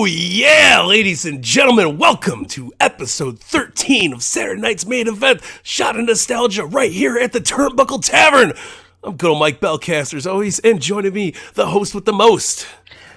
Oh yeah, ladies and gentlemen, welcome to episode 13 of Saturday night's main event, Shot of Nostalgia, right here at the Turnbuckle Tavern. I'm good old Mike Belcaster as always, and joining me, the host with the most.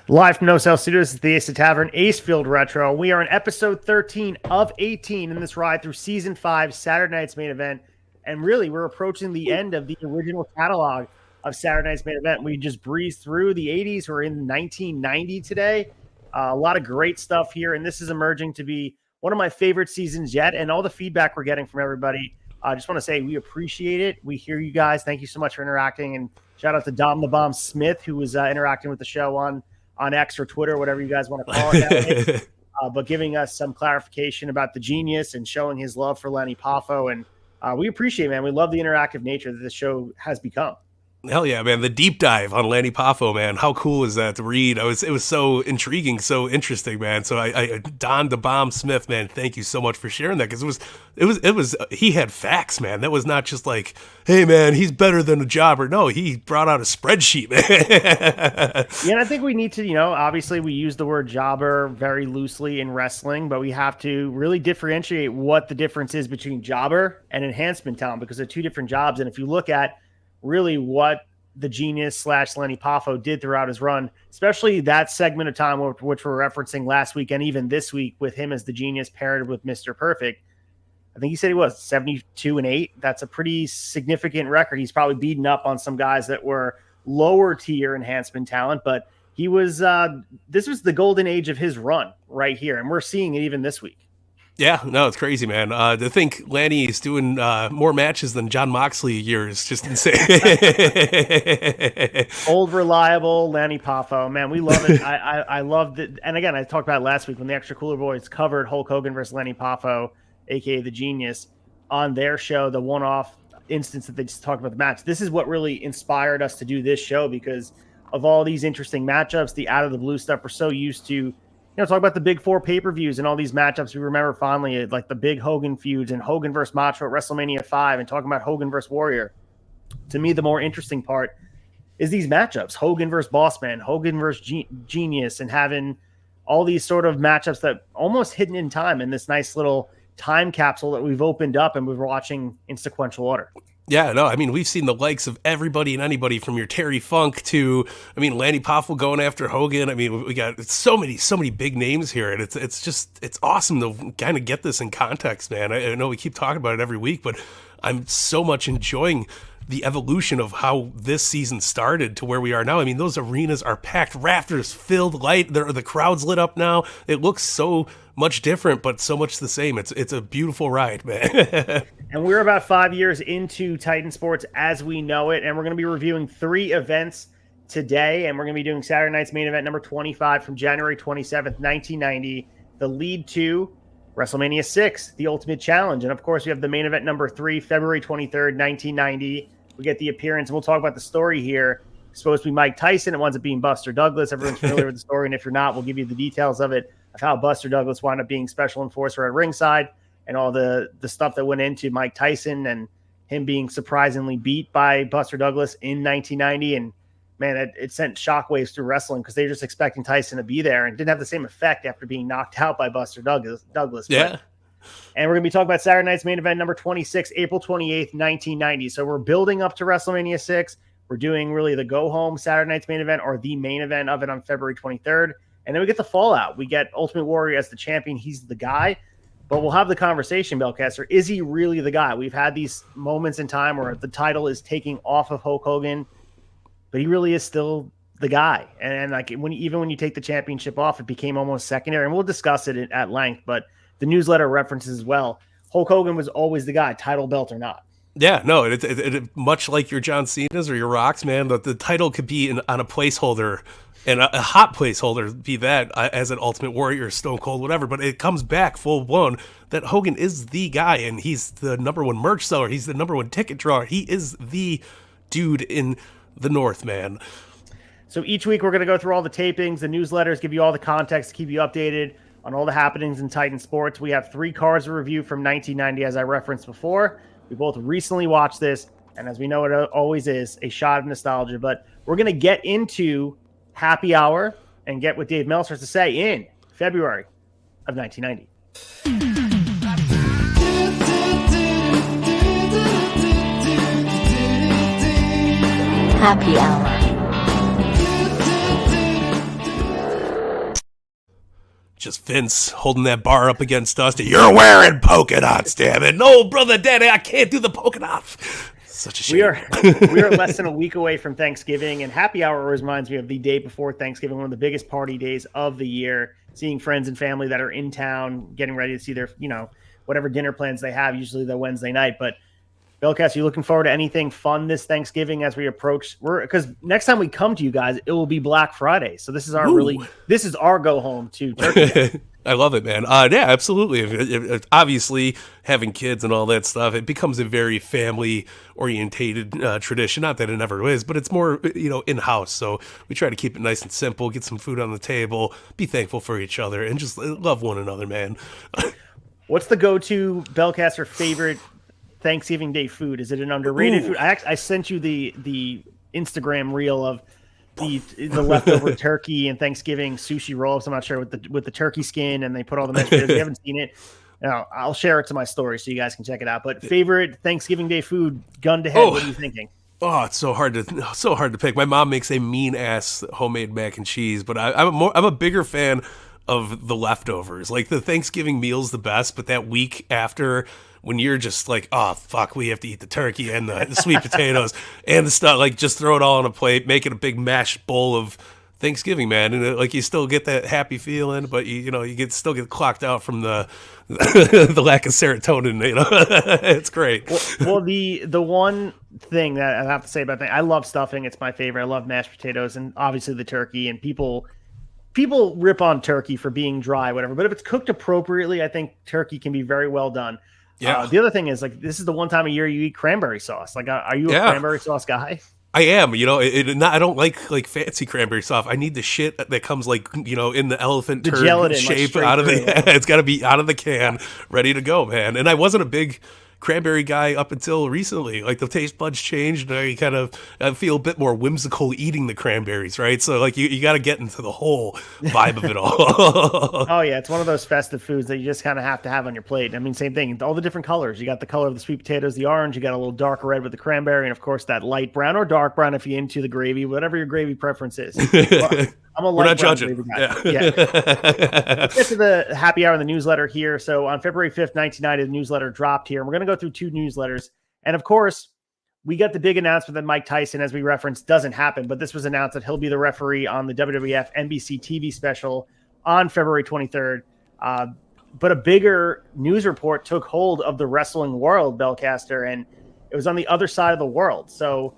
Live from No Cell Studios at the Tavern, ACEFIELD Retro. We are in episode 13 of 18 in this ride through season 5, Saturday night's main event. And really, we're approaching the end of the original catalog of Saturday night's main event. We just breezed through the 80s. We're in 1990 today. A lot of great stuff here, and this is emerging to be one of my favorite seasons yet, and all the feedback we're getting from everybody. I just want to say we appreciate it. We hear you guys. Thank you so much for interacting, and shout out to Dom the Bomb Smith, who was interacting with the show on X or Twitter, whatever you guys want to call it, but giving us some clarification about the genius and showing his love for Lenny Poffo, and we appreciate it, man. We love the interactive nature that this show has become. Hell yeah, man. The deep dive on Lanny Poffo, man. How cool is that to read? It was so intriguing, so interesting, man. So I Don the Bomb Smith, man, thank you so much for sharing that, because it was he had facts, man. That was not just like, hey man, he's better than a jobber. No, he brought out a spreadsheet, man. Yeah, and I think we need to, obviously we use the word jobber very loosely in wrestling, but we have to really differentiate what the difference is between jobber and enhancement talent, because they're two different jobs. And if you look at really what the genius / Lenny Poffo did throughout his run, especially that segment of time which we're referencing last week and even this week with him as the genius paired with Mr. Perfect. I think he said he was 72-8. That's a pretty significant record. He's probably beaten up on some guys that were lower tier enhancement talent, but he was this was the golden age of his run right here, and we're seeing it even this week. Yeah, no, it's crazy, man. To think Lanny is doing more matches than John Moxley a year is just insane. Old, reliable Lanny Poffo. Man, we love it. I loved it. And again, I talked about it last week when the Extra Cooler Boys covered Hulk Hogan versus Lanny Poffo, a.k.a. The Genius, on their show, the one-off instance that they just talked about the match. This is what really inspired us to do this show, because of all these interesting matchups, the out-of-the-blue stuff we're so used to. Talk about the big 4 pay-per-views and all these matchups we remember fondly, like the big Hogan feuds and Hogan versus Macho at WrestleMania 5 and talking about Hogan versus Warrior. To me, the more interesting part is these matchups, Hogan versus Bossman, Hogan versus Genius, and having all these sort of matchups that almost hidden in time in this nice little time capsule that we've opened up and we're watching in sequential order. Yeah, no, I mean, we've seen the likes of everybody and anybody, from your Terry Funk to, Lanny Poffo going after Hogan. I mean, we got so many big names here, and it's awesome to kind of get this in context, man. I know we keep talking about it every week, but I'm so much enjoying the evolution of how this season started to where we are now. I mean, those arenas are packed, rafters filled, the crowd's lit up now. It looks so much different, but so much the same. It's a beautiful ride, man. And we're about 5 years into Titan Sports as we know it, and we're going to be reviewing 3 events today, and we're going to be doing Saturday night's main event number 25 from January 27th, 1990, the lead to WrestleMania 6, the Ultimate Challenge. And of course, we have the main event number 3, February 23rd, 1990. We get the appearance, and we'll talk about the story here. It's supposed to be Mike Tyson. It winds up being Buster Douglas. Everyone's familiar with the story, and if you're not, we'll give you the details of it, of how Buster Douglas wound up being special enforcer at ringside, and all the stuff that went into Mike Tyson and him being surprisingly beat by Buster Douglas in 1990. And man, it sent shockwaves through wrestling, because they were just expecting Tyson to be there, and didn't have the same effect after being knocked out by Buster Douglas. Yeah. And we're going to be talking about Saturday night's main event number 26, April 28th, 1990. So we're building up to WrestleMania 6. We're doing really the go-home Saturday night's main event, or the main event of it, on February 23rd. And then we get the fallout. We get Ultimate Warrior as the champion. He's the guy. But we'll have the conversation, Belcaster. Is he really the guy? We've had these moments in time where the title is taking off of Hulk Hogan, but he really is still the guy. And like when you take the championship off, it became almost secondary. And we'll discuss it at length, but the newsletter references as well. Hulk Hogan was always the guy, title belt or not. Yeah, no, it much like your John Cena's or your Rocks, man, the title could be on a placeholder, and a hot placeholder, be that as an Ultimate Warrior, Stone Cold, whatever, but it comes back full blown that Hogan is the guy, and he's the number 1 merch seller, he's the number 1 ticket drawer, he is the dude in the North, man. So each week we're going to go through all the tapings, the newsletters, give you all the context, keep you updated on all the happenings in Titan Sports. We have 3 cards to review from 1990, as I referenced before. We both recently watched this, and as we know, it always is a shot of nostalgia, but we're going to get into happy hour and get what Dave Meltzer has to say in February of 1990. Happy Hour. Just Vince holding that bar up against us. You're wearing polka dots, damn it. No, brother, daddy, I can't do the polka dots. Such a shame. We are less than a week away from Thanksgiving, and Happy Hour always reminds me of the day before Thanksgiving, one of the biggest party days of the year, seeing friends and family that are in town, getting ready to see their, whatever dinner plans they have, usually the Wednesday night. But Belcast, you looking forward to anything fun this Thanksgiving as we approach? Because next time we come to you guys, it will be Black Friday. So this is our go home to Turkey. I love it, man. Yeah, absolutely. If obviously, having kids and all that stuff, it becomes a very family-orientated tradition. Not that it never is, but it's more, in-house. So we try to keep it nice and simple, get some food on the table, be thankful for each other, and just love one another, man. What's the go-to Belcaster favorite Thanksgiving Day food? Is it an underrated food? I sent you the Instagram reel of the leftover turkey and Thanksgiving sushi rolls. I'm not sure with the turkey skin, and they put all the mashed potatoes. If you haven't seen it, I'll share it to my story so you guys can check it out. But favorite Thanksgiving Day food, gun to head, what are you thinking? Oh, it's so hard to pick. My mom makes a mean ass homemade mac and cheese, but I'm a bigger fan of the leftovers. Like, the Thanksgiving meal's the best, but that week after, when you're just like, oh, fuck, we have to eat the turkey and the sweet potatoes and the stuff, like, just throw it all on a plate, make it a big mashed bowl of Thanksgiving, man. And you still get that happy feeling, but you still get clocked out from the the lack of serotonin. It's great. Well, the one thing that I have to say about that, I love stuffing. It's my favorite. I love mashed potatoes and obviously the turkey. And people rip on turkey for being dry, whatever. But if it's cooked appropriately, I think turkey can be very well done. Yeah. The other thing is, like, this is the one time of year you eat cranberry sauce. Like, are you a cranberry sauce guy? I am. I don't like fancy cranberry sauce. I need the shit that comes in the elephant turd gelatin, shape like, out of it's got to be out of the can, ready to go, man. And I wasn't a big cranberry guy up until recently. Like, the taste buds changed, and I feel a bit more whimsical eating the cranberries, right? So, like, you got to get into the whole vibe of it all. Oh yeah, it's one of those festive foods that you just kind of have to have on your plate. I mean, same thing, all the different colors. You got the color of the sweet potatoes, the orange. You got a little darker red with the cranberry, and of course that light brown or dark brown if you're into the gravy, whatever your gravy preference is. Well, I'm a light We're not brown judging. gravy guy. Yeah. Let's get to the happy hour in the newsletter here. So on February 5th, 1990, the newsletter dropped here. We're going to go through two newsletters. And of course, we got the big announcement that Mike Tyson, as we referenced, doesn't happen. But this was announced that he'll be the referee on the WWF NBC TV special on February 23rd. But a bigger news report took hold of the wrestling world, Belcaster, and it was on the other side of the world. So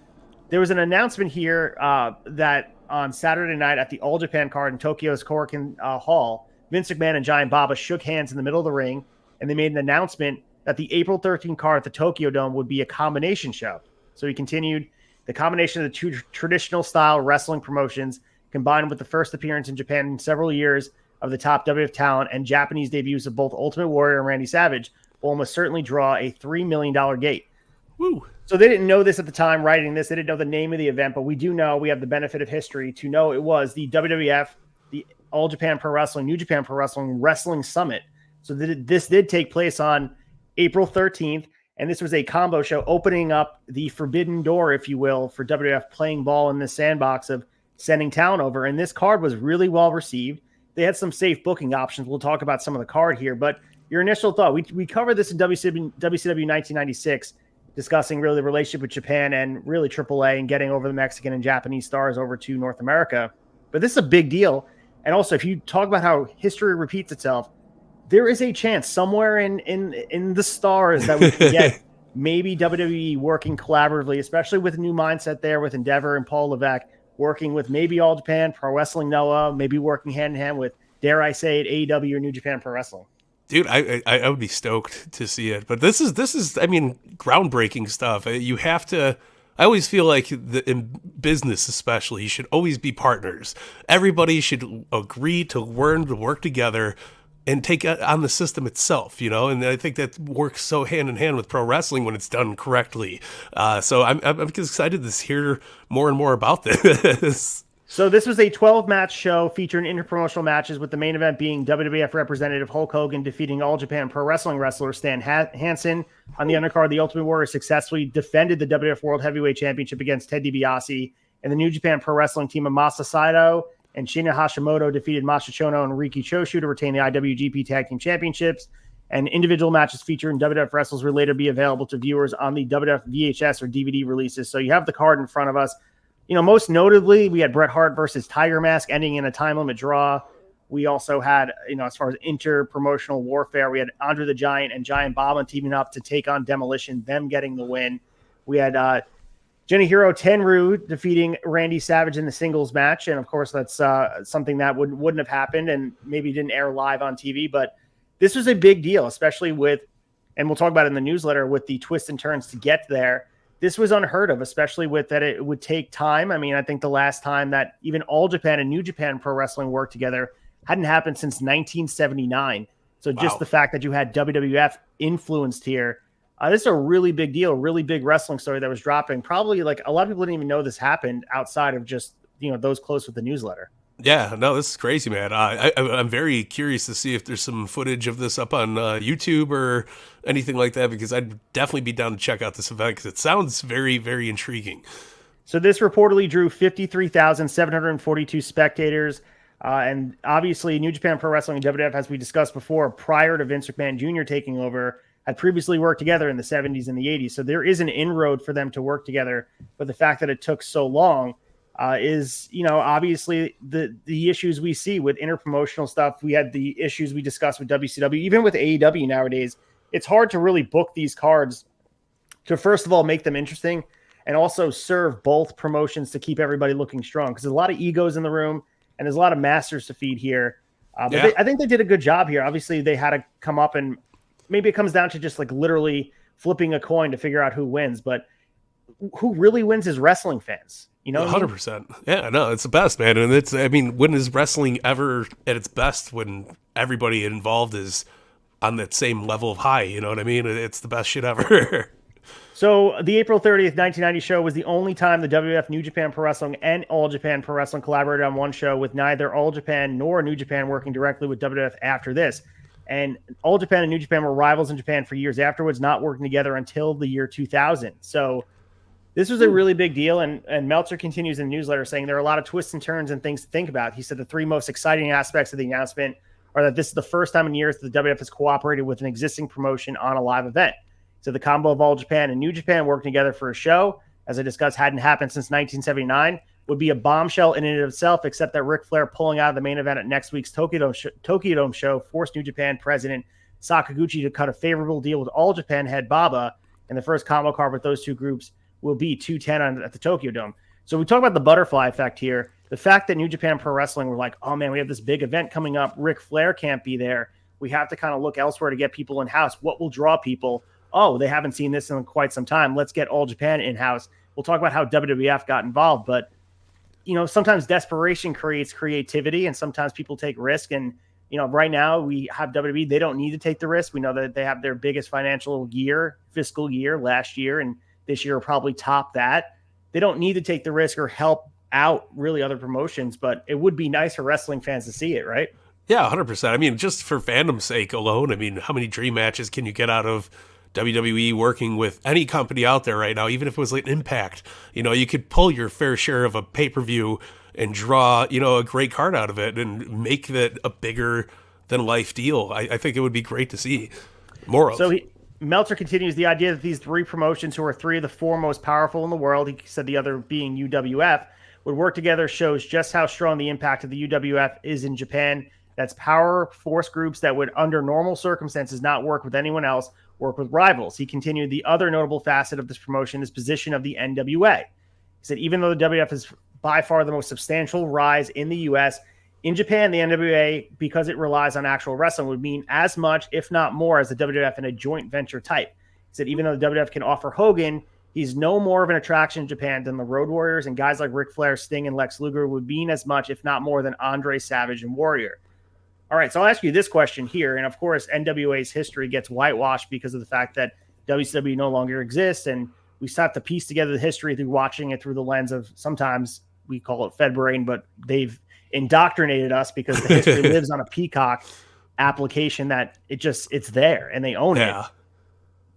there was an announcement here that on Saturday night at the All Japan card in Tokyo's Korakuen Hall, Vince McMahon and Giant Baba shook hands in the middle of the ring, and they made an announcement that the April 13th card at the Tokyo Dome would be a combination show. So he continued, the combination of the two traditional style wrestling promotions combined with the first appearance in Japan in several years of the top WWF talent and Japanese debuts of both Ultimate Warrior and Randy Savage will almost certainly draw a $3 million gate. Woo. So they didn't know this at the time writing this. They didn't know the name of the event, but we do know, we have the benefit of history to know it was the WWF, the All Japan Pro Wrestling, New Japan Pro Wrestling Wrestling Summit. So this did take place on April 13th, and this was a combo show opening up the forbidden door, if you will, for WWF playing ball in the sandbox of sending talent over. And this card was really well received. They had some safe booking options. We'll talk about some of the card here, but your initial thought, we covered this in WCW 1996, discussing really the relationship with Japan and really AAA and getting over the Mexican and Japanese stars over to North America. But this is a big deal. And also, if you talk about how history repeats itself, there is a chance somewhere in the stars that we can get maybe WWE working collaboratively, especially with a new mindset there with Endeavor and Paul Levesque, working with maybe All Japan, Pro Wrestling Noah, maybe working hand in hand with, dare I say it, AEW or New Japan Pro Wrestling. Dude, I would be stoked to see it. But this is I mean, groundbreaking stuff. You have to, I always feel like in business especially, you should always be partners. Everybody should agree to learn to work together and take on the system itself, and I think that works so hand in hand with pro wrestling when it's done correctly. So I'm excited to hear more and more about this. So this was a 12-match show featuring interpromotional matches, with the main event being WWF representative Hulk Hogan defeating All Japan Pro Wrestling wrestler Stan Hansen. On the undercard, the Ultimate Warrior successfully defended the WWF World Heavyweight Championship against Ted DiBiase, and the New Japan Pro Wrestling team of Masa Saito and Shinya Hashimoto defeated Masa Chono and Riki Choshu to retain the IWGP Tag Team Championships. And individual matches featuring WWF wrestlers will later be available to viewers on the WWF VHS or DVD releases. So you have the card in front of us. Most notably, we had Bret Hart versus Tiger Mask ending in a time limit draw. We also had, as far as inter-promotional warfare, we had Andre the Giant and Giant Baba teaming up to take on Demolition, them getting the win. We had Genichiro Tenryu defeating Randy Savage in the singles match. And, of course, that's something that wouldn't have happened and maybe didn't air live on TV. But this was a big deal, especially with, and we'll talk about it in the newsletter, with the twists and turns to get there. This was unheard of, especially with that it would take time. I mean, I think the last time that even All Japan and New Japan Pro Wrestling worked together hadn't happened since 1979. So just the fact that you had WWF influenced here, this is a really big deal, really big wrestling story that was dropping. Probably like a lot of people didn't even know this happened outside of just, those close with the newsletter. Yeah, no, this is crazy, man. I'm very curious to see if there's some footage of this up on YouTube or anything like that, because I'd definitely be down to check out this event because it sounds very, very intriguing. So this reportedly drew 53,742 spectators. And obviously, New Japan Pro Wrestling and WWF, as we discussed before, prior to Vince McMahon Jr. taking over, had previously worked together in the 70s and the 80s. So there is an inroad for them to work together. But the fact that it took so long is, obviously the issues we see with interpromotional stuff. We had the issues we discussed with WCW, even with AEW nowadays. It's hard to really book these cards to, first of all, make them interesting and also serve both promotions to keep everybody looking strong, because there's a lot of egos in the room and there's a lot of masters to feed here. I think they did a good job here. Obviously, they had to come up, and maybe it comes down to just like literally flipping a coin to figure out who wins. But who really wins is wrestling fans. 100%. Yeah, no, it's the best, man. And when is wrestling ever at its best when everybody involved is on that same level of high? You know what I mean? It's the best shit ever. So the April 30th, 1990 show was the only time the WWF, New Japan Pro Wrestling, and All Japan Pro Wrestling collaborated on one show, with neither All Japan nor New Japan working directly with WWF after this. And All Japan and New Japan were rivals in Japan for years afterwards, not working together until the year 2000. So this was a really big deal, and Meltzer continues in the newsletter saying there are a lot of twists and turns and things to think about. He said the three most exciting aspects of the announcement are that this is the first time in years that the WWF has cooperated with an existing promotion on a live event. So the combo of All Japan and New Japan working together for a show, as I discussed, hadn't happened since 1979, would be a bombshell in and of itself, except that Ric Flair pulling out of the main event at next week's Tokyo Dome show forced New Japan president Sakaguchi to cut a favorable deal with All Japan head Baba, and the first combo card with those two groups will be 210 at the Tokyo Dome. So we talk about the butterfly effect here. The fact that New Japan Pro Wrestling were like, oh man, we have this big event coming up. Ric Flair can't be there. We have to kind of look elsewhere to get people in-house. What will draw people? Oh, they haven't seen this in quite some time. Let's get All Japan in-house. We'll talk about how WWF got involved. But, sometimes desperation creates creativity, and sometimes people take risk. And, right now we have WWE. They don't need to take the risk. We know that they have their biggest fiscal year last year, and this year will probably top that. They don't need to take the risk or help out really other promotions, but it would be nice for wrestling fans to see it, right? Yeah, 100%. Just for fandom's sake alone, how many dream matches can you get out of WWE working with any company out there right now? Even if it was like Impact, you could pull your fair share of a pay-per-view and draw, a great card out of it and make that a bigger than life deal. I think it would be great to see more of. Meltzer continues the idea that these three promotions, who are three of the four most powerful in the world, he said the other being UWF, would work together, shows just how strong the impact of the UWF is in Japan. That's power force groups that would, under normal circumstances, not work with anyone else, work with rivals. He continued, the other notable facet of this promotion is position of the NWA. He said, even though the WWF is by far the most substantial rise in the U.S., in Japan, the NWA, because it relies on actual wrestling, would mean as much, if not more, as the WWF in a joint venture type. He said even though the WWF can offer Hogan, he's no more of an attraction in Japan than the Road Warriors, and guys like Ric Flair, Sting, and Lex Luger would mean as much, if not more, than Andre, Savage, and Warrior. All right, so I'll ask you this question here, and of course, NWA's history gets whitewashed because of the fact that WCW no longer exists, and we still have to piece together the history through watching it through the lens of sometimes we call it Fed brain, but they've indoctrinated us because the history lives on a Peacock application that it's there and they own it.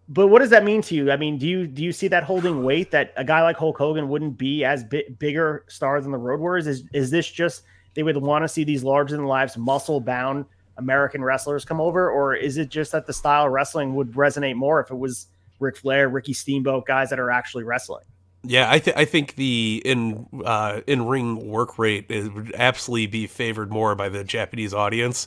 But what does that mean to you? I mean, do you see that holding weight, that a guy like Hulk Hogan wouldn't be as bigger star than the Road Warriors? Is this just they would want to see these larger than life, muscle bound American wrestlers come over, or is it just that the style of wrestling would resonate more if it was Ric Flair, Ricky Steamboat, guys that are actually wrestling? Yeah, I think the in ring work rate would absolutely be favored more by the Japanese audience.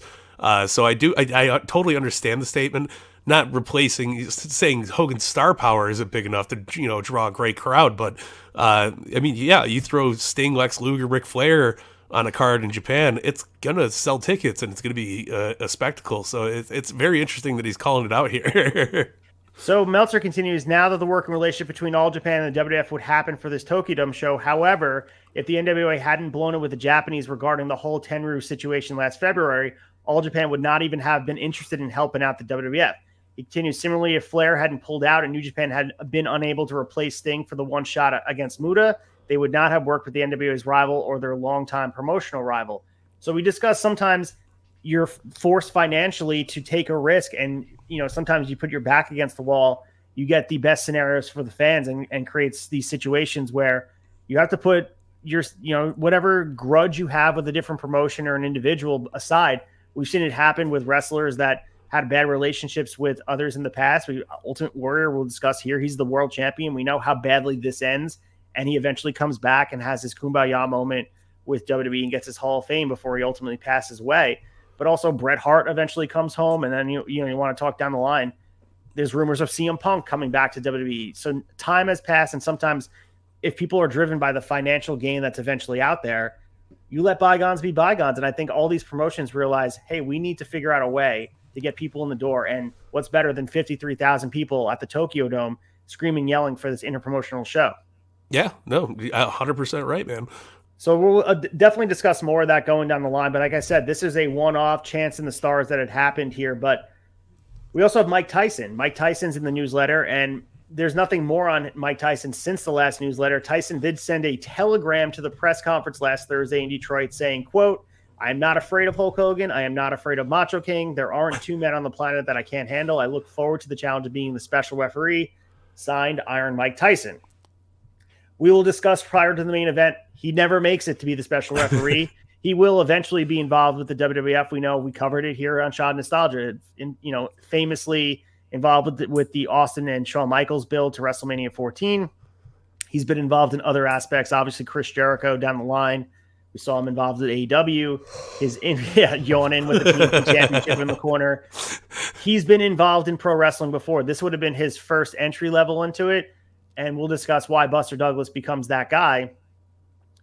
So I totally understand the statement. Not replacing, saying Hogan's star power isn't big enough to draw a great crowd, but I mean, yeah, you throw Sting, Lex Luger, Ric Flair on a card in Japan, it's gonna sell tickets and it's gonna be a spectacle. So it's very interesting that he's calling it out here. So Meltzer continues, now that the working relationship between All Japan and the WWF would happen for this Tokyo Dome show. However, if the NWA hadn't blown it with the Japanese regarding the whole Tenryu situation last February, All Japan would not even have been interested in helping out the WWF. He continues, similarly, if Flair hadn't pulled out and New Japan had been unable to replace Sting for the one shot against Muta, they would not have worked with the NWA's rival or their longtime promotional rival. So we discussed sometimes you're forced financially to take a risk, and sometimes you put your back against the wall. You get the best scenarios for the fans, and creates these situations where you have to put your whatever grudge you have with a different promotion or an individual aside. We've seen it happen with wrestlers that had bad relationships with others in the past. Ultimate Warrior, we'll discuss here. He's the world champion. We know how badly this ends, and he eventually comes back and has his kumbaya moment with WWE and gets his Hall of Fame before he ultimately passes away. But also Bret Hart eventually comes home, and then you want to talk down the line. There's rumors of CM Punk coming back to WWE. So time has passed, and sometimes if people are driven by the financial gain that's eventually out there, you let bygones be bygones. And I think all these promotions realize, hey, we need to figure out a way to get people in the door. And what's better than 53,000 people at the Tokyo Dome screaming, yelling for this interpromotional show? Yeah, no, 100% right, man. So we'll definitely discuss more of that going down the line. But like I said, this is a one-off chance in the stars that had happened here. But we also have Mike Tyson. Mike Tyson's in the newsletter, and there's nothing more on Mike Tyson since the last newsletter. Tyson did send a telegram to the press conference last Thursday in Detroit saying, quote, "I am not afraid of Hulk Hogan. I am not afraid of Macho King. There aren't two men on the planet that I can't handle. I look forward to the challenge of being the special referee. Signed, Iron Mike Tyson." We will discuss prior to the main event. He never makes it to be the special referee. He will eventually be involved with the WWF. We know, we covered it here on Shot Nostalgia. Famously involved with the Austin and Shawn Michaels build to WrestleMania 14. He's been involved in other aspects. Obviously, Chris Jericho down the line. We saw him involved with AEW. Yawning with the TNT Championship in the corner. He's been involved in pro wrestling before. This would have been his first entry level into it. And we'll discuss why Buster Douglas becomes that guy.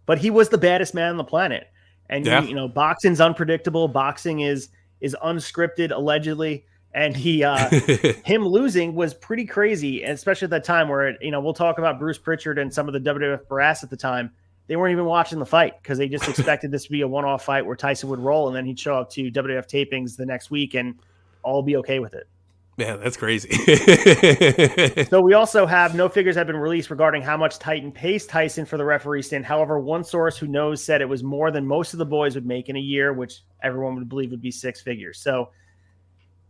But he was the baddest man on the planet. And, boxing's unpredictable. Boxing is unscripted, allegedly. And him losing was pretty crazy, especially at that time where, we'll talk about Bruce Pritchard and some of the WWF brass at the time. They weren't even watching the fight because they just expected this to be a one-off fight where Tyson would roll and then he'd show up to WWF tapings the next week and all be okay with it. Man, that's crazy. So we also have no figures have been released regarding how much Titan pays Tyson for the referee stint. However, one source who knows said it was more than most of the boys would make in a year, which everyone would believe would be six figures. So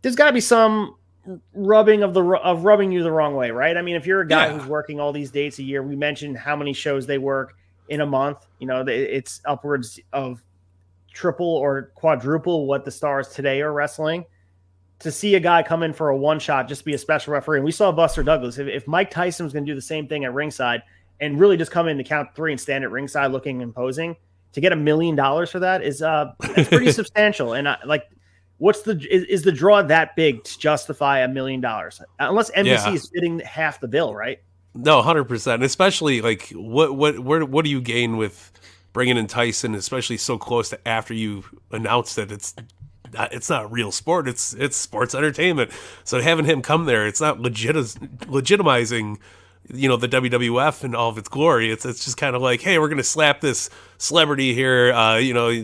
there's got to be some rubbing you the wrong way, right? I mean, if you're a guy who's working all these dates a year, we mentioned how many shows they work in a month. It's upwards of triple or quadruple what the stars today are wrestling. To see a guy come in for a one shot, just be a special referee. And we saw Buster Douglas. If Mike Tyson was going to do the same thing at ringside and really just come in to count three and stand at ringside looking imposing, to get $1 million for that is that's pretty substantial. And is the draw that big to justify $1 million? Unless NBC is fitting half the bill, right? No, 100%. Especially what do you gain with bringing in Tyson, especially so close to after you announced that it's not real sport, it's sports entertainment. So having him come there, it's not legitimizing, the WWF and all of its glory. It's just kind of like, hey, we're gonna slap this celebrity here,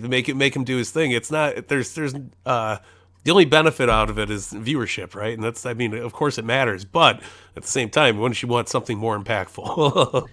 make him do his thing. It's not. There's the only benefit out of it is viewership, right? And of course it matters, but at the same time, wouldn't you want something more impactful?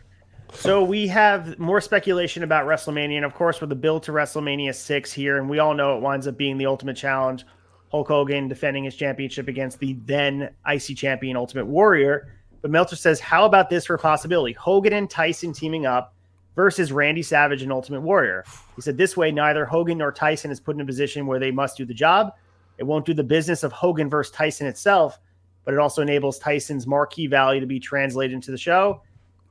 So we have more speculation about WrestleMania, and of course, with the build to WrestleMania 6 here, and we all know it winds up being the Ultimate Challenge. Hulk Hogan defending his championship against the then IC champion Ultimate Warrior. But Meltzer says, how about this for a possibility? Hogan and Tyson teaming up versus Randy Savage and Ultimate Warrior. He said this way, neither Hogan nor Tyson is put in a position where they must do the job. It won't do the business of Hogan versus Tyson itself, but it also enables Tyson's marquee value to be translated into the show.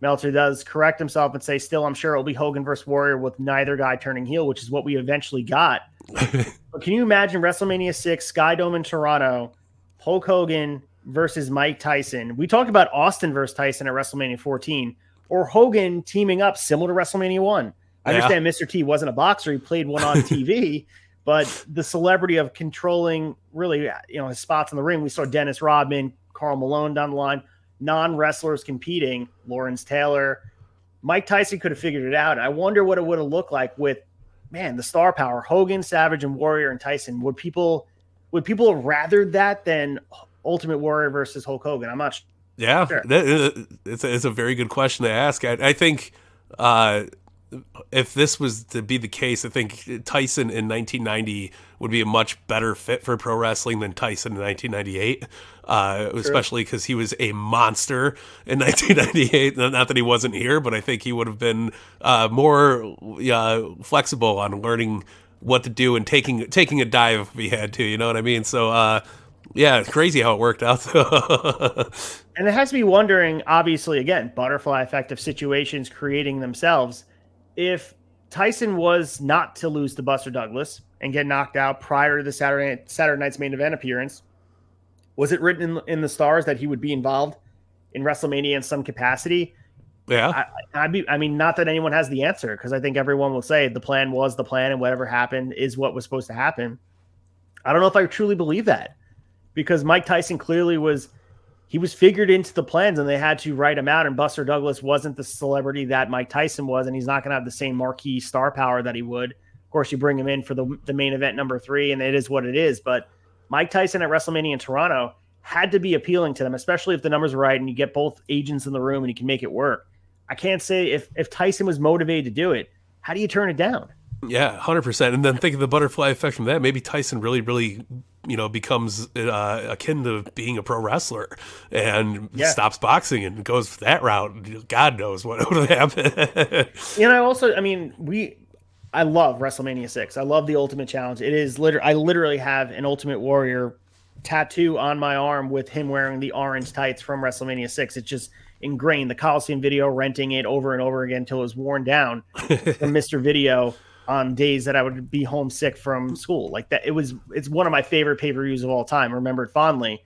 Meltzer does correct himself and say, still, I'm sure it'll be Hogan versus Warrior with neither guy turning heel, which is what we eventually got. But can you imagine WrestleMania 6, Sky Dome in Toronto, Hulk Hogan versus Mike Tyson? We talked about Austin versus Tyson at WrestleMania 14, or Hogan teaming up similar to WrestleMania 1. I understand Mr. T wasn't a boxer. He played one on TV, but the celebrity of controlling really, his spots in the ring. We saw Dennis Rodman, Karl Malone down the line, non-wrestlers competing, Lawrence Taylor. Mike Tyson could have figured it out. I wonder what it would have looked like with, the star power, Hogan, Savage, and Warrior and Tyson. Would people have rathered that than Ultimate Warrior versus Hulk Hogan? I'm not sure. Yeah, it's a very good question to ask. I think if this was to be the case, I think Tyson in 1990 would be a much better fit for pro wrestling than Tyson in 1998, especially because he was a monster in 1998. Not that he wasn't here, but I think he would have been more flexible on learning what to do and taking a dive if he had to. You know what I mean? So, it's crazy how it worked out. And it has to be wondering, obviously, again, butterfly effect of situations creating themselves. If Tyson was not to lose to Buster Douglas and get knocked out prior to the Saturday night's main event appearance, was it written in the stars that he would be involved in WrestleMania in some capacity? Yeah. I mean, not that anyone has the answer, because I think everyone will say the plan was the plan and whatever happened is what was supposed to happen. I don't know if I truly believe that, because Mike Tyson clearly was figured into the plans and they had to write him out, and Buster Douglas wasn't the celebrity that Mike Tyson was, and he's not going to have the same marquee star power that he would. Of course, you bring him in for the main event number 3, and it is what it is. But Mike Tyson at WrestleMania in Toronto had to be appealing to them, especially if the numbers are right and you get both agents in the room and you can make it work. I can't say if Tyson was motivated to do it, how do you turn it down? Yeah, 100%. And then think of the butterfly effect from that. Maybe Tyson really, really, becomes akin to being a pro wrestler and stops boxing and goes that route. God knows what would happen. I love WrestleMania 6. I love the Ultimate Challenge. It is I literally have an Ultimate Warrior tattoo on my arm with him wearing the orange tights from WrestleMania 6. It's just ingrained. The Coliseum video, renting it over and over again until it was worn down from Mr. Video on days that I would be homesick from school. Like that, it's one of my favorite pay-per-views of all time, remembered fondly.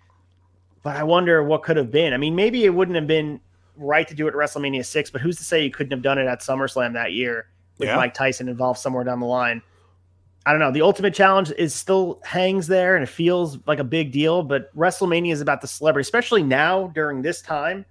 But I wonder what could have been. I mean, maybe it wouldn't have been right to do it at WrestleMania 6, but who's to say you couldn't have done it at SummerSlam that year with Mike Tyson involved somewhere down the line? I don't know. The Ultimate Challenge still hangs there and it feels like a big deal, but WrestleMania is about the celebrity, especially now during this time.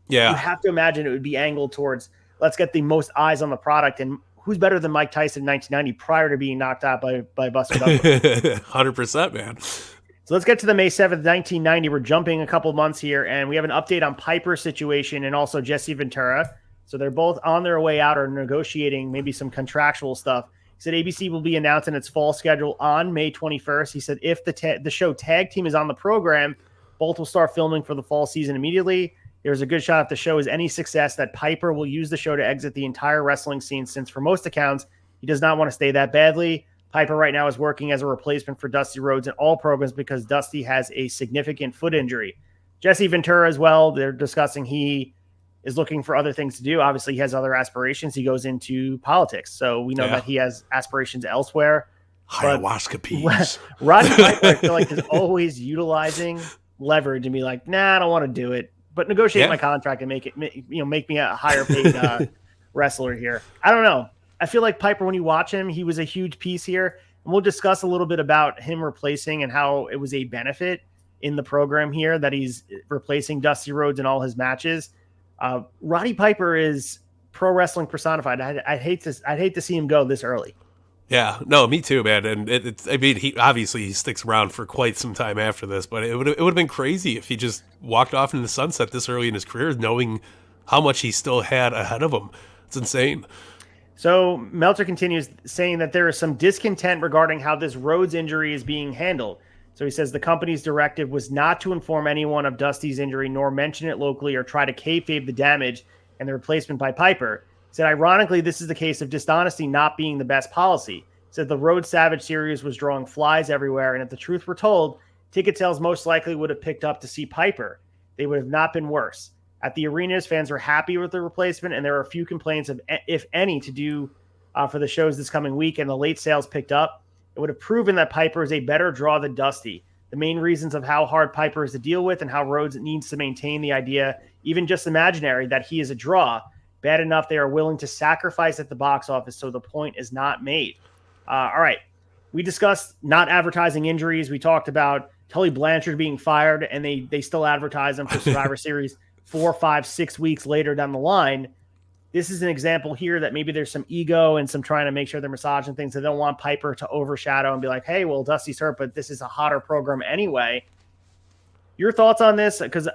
Yeah. You have to imagine it would be angled towards, let's get the most eyes on the product. And who's better than Mike Tyson in 1990 prior to being knocked out by Buster Douglas? 100%, man. So let's get to the May 7th, 1990. We're jumping a couple months here, and we have an update on Piper's situation and also Jesse Ventura. So they're both on their way out or negotiating maybe some contractual stuff. He said ABC will be announcing its fall schedule on May 21st. He said if the show Tag Team is on the program, both will start filming for the fall season immediately. There's a good shot if the show is any success that Piper will use the show to exit the entire wrestling scene, since for most accounts, he does not want to stay that badly. Piper right now is working as a replacement for Dusty Rhodes in all programs because Dusty has a significant foot injury. Jesse Ventura as well, they're discussing he is looking for other things to do. Obviously, he has other aspirations. He goes into politics, so we know that he has aspirations elsewhere. Ayahuasca peas. Roddy Piper, I feel like, is always utilizing leverage and be like, nah, I don't want to do it, but negotiate my contract and make me a higher paid wrestler here. I don't know. I feel like Piper, when you watch him, he was a huge piece here. And we'll discuss a little bit about him replacing and how it was a benefit in the program here that he's replacing Dusty Rhodes in all his matches. Roddy Piper is pro wrestling personified. I'd hate to see him go this early. Yeah, no, me too, man. And he sticks around for quite some time after this, but it would have been crazy if he just walked off into the sunset this early in his career, knowing how much he still had ahead of him. It's insane. So Meltzer continues saying that there is some discontent regarding how this Rhodes injury is being handled. So he says the company's directive was not to inform anyone of Dusty's injury, nor mention it locally or try to kayfabe the damage and the replacement by Piper. He said, ironically, this is the case of dishonesty not being the best policy. He said the Rhodes Savage series was drawing flies everywhere, and if the truth were told, ticket sales most likely would have picked up to see Piper. They would have not been worse. At the arenas, fans were happy with the replacement, and there were a few complaints, of, if any, to do for the shows this coming week, and the late sales picked up. It would have proven that Piper is a better draw than Dusty. The main reasons of how hard Piper is to deal with and how Rhodes needs to maintain the idea, even just imaginary, that he is a draw, bad enough they are willing to sacrifice at the box office so the point is not made. All right. We discussed not advertising injuries. We talked about Tully Blanchard being fired, and they still advertise him for Survivor Series 4, 5, 6 weeks later down the line. This is an example here that maybe there's some ego and some trying to make sure they're massaging things. They don't want Piper to overshadow and be like, hey, well, Dusty's hurt, but this is a hotter program anyway. Your thoughts on this? Because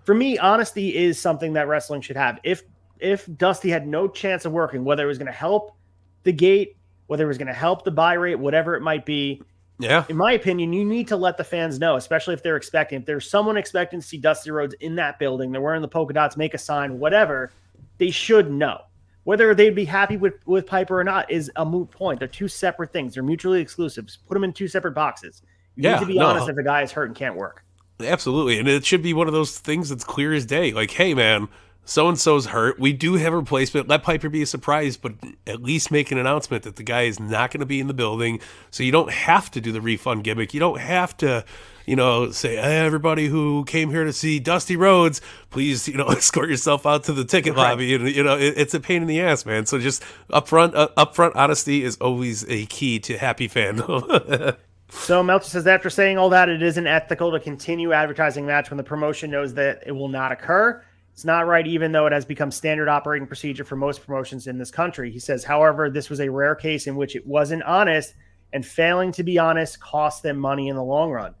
for me, honesty is something that wrestling should have. If Dusty had no chance of working, whether it was going to help the gate, whether it was going to help the buy rate, whatever it might be, yeah, in my opinion, you need to let the fans know, especially if they're expecting. If there's someone expecting to see Dusty Rhodes in that building, they're wearing the polka dots, make a sign, whatever, they should know. Whether they'd be happy with Piper or not is a moot point. They're two separate things. They're mutually exclusive. Put them in two separate boxes. You need to be honest if a guy is hurt and can't work. Absolutely. And it should be one of those things that's clear as day. Like, hey, man, so-and-so's hurt. We do have a replacement. Let Piper be a surprise, but at least make an announcement that the guy is not going to be in the building. So you don't have to do the refund gimmick. You don't have to, say, hey, everybody who came here to see Dusty Rhodes, please, escort yourself out to the ticket lobby. And, it's a pain in the ass, man. So just upfront honesty is always a key to happy fandom. So Meltzer says, after saying all that, it isn't ethical to continue advertising a match when the promotion knows that it will not occur. It's not right, even though it has become standard operating procedure for most promotions in this country. He says, however, this was a rare case in which it wasn't honest, and failing to be honest cost them money in the long run.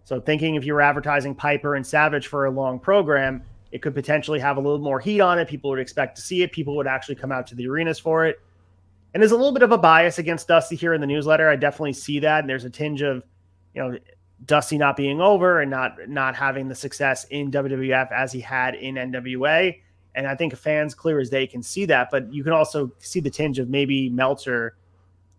So thinking if you were advertising Piper and Savage for a long program, it could potentially have a little more heat on it. People would expect to see it. People would actually come out to the arenas for it. And there's a little bit of a bias against Dusty here in the newsletter. I definitely see that. And there's a tinge of, Dusty not being over and not having the success in WWF as he had in NWA. And I think fans clear as day can see that, but you can also see the tinge of maybe Meltzer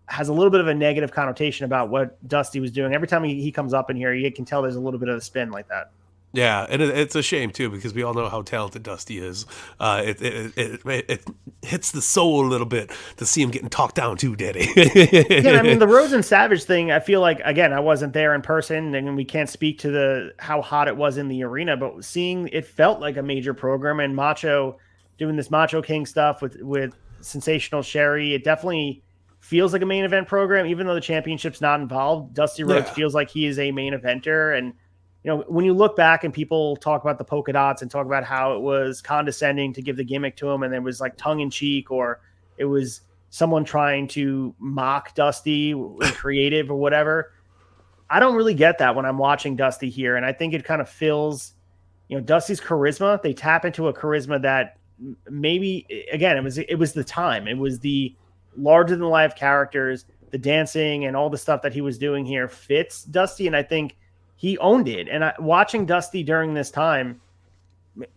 has a little bit of a negative connotation about what Dusty was doing. Every time he comes up in here, you can tell there's a little bit of a spin like that. Yeah, and it's a shame, too, because we all know how talented Dusty is. It hits the soul a little bit to see him getting talked down, too, Daddy. Yeah, I mean, the Rhodes and Savage thing, I feel like, again, I wasn't there in person, and we can't speak to how hot it was in the arena, but seeing it felt like a major program, and Macho doing this Macho King stuff with Sensational Sherry, it definitely feels like a main event program, even though the championship's not involved. Dusty Rhodes feels like he is a main eventer, and when you look back and people talk about the polka dots and talk about how it was condescending to give the gimmick to him and it was like tongue in cheek, or it was someone trying to mock Dusty, creative or whatever, I don't really get that when I'm watching Dusty here. And I think it kind of fills, Dusty's charisma. They tap into a charisma that maybe, again, it was the time. It was the larger than life characters, the dancing and all the stuff that he was doing here fits Dusty. And I think he owned it. And watching Dusty during this time,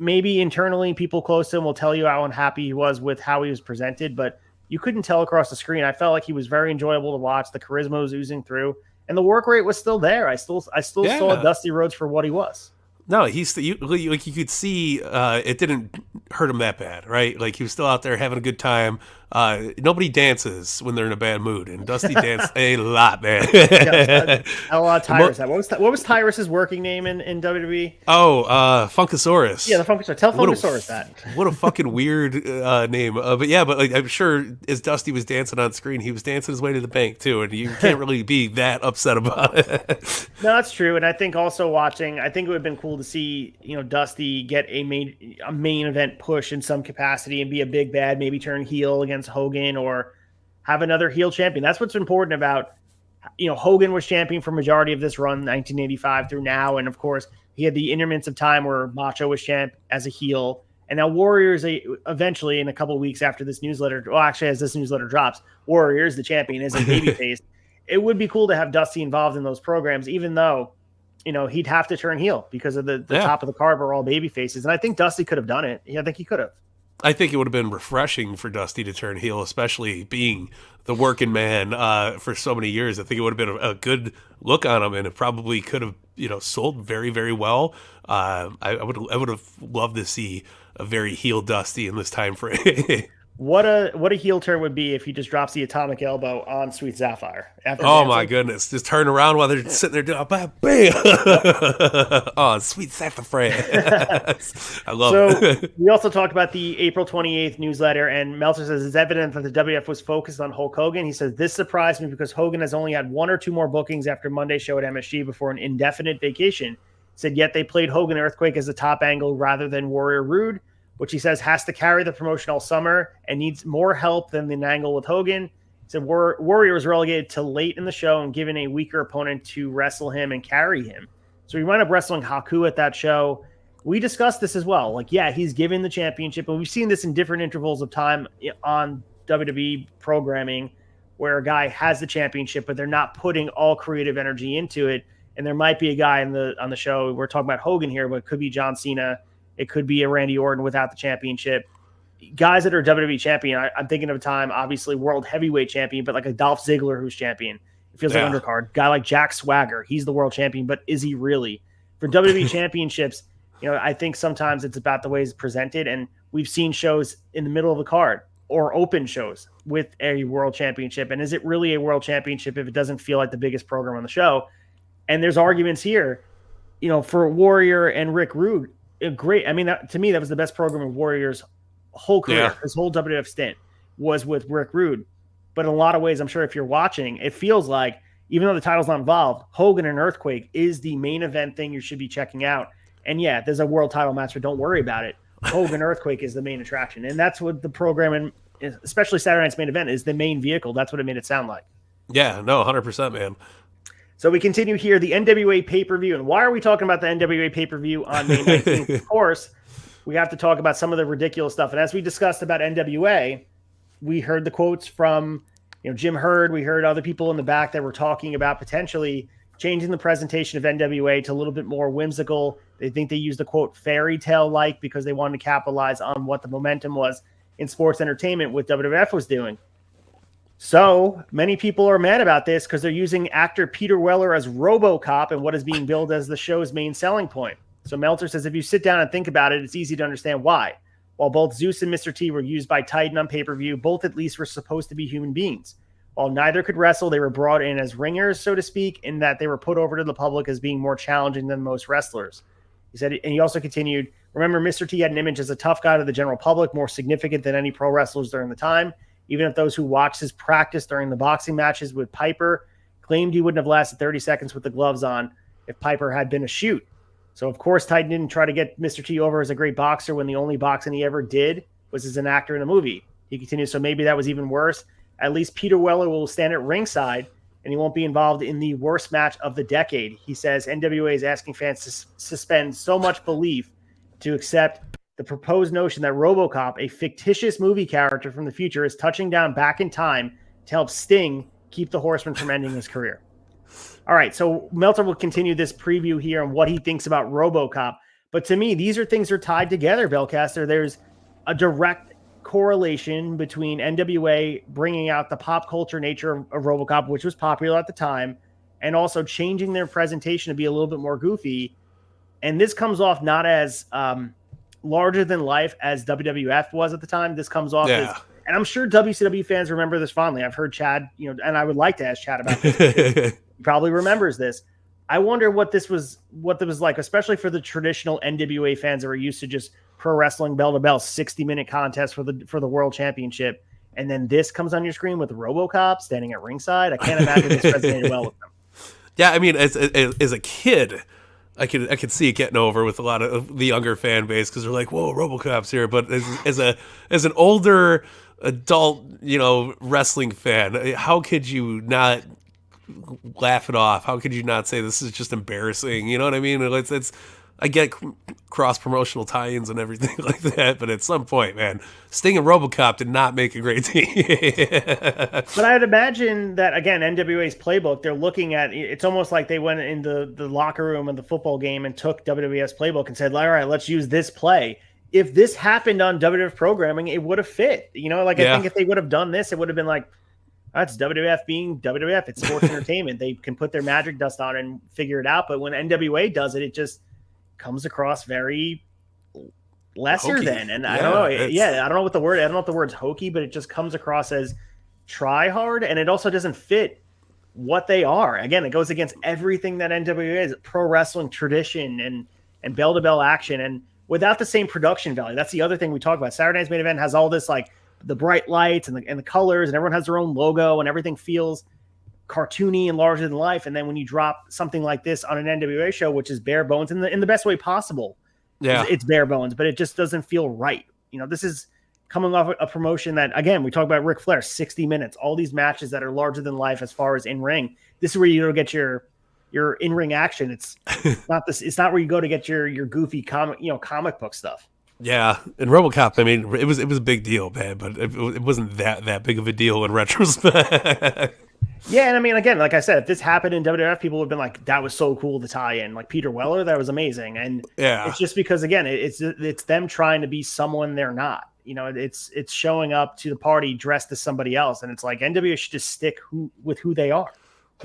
maybe internally people close to him will tell you how unhappy he was with how he was presented, but you couldn't tell across the screen. I felt like he was very enjoyable to watch. The charisma was oozing through, and the work rate was still there. I still saw Dusty Rhodes for what he was. No, you could see it didn't hurt him that bad, right? Like he was still out there having a good time. Nobody dances when they're in a bad mood, and Dusty danced a lot, man. A lot of Tyrus. What was Tyrus's working name in WWE? Oh, Funkasaurus. Yeah, the Funkasaurus. Tell Funkasaurus that. What a fucking weird name. But I'm sure as Dusty was dancing on screen, he was dancing his way to the bank too, and you can't really be that upset about it. No, that's true, and I think also watching, I think it would have been cool to see Dusty get a main event push in some capacity and be a big bad, maybe turn heel against Hogan or have another heel champion. That's what's important about, Hogan was champion for majority of this run, 1985 through now. And of course he had the intermittent of time where Macho was champ as a heel. And now Warriors, eventually in a couple of weeks after this newsletter, well, actually as this newsletter drops, Warriors, the champion, is a babyface. It would be cool to have Dusty involved in those programs, even though, he'd have to turn heel because of the top of the card were all baby faces. And I think Dusty could have done it. I think he could have. I think it would have been refreshing for Dusty to turn heel, especially being the working man for so many years. I think it would have been a good look on him, and it probably could have, sold very, very well. I would have loved to see a very heel Dusty in this time frame. What a heel turn would be if he just drops the atomic elbow on Sweet Sapphire. Oh my goodness! Just turn around while they're sitting there doing bam, bam. Oh, Sweet Sapphire! I love it. We also talked about the April 28th newsletter, and Meltzer says it's evident that the WWF was focused on Hulk Hogan. He says this surprised me because Hogan has only had 1 or 2 more bookings after Monday's show at MSG before an indefinite vacation. He said yet they played Hogan Earthquake as a top angle rather than Warrior Rude, which he says has to carry the promotion all summer and needs more help than the angle with Hogan. He said Warrior was relegated to late in the show and given a weaker opponent to wrestle him and carry him. So he wound up wrestling Haku at that show. We discussed this as well. He's given the championship, and we've seen this in different intervals of time on WWE programming where a guy has the championship, but they're not putting all creative energy into it. And there might be a guy on the show, we're talking about Hogan here, but it could be John Cena. It could be a Randy Orton without the championship. Guys that are WWE champion, I'm thinking of a time, obviously world heavyweight champion, but like a Dolph Ziggler who's champion. It feels like undercard. Guy like Jack Swagger, he's the world champion, but is he really? For WWE championships, I think sometimes it's about the way it's presented, and we've seen shows in the middle of the card or open shows with a world championship. And is it really a world championship if it doesn't feel like the biggest program on the show? And there's arguments here, for Warrior and Rick Rude. Great. I mean, to me, that was the best program of Warrior's whole career. Yeah. His whole WWF stint was with Rick Rude. But in a lot of ways, I'm sure if you're watching, it feels like, even though the title's not involved, Hogan and Earthquake is the main event thing you should be checking out. And yeah, there's a world title match, but don't worry about it. Hogan Earthquake is the main attraction. And that's what the program, and especially Saturday Night's Main Event, is the main vehicle. That's what it made it sound like. Yeah, no, 100%, man. So we continue here, the NWA pay-per-view. And why are we talking about the NWA pay-per-view on May 19th? Of course, we have to talk about some of the ridiculous stuff. And as we discussed about NWA, we heard the quotes from Jim Hurd. We heard other people in the back that were talking about potentially changing the presentation of NWA to a little bit more whimsical. They think they used the quote fairy tale-like because they wanted to capitalize on what the momentum was in sports entertainment, what WWF was doing. So many people are mad about this because they're using actor Peter Weller as RoboCop and what is being billed as the show's main selling point. So Meltzer says if you sit down and think about it, it's easy to understand why. While both Zeus and Mr. T were used by Titan on pay-per-view, both at least were supposed to be human beings. While neither could wrestle, they were brought in as ringers, so to speak, in that they were put over to the public as being more challenging than most wrestlers. He said, and he also continued, remember, Mr. T had an image as a tough guy to the general public, more significant than any pro wrestlers during the time. Even if those who watched his practice during the boxing matches with Piper claimed he wouldn't have lasted 30 seconds with the gloves on if Piper had been a shoot. So, of course, Titan didn't try to get Mr. T over as a great boxer when the only boxing he ever did was as an actor in a movie. He continues, so maybe that was even worse. At least Peter Weller will stand at ringside, and he won't be involved in the worst match of the decade. He says NWA is asking fans to suspend so much belief to accept the proposed notion that RoboCop, a fictitious movie character from the future, is touching down back in time to help Sting keep the Horseman from ending his career. All right, so Meltzer will continue this preview here on what he thinks about RoboCop. But to me, these are things that are tied together, Belcaster. There's a direct correlation between NWA bringing out the pop culture nature of RoboCop, which was popular at the time, and also changing their presentation to be a little bit more goofy. And this comes off not as larger than life as WWF was at the time. This comes off as, and I'm sure WCW fans remember this fondly. I've heard Chad, and I would like to ask Chad about this. He probably remembers this. I wonder what this was like, especially for the traditional NWA fans that were used to just pro wrestling bell to bell 60-minute contest for the world championship. And then this comes on your screen with RoboCop standing at ringside. I can't imagine this resonated well with them. Yeah. I mean, as a kid, I could see it getting over with a lot of the younger fan base because they're like, "Whoa, RoboCop's here!" But as an older adult, wrestling fan, how could you not laugh it off? How could you not say this is just embarrassing? You know what I mean? It's I get cross promotional tie-ins and everything like that, but at some point, man, Sting and RoboCop did not make a great team. But I'd imagine that, again, NWA's playbook, they're looking at, it's almost like they went in the locker room in the football game and took WWF's playbook and said, all right, let's use this play. If this happened on WWF programming, it would have fit. You know, like I think if they would have done this, it would have been like, that's WWF being WWF. It's sports entertainment. They can put their magic dust on and figure it out. But when NWA does it, it just comes across very lesser hokey. than. And I don't know. I don't know what the word, I don't know if the word's hokey, but it just comes across as try hard. And it also doesn't fit what they are. Again, it goes against everything that NWA is, pro wrestling tradition and bell to bell action. And without the same production value. That's the other thing we talk about. Saturday Night's Main Event has all this, like, the bright lights and the colors, and everyone has their own logo, and everything feels cartoony and larger than life. And then when you drop something like this on an NWA show, which is bare bones in the best way possible, it's bare bones, but it just doesn't feel right. You know, this is coming off a promotion that, again, we talk about Ric Flair, 60 minutes, all these matches that are larger than life as far as in ring. This is where you go get your in-ring action. It's not this. It's not where you go to get your goofy comic book stuff. Yeah, in RoboCop, I mean, it was a big deal, man, but it wasn't that big of a deal in retrospect. Yeah, and I mean, again, like I said, if this happened in WWF, people would have been like, "That was so cool to tie in." Like Peter Weller, that was amazing, and it's just because, again, it's them trying to be someone they're not. You know, it's showing up to the party dressed as somebody else, and it's like NWA should just stick with who they are.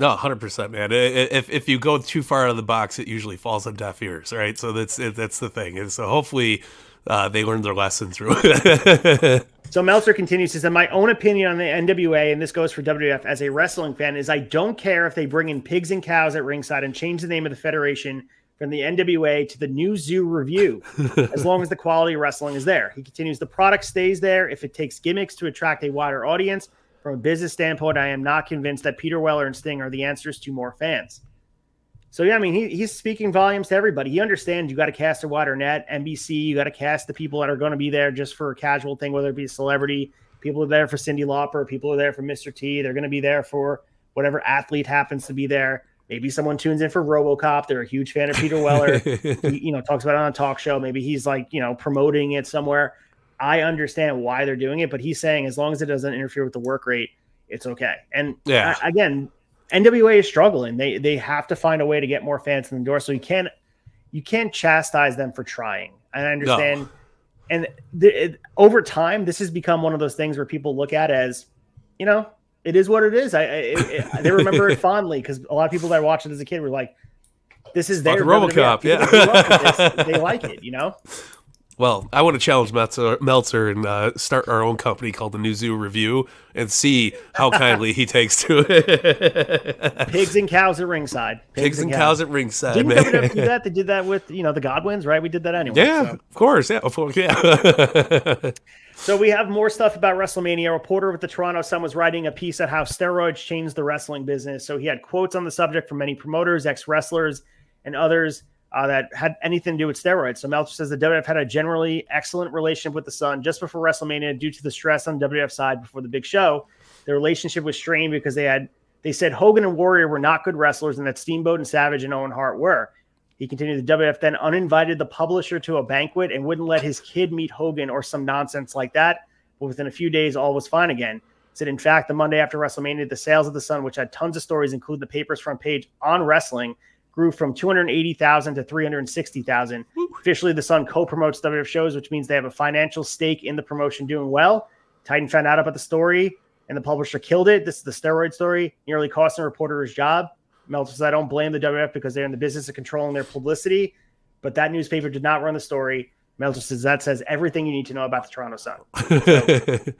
No, 100%, man. If you go too far out of the box, it usually falls on deaf ears, right? So that's the thing. And so hopefully they learned their lesson through it. So Meltzer continues to say, my own opinion on the NWA, and this goes for WWF as a wrestling fan, is I don't care if they bring in pigs and cows at ringside and change the name of the federation from the NWA to the New Zoo Review, as long as the quality of wrestling is there. He continues, the product stays there if it takes gimmicks to attract a wider audience. From a business standpoint, I am not convinced that Peter Weller and Sting are the answers to more fans. So, yeah, I mean, he's speaking volumes to everybody. He understands you got to cast a wider net. NBC, you got to cast the people that are going to be there just for a casual thing, whether it be a celebrity. People are there for Cyndi Lauper. People are there for Mr. T. They're going to be there for whatever athlete happens to be there. Maybe someone tunes in for RoboCop. They're a huge fan of Peter Weller. He, talks about it on a talk show. Maybe he's like, promoting it somewhere. I understand why they're doing it, but he's saying as long as it doesn't interfere with the work rate, it's okay. And again, NWA is struggling. They have to find a way to get more fans in the door. So you can't chastise them for trying. And I understand. No. And over time, this has become one of those things where people look at as, it is what it is. They remember it fondly because a lot of people that watched it as a kid were like, "This is their RoboCop." Yeah, they like it. Well, I want to challenge Meltzer and start our own company called the New Zoo Review and see how kindly he takes to it. Pigs and cows at ringside. Pigs and cows at ringside. Didn't WWF do that? They did that with the Godwins, right? We did that anyway. Yeah, of course. Yeah, So we have more stuff about WrestleMania. A reporter with the Toronto Sun was writing a piece on how steroids changed the wrestling business. So he had quotes on the subject from many promoters, ex-wrestlers, and others that had anything to do with steroids. So Meltzer says the WWF had a generally excellent relationship with the Sun just before WrestleMania due to the stress on the WWF side before the big show. The relationship was strained because they said Hogan and Warrior were not good wrestlers and that Steamboat and Savage and Owen Hart were. He continued, the WWF then uninvited the publisher to a banquet and wouldn't let his kid meet Hogan or some nonsense like that. But within a few days, all was fine again. He said, in fact, the Monday after WrestleMania, the sales of the Sun, which had tons of stories, including the paper's front page on wrestling, grew from 280,000 to 360,000. Officially, the Sun co-promotes WWF shows, which means they have a financial stake in the promotion doing well. Titan found out about the story, and the publisher killed it. This is the steroid story, nearly costing a reporter his job. Meltzer says, I don't blame the WWF because they're in the business of controlling their publicity, but that newspaper did not run the story. Meltzer says that says everything you need to know about the Toronto Sun. So,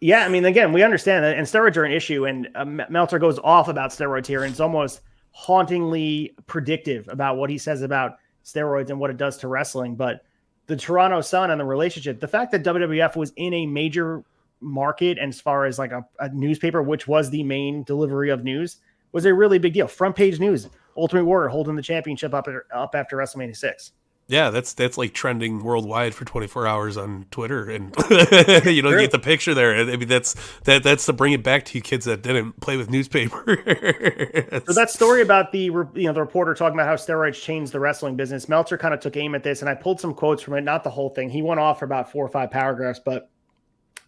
yeah, I mean, again, we understand that, and steroids are an issue, and Meltzer goes off about steroids here, and it's almost hauntingly predictive about what he says about steroids and what it does to wrestling. But the Toronto Sun and the relationship, the fact that WWF was in a major market and as far as like a newspaper, which was the main delivery of news, was a really big deal. Front page news, Ultimate Warrior holding the championship up after WrestleMania 6. Yeah, that's like trending worldwide for 24 hours on Twitter, and you know, you get the picture there. I mean, that's to bring it back to you kids that didn't play with newspaper. So that story about the reporter talking about how steroids changed the wrestling business, Meltzer kind of took aim at this, and I pulled some quotes from it, not the whole thing. He went off for about 4 or 5 paragraphs, but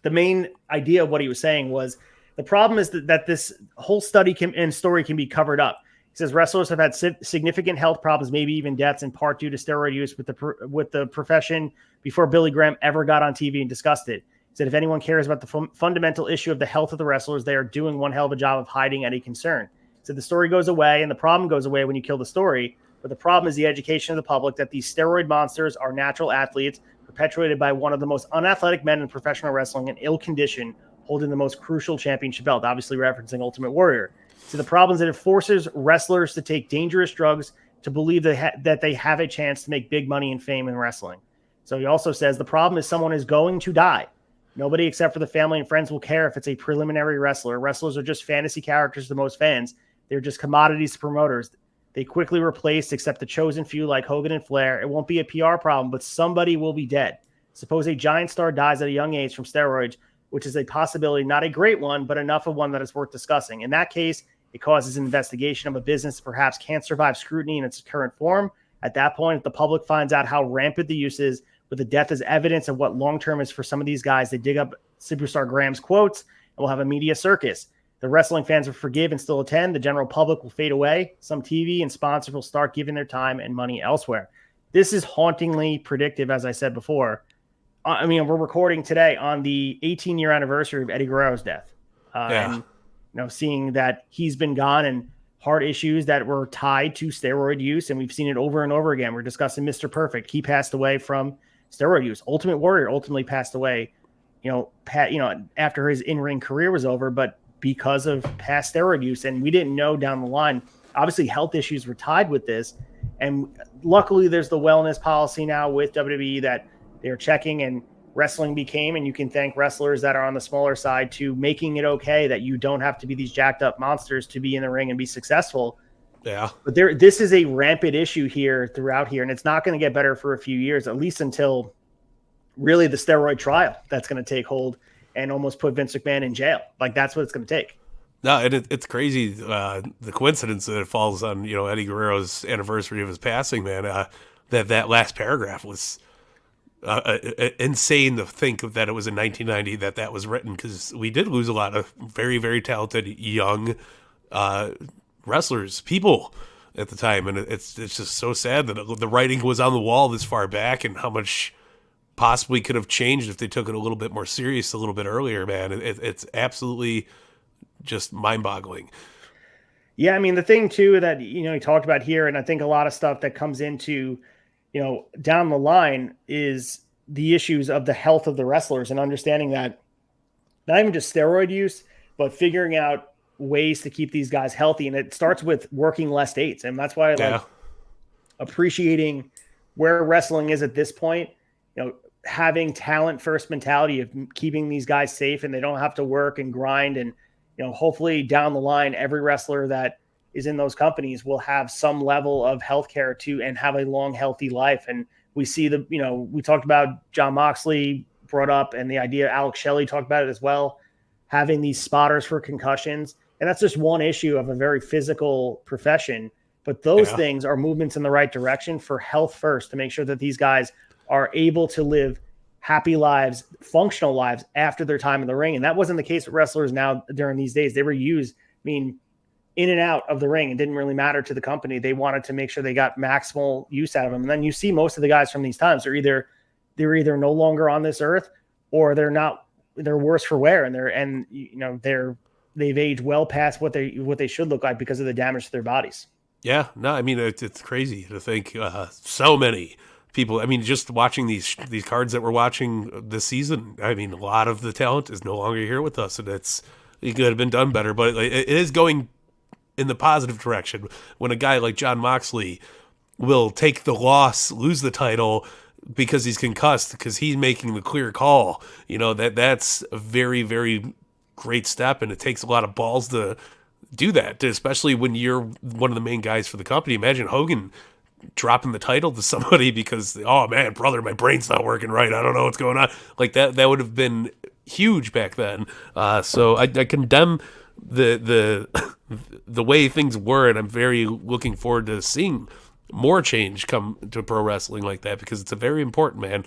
the main idea of what he was saying was the problem is that this whole study and story can be covered up. He says wrestlers have had significant health problems, maybe even deaths, in part due to steroid use with the profession before Billy Graham ever got on TV and discussed it. He said if anyone cares about the fundamental issue of the health of the wrestlers, they are doing one hell of a job of hiding any concern. He said the story goes away and the problem goes away when you kill the story, but the problem is the education of the public that these steroid monsters are natural athletes perpetuated by one of the most unathletic men in professional wrestling in ill condition, holding the most crucial championship belt, obviously referencing Ultimate Warrior. So the problem is that it forces wrestlers to take dangerous drugs to believe that they have a chance to make big money and fame in wrestling. So he also says the problem is someone is going to die. Nobody except for the family and friends will care if it's a preliminary wrestler. Wrestlers are just fantasy characters to most fans. They're just commodities to promoters. They quickly replaced except the chosen few like Hogan and Flair. It won't be a PR problem, but somebody will be dead. Suppose a giant star dies at a young age from steroids, which is a possibility, not a great one, but enough of one that is worth discussing. In that case, it causes an investigation of a business that perhaps can't survive scrutiny in its current form. At that point, if the public finds out how rampant the use is, with the death as evidence of what long-term is for some of these guys, they dig up Superstar Graham's quotes and we'll have a media circus. The wrestling fans will forgive and still attend. The general public will fade away. Some TV and sponsors will start giving their time and money elsewhere. This is hauntingly predictive, as I said before. I mean, we're recording today on the 18-year anniversary of Eddie Guerrero's death. And seeing that he's been gone and heart issues that were tied to steroid use, and we've seen it over and over again. We're discussing Mr. Perfect. He passed away from steroid use. Ultimate Warrior ultimately passed away, after his in-ring career was over, but because of past steroid use. And we didn't know down the line. Obviously, health issues were tied with this. And luckily, there's the wellness policy now with WWE that they're checking, and wrestling became, and you can thank wrestlers that are on the smaller side to making it okay that you don't have to be these jacked up monsters to be in the ring and be successful. Yeah. But this is a rampant issue here throughout here, and it's not going to get better for a few years, at least until really the steroid trial that's going to take hold and almost put Vince McMahon in jail. Like, that's what it's going to take. No, and it's crazy, the coincidence that it falls on, Eddie Guerrero's anniversary of his passing, man. That last paragraph was insane to think that it was in 1990 that was written, because we did lose a lot of very, very talented young wrestlers, people at the time, and it's just so sad that the writing was on the wall this far back, and how much possibly could have changed if they took it a little bit more serious a little bit earlier, man. It's absolutely just mind-boggling. Yeah, I mean, the thing too that he talked about here, and I think a lot of stuff that comes into down the line, is the issues of the health of the wrestlers, and understanding that not even just steroid use, but figuring out ways to keep these guys healthy. And it starts with working less dates. And that's why I like appreciating where wrestling is at this point, having talent first mentality of keeping these guys safe, and they don't have to work and grind. And, hopefully down the line, every wrestler that is in those companies will have some level of healthcare and have a long, healthy life. And we see we talked about Jon Moxley brought up, and the idea Alex Shelley talked about it as well, having these spotters for concussions. And that's just one issue of a very physical profession. But those things are movements in the right direction for health first, to make sure that these guys are able to live happy lives, functional lives after their time in the ring. And that wasn't the case with wrestlers now during these days. They were used, in and out of the ring. It didn't really matter to the company. They wanted to make sure they got maximal use out of them. And then you see most of the guys from these times are they're either no longer on this earth, or they're worse for wear. And they've aged well past what they should look like because of the damage to their bodies. Yeah, no, I mean, it's crazy to think so many people. I mean, just watching these cards that we're watching this season, I mean, a lot of the talent is no longer here with us, and it could have been done better, but it is going in the positive direction when a guy like Jon Moxley will take the loss, lose the title because he's concussed, because he's making the clear call. That's a very, very great step, and it takes a lot of balls to do that, especially when you're one of the main guys for the company. Imagine Hogan dropping the title to somebody because, oh man, brother, my brain's not working right. I don't know what's going on. Like that would have been huge back then. So I condemn the the way things were, and I'm very looking forward to seeing more change come to pro wrestling like that, because it's a very important, man.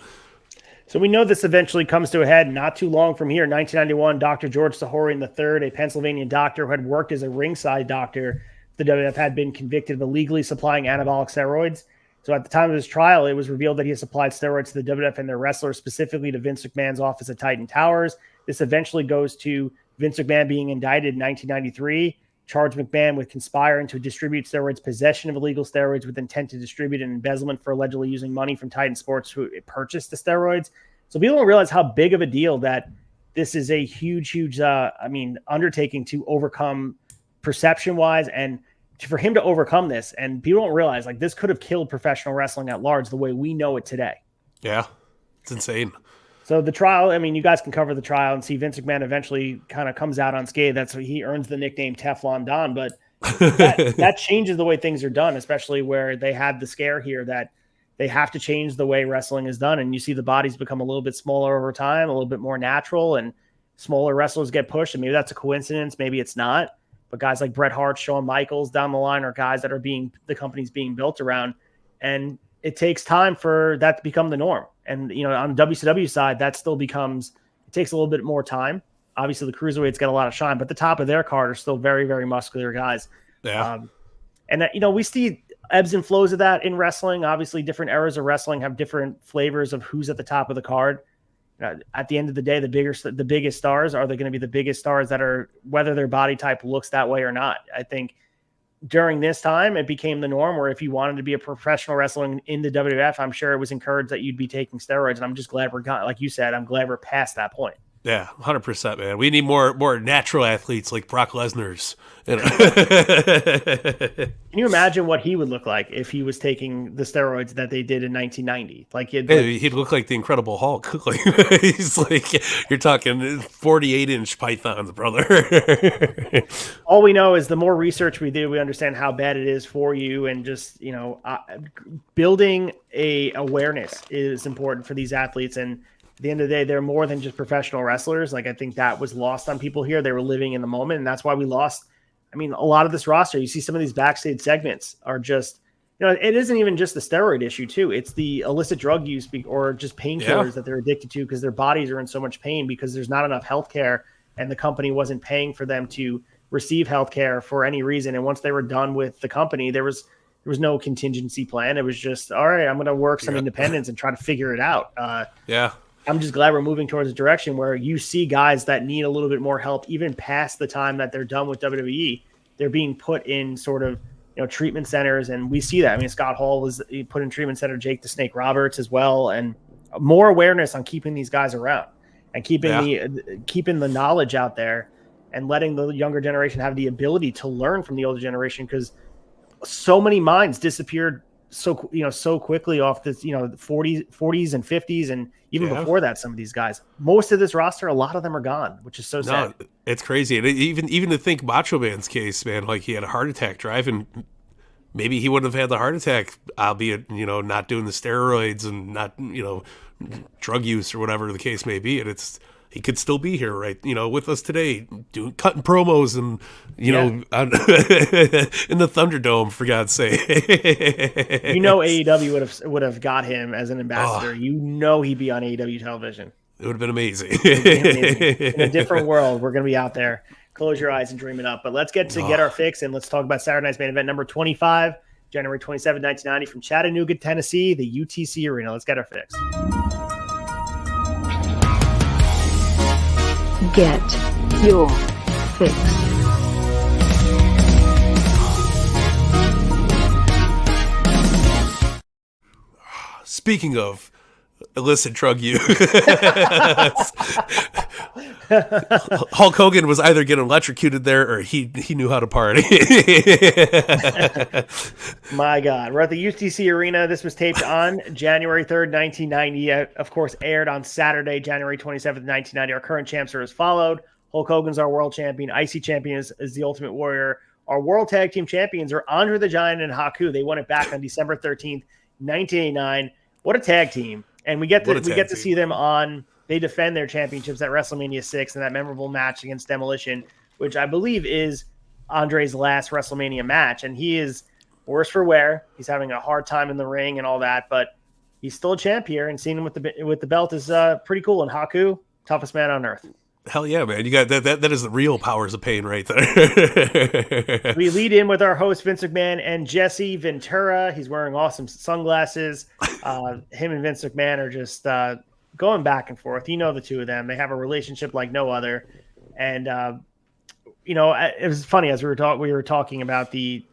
So we know this eventually comes to a head not too long from here. 1991, Dr. George Sahorian III, a Pennsylvania doctor who had worked as a ringside doctor, the WWF, had been convicted of illegally supplying anabolic steroids. So at the time of his trial, it was revealed that he had supplied steroids to the WWF and their wrestlers, specifically to Vince McMahon's office at Titan Towers. This eventually goes to Vince McMahon being indicted in 1993, charged McMahon with conspiring to distribute steroids, possession of illegal steroids with intent to distribute, and embezzlement for allegedly using money from Titan Sports who purchased the steroids. So people don't realize how big of a deal that this is a huge, undertaking to overcome perception-wise, and for him to overcome this. And people don't realize, like, this could have killed professional wrestling at large the way we know it today. Yeah, it's insane. So the trial, I mean, you guys can cover the trial and see Vince McMahon eventually kind of comes out unscathed. That's what he earns the nickname Teflon Don. But that changes the way things are done, especially where they had the scare here that they have to change the way wrestling is done. And you see the bodies become a little bit smaller over time, a little bit more natural, and smaller wrestlers get pushed. And maybe that's a coincidence. Maybe it's not. But guys like Bret Hart, Shawn Michaels down the line are guys that are the company's being built around. And it takes time for that to become the norm. And, on the WCW side, that still it takes a little bit more time. Obviously, the cruiserweights get a lot of shine, but the top of their card are still very, very muscular guys. Yeah. We see ebbs and flows of that in wrestling. Obviously, different eras of wrestling have different flavors of who's at the top of the card. At the end of the day, the biggest stars are they going to be the biggest stars that are, whether their body type looks that way or not. I think during this time, it became the norm where if you wanted to be a professional wrestler in the WWF, I'm sure it was encouraged that you'd be taking steroids. And I'm just glad like you said, I'm glad we're past that point. Yeah, 100%, man. We need more natural athletes like Brock Lesnar's. Can you imagine what he would look like if he was taking the steroids that they did in 1990? He'd look like the Incredible Hulk. He's like, you're talking 48-inch pythons, brother. All we know is the more research we do, we understand how bad it is for you, and just building a awareness is important for these athletes. And at the end of the day, they're more than just professional wrestlers. Like, I think that was lost on people here. They were living in the moment, and that's why we lost. I mean, a lot of this roster, you see some of these backstage segments are just, it isn't even just the steroid issue too. It's the illicit drug use or just painkillers that they're addicted to because their bodies are in so much pain because there's not enough health care and the company wasn't paying for them to receive health care for any reason. And once they were done with the company, there was no contingency plan. It was just, all right, I'm going to work some independence and try to figure it out. I'm just glad we're moving towards a direction where you see guys that need a little bit more help, even past the time that they're done with WWE. They're being put in sort of, treatment centers. And we see that. I mean, Scott Hall was put in treatment center, Jake the Snake Roberts as well. And more awareness on keeping these guys around and keeping the knowledge out there and letting the younger generation have the ability to learn from the older generation. Cause so many minds disappeared so quickly off this, the 40s and 50s. And even before that, some of these guys, most of this roster, a lot of them are gone, which is so sad. It's crazy. And even to think Macho Man's case, man, like he had a heart attack driving. Maybe he wouldn't have had the heart attack, albeit, not doing the steroids and not, drug use or whatever the case may be. And he could still be here, right? With us today, cutting promos and, in the Thunderdome, for God's sake. AEW would have got him as an ambassador. He'd be on AEW television. It would have been amazing. In a different world, we're going to be out there. Close your eyes and dream it up. But let's get our fix, and let's talk about Saturday night's main event number 25, January 27, 1990, from Chattanooga, Tennessee, the UTC Arena. Let's get our fix. Get your fix. Speaking of illicit drug use, Hulk Hogan was either getting electrocuted there or he knew how to party. My God. We're at the UTC Arena. This was taped on January 3rd, 1990. Of course, aired on Saturday, January 27th, 1990. Our current champs are as followed. Hulk Hogan's our world champion. IC champion is the Ultimate Warrior. Our World Tag Team Champions are Andre the Giant and Haku. They won it back on December 13th, 1989. What a tag team. And we get to see them they defend their championships at WrestleMania 6 in that memorable match against Demolition, which I believe is Andre's last WrestleMania match. And he is worse for wear. He's having a hard time in the ring and all that, but he's still a champ here, and seeing him with the belt is pretty cool. And Haku, toughest man on earth. Hell yeah, man! You got that is the real powers of pain right there. We lead in with our host Vince McMahon and Jesse Ventura. He's wearing awesome sunglasses. Him and Vince McMahon are just going back and forth. You know the two of them. They have a relationship like no other. And it was funny as we were talking about the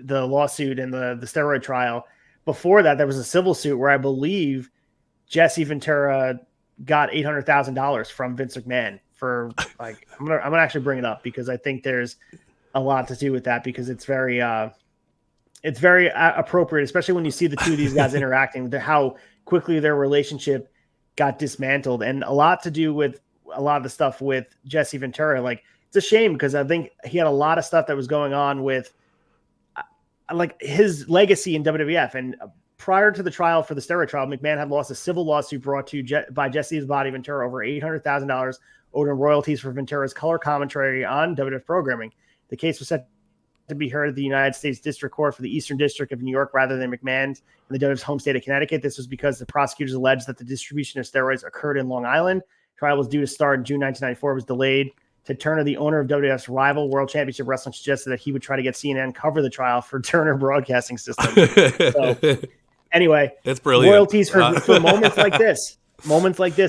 lawsuit and the steroid trial. Before that, there was a civil suit where I believe Jesse Ventura got $800,000 from Vince McMahon for like, I'm gonna actually bring it up because I think there's a lot to do with that, because it's very appropriate, especially when you see the two of these guys interacting, how quickly their relationship got dismantled, and a lot to do with a lot of the stuff with Jesse Ventura. Like, it's a shame because I think he had a lot of stuff that was going on with like his legacy in WWF. And prior to the trial for the steroid trial, McMahon had lost a civil lawsuit brought by Jesse the Body Ventura over $800,000 owed in royalties for Ventura's color commentary on WWF programming. The case was set to be heard at the United States District Court for the Eastern District of New York rather than McMahon's in the WWF's home state of Connecticut. This was because the prosecutors alleged that the distribution of steroids occurred in Long Island. Trial was due to start in June 1994, was delayed. Ted Turner, the owner of WWF's rival World Championship Wrestling, suggested that he would try to get CNN cover the trial for Turner Broadcasting System. So, anyway, that's brilliant. Royalties for moments like this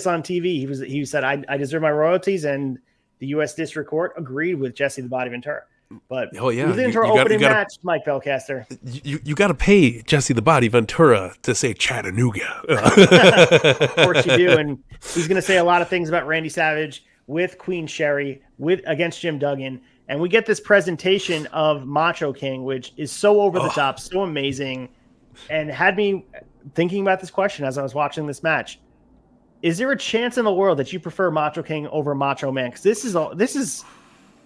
on TV. He said, I deserve my royalties, and the U.S. District Court agreed with Jesse the Body Ventura. But oh yeah, we into our opening match, Mike Belcaster. You got to pay Jesse the Body Ventura to say Chattanooga. Of course you do, and he's going to say a lot of things about Randy Savage with Queen Sherry, against Jim Duggan. And we get this presentation of Macho King, which is so over the top, so amazing, and had me thinking about this question as I was watching this match. Is there a chance in the world that you prefer Macho King over Macho Man? Because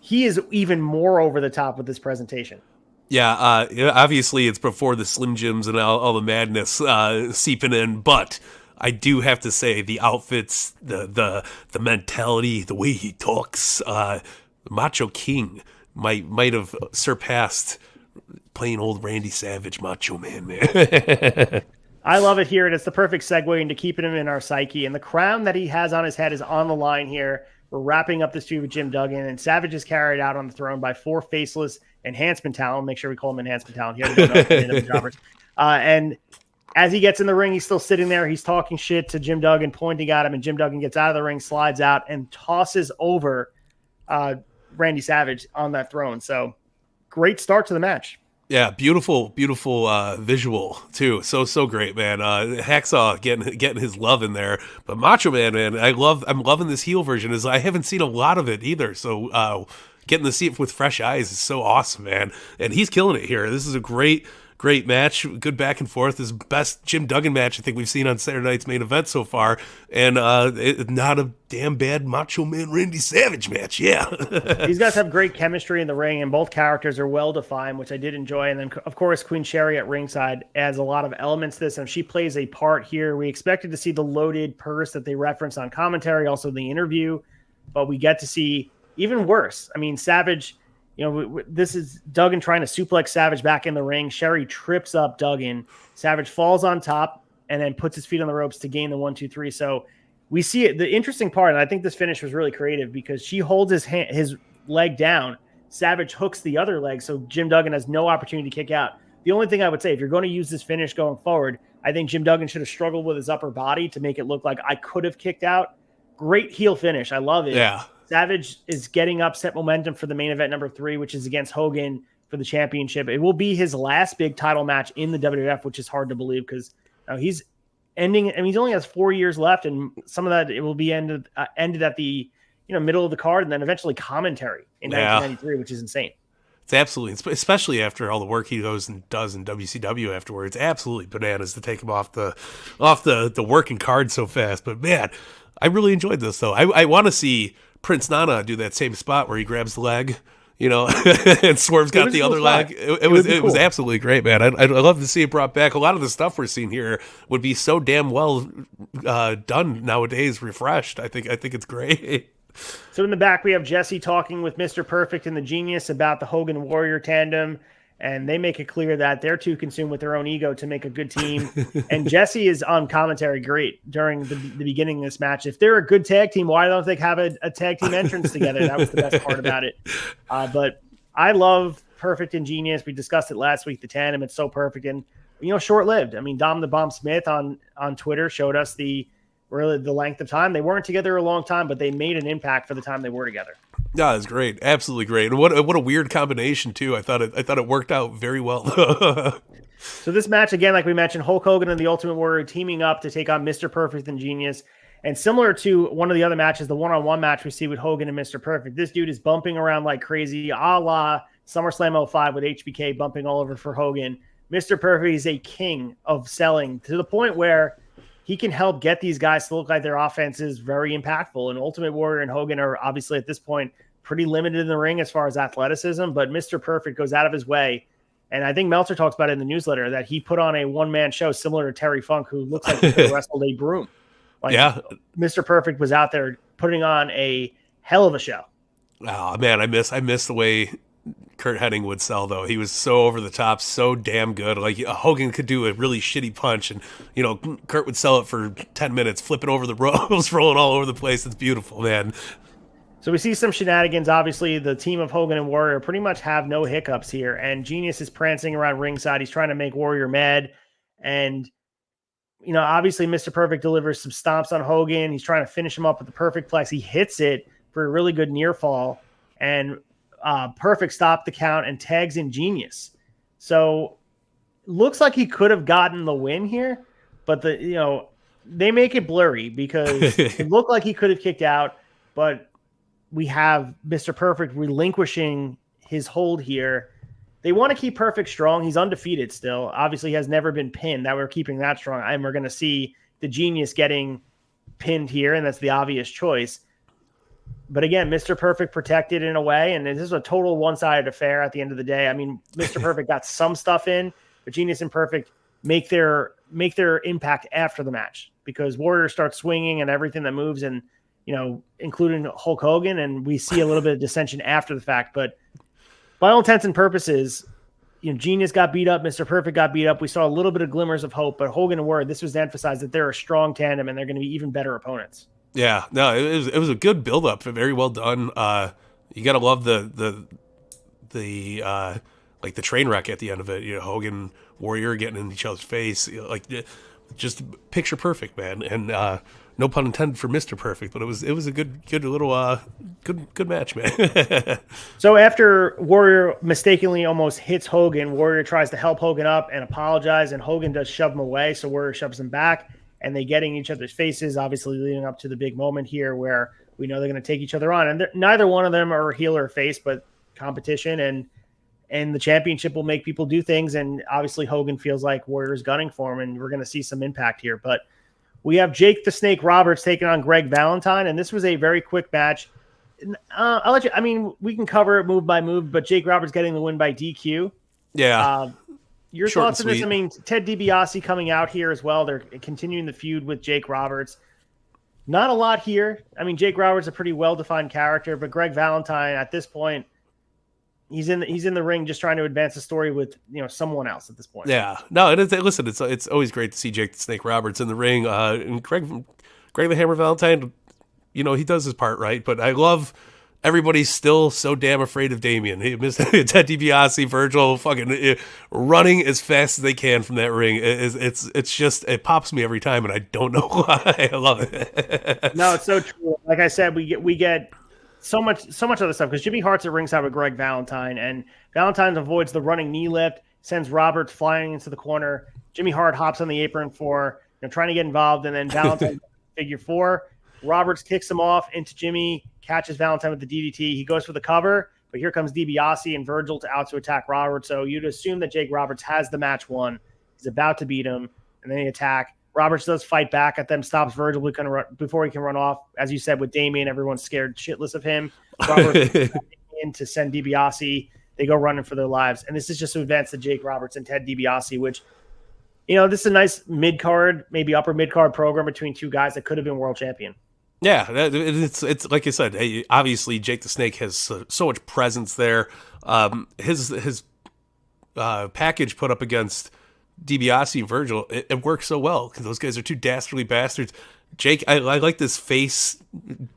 he is even more over the top with this presentation. Yeah, obviously it's before the Slim Jims and all the madness seeping in, but I do have to say the outfits, the mentality, the way he talks, Macho King might have surpassed plain old Randy Savage Macho Man. I love it here, and it's the perfect segue into keeping him in our psyche. And the crown that he has on his head is on the line here. We're wrapping up this feud with Jim Duggan, and Savage is carried out on the throne by four faceless enhancement talent. Make sure we call him enhancement talent. He doesn't know jobbers. And as he gets in the ring, he's still sitting there. He's talking shit to Jim Duggan, pointing at him, and Jim Duggan gets out of the ring, slides out, and tosses over Randy Savage on that throne. So great start to the match. Yeah, beautiful visual too. So great, man. Hacksaw getting his love in there, but Macho Man, I'm loving this heel version. I haven't seen a lot of it either, so getting to see it with fresh eyes is so awesome, man. And he's killing it here. This is a great match, good back and forth. This is the best Jim Duggan match I think we've seen on Saturday Night's Main Event so far, and not a damn bad Macho Man Randy Savage match. Yeah. These guys have great chemistry in the ring, and both characters are well defined, which I did enjoy. And then of course Queen Sherry at ringside adds a lot of elements to this, and she plays a part here. We expected to see the loaded purse that they referenced on commentary, also the interview, but we get to see even worse. I mean, Savage, this is Duggan trying to suplex Savage back in the ring. Sherry trips up Duggan. Savage falls on top and then puts his feet on the ropes to gain the 1-2-3. So we see it. The interesting part, and I think this finish was really creative, because she holds his leg down. Savage hooks the other leg, so Jim Duggan has no opportunity to kick out. The only thing I would say, if you're going to use this finish going forward, I think Jim Duggan should have struggled with his upper body to make it look like I could have kicked out. Great heel finish. I love it. Yeah. Savage is getting upset momentum for the main event number 3, which is against Hogan for the championship. It will be his last big title match in the WWF, which is hard to believe because he's ending. I mean, he only has 4 years left, and some of that it will be ended at the middle of the card, and then eventually commentary in 1993, which is insane. It's absolutely, especially after all the work he goes and does in WCW afterwards. Absolutely bananas to take him off the working card so fast. But man, I really enjoyed this though. I want to see Prince Nana do that same spot where he grabs the leg, you know, and Swerve's got the other leg. It was absolutely great, man. I'd love to see it brought back. A lot of the stuff we're seeing here would be so damn well done nowadays, refreshed. I think it's great. So in the back, we have Jesse talking with Mr. Perfect and the Genius about the Hogan Warrior tandem, and they make it clear that they're too consumed with their own ego to make a good team. And Jesse is on commentary great during the beginning of this match. If they're a good tag team, why don't they have a tag team entrance together? That was the best part about it. But I love Perfect and Genius. We discussed it last week, the tandem. It's so perfect and, short-lived. I mean, Dom the Bomb Smith on Twitter showed us the length of time. They weren't together a long time, but they made an impact for the time they were together. Yeah, it's great. Absolutely great. And what a weird combination too. I thought it worked out very well. So this match, again, like we mentioned, Hulk Hogan and the Ultimate Warrior teaming up to take on Mr. Perfect and Genius. And similar to one of the other matches, the one-on-one match we see with Hogan and Mr. Perfect, this dude is bumping around like crazy, a la SummerSlam 05 with HBK bumping all over for Hogan. Mr. Perfect is a king of selling to the point where he can help get these guys to look like their offense is very impactful. And Ultimate Warrior and Hogan are obviously at this point pretty limited in the ring as far as athleticism, but Mr. Perfect goes out of his way. And I think Meltzer talks about it in the newsletter that he put on a one-man show similar to Terry Funk, who looks like he could wrestled a broom. Like, yeah, Mr. Perfect was out there putting on a hell of a show. Oh man, I miss the way Kurt Hennig would sell, though. He was so over the top, so damn good. Like Hogan could do a really shitty punch, and Kurt would sell it for 10 minutes, flipping over the ropes, rolling all over the place. It's beautiful, man. So we see some shenanigans. Obviously, the team of Hogan and Warrior pretty much have no hiccups here, and Genius is prancing around ringside. He's trying to make Warrior mad, and obviously Mr. Perfect delivers some stomps on Hogan. He's trying to finish him up with the perfect plex. He hits it for a really good near fall, and Perfect stopped the count and tags in Genius. So looks like he could have gotten the win here, but they make it blurry because it looked like he could have kicked out, but we have Mr. Perfect relinquishing his hold here. They want to keep Perfect strong. He's undefeated still. Obviously, he has never been pinned. That we're keeping that strong. And we're going to see the Genius getting pinned here, and that's the obvious choice. But again, Mr. Perfect protected in a way, and this is a total one-sided affair at the end of the day. I mean, Mr. Perfect got some stuff in, but Genius and Perfect make their impact after the match because Warrior starts swinging and everything that moves, and including Hulk Hogan, and we see a little bit of dissension after the fact. But by all intents and purposes, Genius got beat up, Mr. Perfect got beat up. We saw a little bit of glimmers of hope, but Hogan and Warrior, this was to emphasize that they're a strong tandem and they're going to be even better opponents. Yeah, no, it was a good build up, very well done. You gotta love the like the train wreck at the end of it. Hogan Warrior getting in each other's face, just picture perfect, man. And no pun intended for Mr. Perfect, but it was a good little good match, man. So after Warrior mistakenly almost hits Hogan, Warrior tries to help Hogan up and apologize, and Hogan does shove him away. So Warrior shoves him back. And they get in each other's faces, obviously leading up to the big moment here where we know they're going to take each other on. And neither one of them are heel or face, but competition. And the championship will make people do things. And obviously Hogan feels like Warrior's gunning for him, and we're going to see some impact here. But we have Jake the Snake Roberts taking on Greg Valentine, and this was a very quick match. I'll let you – we can cover it move by move, but Jake Roberts getting the win by DQ. Yeah. Your Short thoughts on this? I mean, Ted DiBiase coming out here as well. They're continuing the feud with Jake Roberts. Not a lot here. I mean, Jake Roberts is a pretty well-defined character, but Greg Valentine at this point, he's in the ring just trying to advance the story with someone else at this point. Yeah, no, listen, it's always great to see Jake the Snake Roberts in the ring. And Greg the Hammer Valentine, he does his part right, but I love. Everybody's still so damn afraid of Damien. Ted DiBiase, Virgil, fucking running as fast as they can from that ring. It's just, it pops me every time, and I don't know why. I love it. No, it's so true. Like I said, we get so much other stuff because Jimmy Hart's at ringside with Greg Valentine, and Valentine avoids the running knee lift, sends Roberts flying into the corner. Jimmy Hart hops on the apron for trying to get involved, and then Valentine figure four. Roberts kicks him off into Jimmy, catches Valentine with the DDT. He goes for the cover, but here comes DiBiase and Virgil to attack Roberts. So you'd assume that Jake Roberts has the match won. He's about to beat him, and then he attack. Roberts does fight back at them, stops Virgil before he can run off. As you said, with Damien, everyone's scared shitless of him. Roberts in to send DiBiase. They go running for their lives. And this is just to advance the Jake Roberts and Ted DiBiase, which, this is a nice mid-card, maybe upper mid-card program between two guys that could have been world champion. Yeah, it's like I said, obviously Jake the Snake has so much presence there. His package put up against DiBiase and Virgil, it works so well because those guys are two dastardly bastards. Jake, I like this face,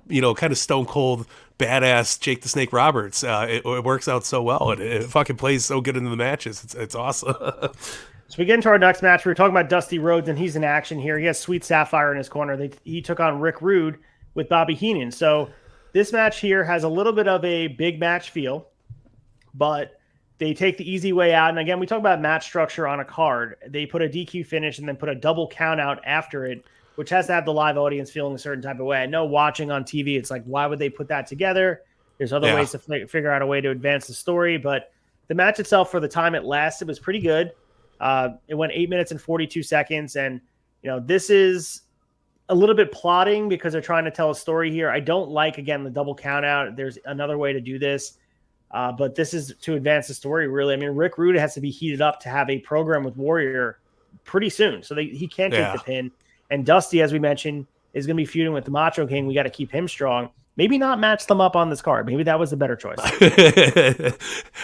kind of stone cold, badass Jake the Snake Roberts. It works out so well, and it fucking plays so good into the matches. It's awesome. So we get into our next match. We were talking about Dusty Rhodes, and he's in action here. He has Sweet Sapphire in his corner. He took on Rick Rude with Bobby Heenan. So this match here has a little bit of a big match feel, but they take the easy way out. And again, we talk about match structure on a card. They put a DQ finish and then put a double count out after it, which has to have the live audience feeling a certain type of way. I know watching on TV, it's like, why would they put that together? There's other ways to figure out a way to advance the story. But the match itself, for the time it lasted, was pretty good. It went 8 minutes and 42 seconds. And, this is a little bit plotting because they're trying to tell a story here. I don't like, again, the double count out. There's another way to do this. But this is to advance the story, really. I mean, Rick Rude has to be heated up to have a program with Warrior pretty soon. So he can't take the pin. And Dusty, as we mentioned, is going to be feuding with the Macho King. We got to keep him strong. Maybe not match them up on this card. Maybe that was the better choice.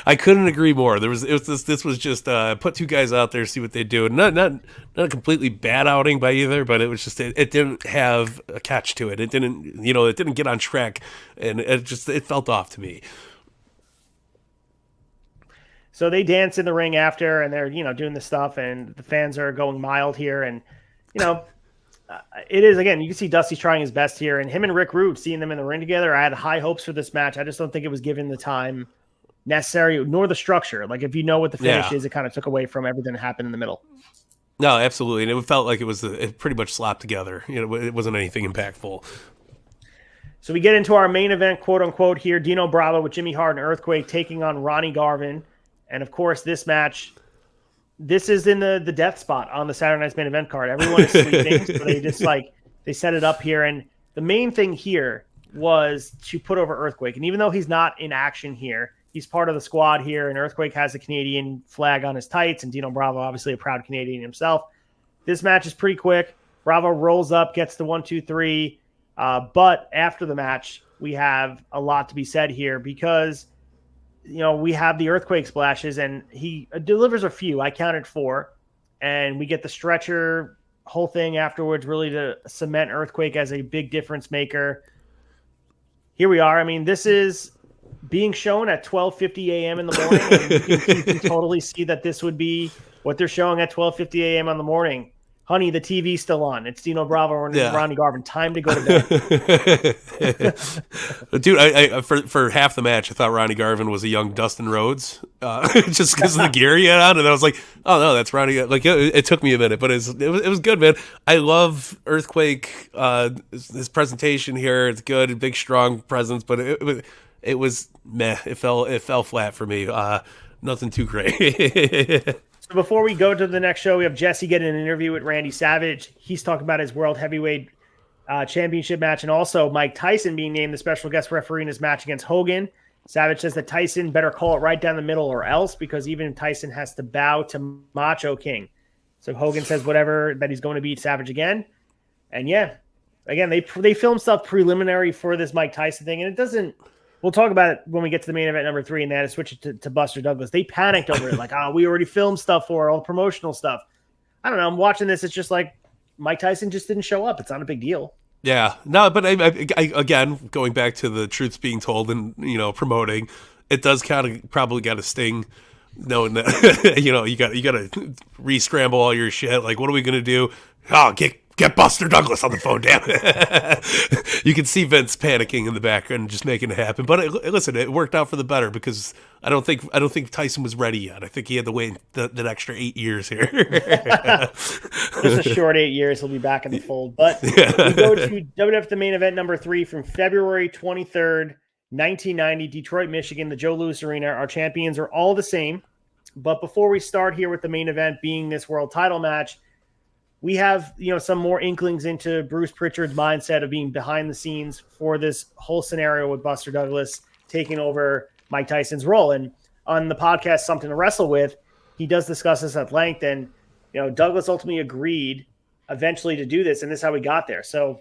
I couldn't agree more. This was just put two guys out there, see what they do. Not a completely bad outing by either, but it was just it didn't have a catch to it. It didn't it didn't get on track, and it felt off to me. So they dance in the ring after, and they're doing this stuff, and the fans are going mild here, and it is, again, you can see Dusty's trying his best here, and him and Rick Rude, seeing them in the ring together, I had high hopes for this match. I just don't think it was given the time necessary, nor the structure. Like, if you know what the finish is, it kind of took away from everything that happened in the middle. No, absolutely, and it felt like it pretty much slapped together. It wasn't anything impactful. So we get into our main event, quote unquote, here. Dino Bravo with Jimmy Hart and Earthquake taking on Ronnie Garvin, and of course, this match. This is in the death spot on the Saturday Night's Main Event card. Everyone is sleeping, so they set it up here. And the main thing here was to put over Earthquake. And even though he's not in action here, he's part of the squad here, and Earthquake has the Canadian flag on his tights, and Dino Bravo, obviously a proud Canadian himself. This match is pretty quick. Bravo rolls up, gets the 1, 2, 3. But after the match, we have a lot to be said here because we have the Earthquake splashes, and he delivers a few. I counted 4, and we get the stretcher whole thing afterwards, really to cement Earthquake as a big difference maker. Here we are. I mean, this is being shown at 12:50 a.m. in the morning, and you can totally see that this would be what they're showing at 12:50 a.m. in the morning. Honey, the TV's still on. It's Dino Bravo and Ronnie Garvin. Time to go to bed. Dude, I for half the match, I thought Ronnie Garvin was a young Dustin Rhodes, just because of the gear he had on, and I was like, oh no, that's Ronnie. Like it took me a minute, but it was good, man. I love Earthquake. His presentation here, it's good, big strong presence, but it was meh. It fell flat for me. Nothing too great. So before we go to the next show, we have Jesse getting an interview with Randy Savage. He's talking about his World Heavyweight Championship match, and also Mike Tyson being named the special guest referee in his match against Hogan. Savage says that Tyson better call it right down the middle or else, because even Tyson has to bow to Macho King. So Hogan says whatever, that he's going to beat Savage again. And yeah, again, they film stuff preliminary for this Mike Tyson thing, and it doesn't. We'll talk about it when we get to the main event number 3, and they had to switch it to Buster Douglas. They panicked over it, like, we already filmed stuff for all the promotional stuff. I don't know. I'm watching this. It's just like Mike Tyson just didn't show up. It's not a big deal. Yeah. No, but I again, going back to the truths being told and, promoting, it does kind of probably got a sting knowing that, you got to re-scramble all your shit. Like, what are we going to do? Oh, get Buster Douglas on the phone, damn it. You can see Vince panicking in the background and just making it happen. But listen, it worked out for the better because I don't think Tyson was ready yet. I think he had to wait that extra 8 years here. Just a short 8 years, he'll be back in the fold. But we go to WWF the main event number 3 from February 23rd, 1990, Detroit, Michigan, the Joe Louis Arena. Our champions are all the same. But before we start here with the main event being this world title match, we have, some more inklings into Bruce Pritchard's mindset of being behind the scenes for this whole scenario with Buster Douglas taking over Mike Tyson's role. And on the podcast, Something to Wrestle With, he does discuss this at length. And, Douglas ultimately agreed eventually to do this. And this is how we got there. So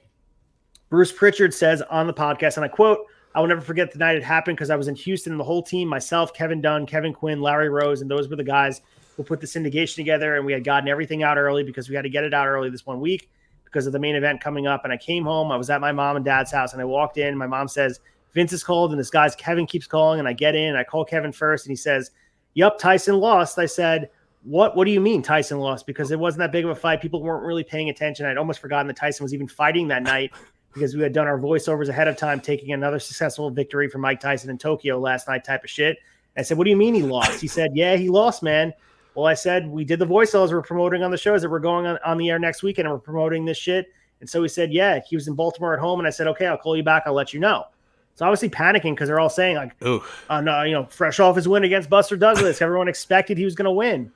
Bruce Pritchard says on the podcast, and I quote, "I will never forget the night it happened because I was in Houston and the whole team, myself, Kevin Dunn, Kevin Quinn, Larry Rose, and those were the guys who put the syndication together. And we had gotten everything out early because we had to get it out early this one week because of the main event coming up. And I came home. I was at my mom and dad's house and I walked in. My mom says, Vince is called and this guy's Kevin keeps calling. And I get in and I call Kevin first and he says, yup, Tyson lost. I said, what do you mean Tyson lost? Because it wasn't that big of a fight. People weren't really paying attention. I'd almost forgotten that Tyson was even fighting that night because we had done our voiceovers ahead of time, taking another successful victory for Mike Tyson in Tokyo last night type of shit. And I said, what do you mean he lost? He said, yeah, he lost, man. Well, I said, we did the voiceovers we're promoting on the shows that we're going on the air next week and we're promoting this shit. And so he said, yeah, he was in Baltimore at home. And I said, okay, I'll call you back. I'll let you know. So obviously panicking because they're all saying like, no, fresh off his win against Buster Douglas, everyone expected he was going to win.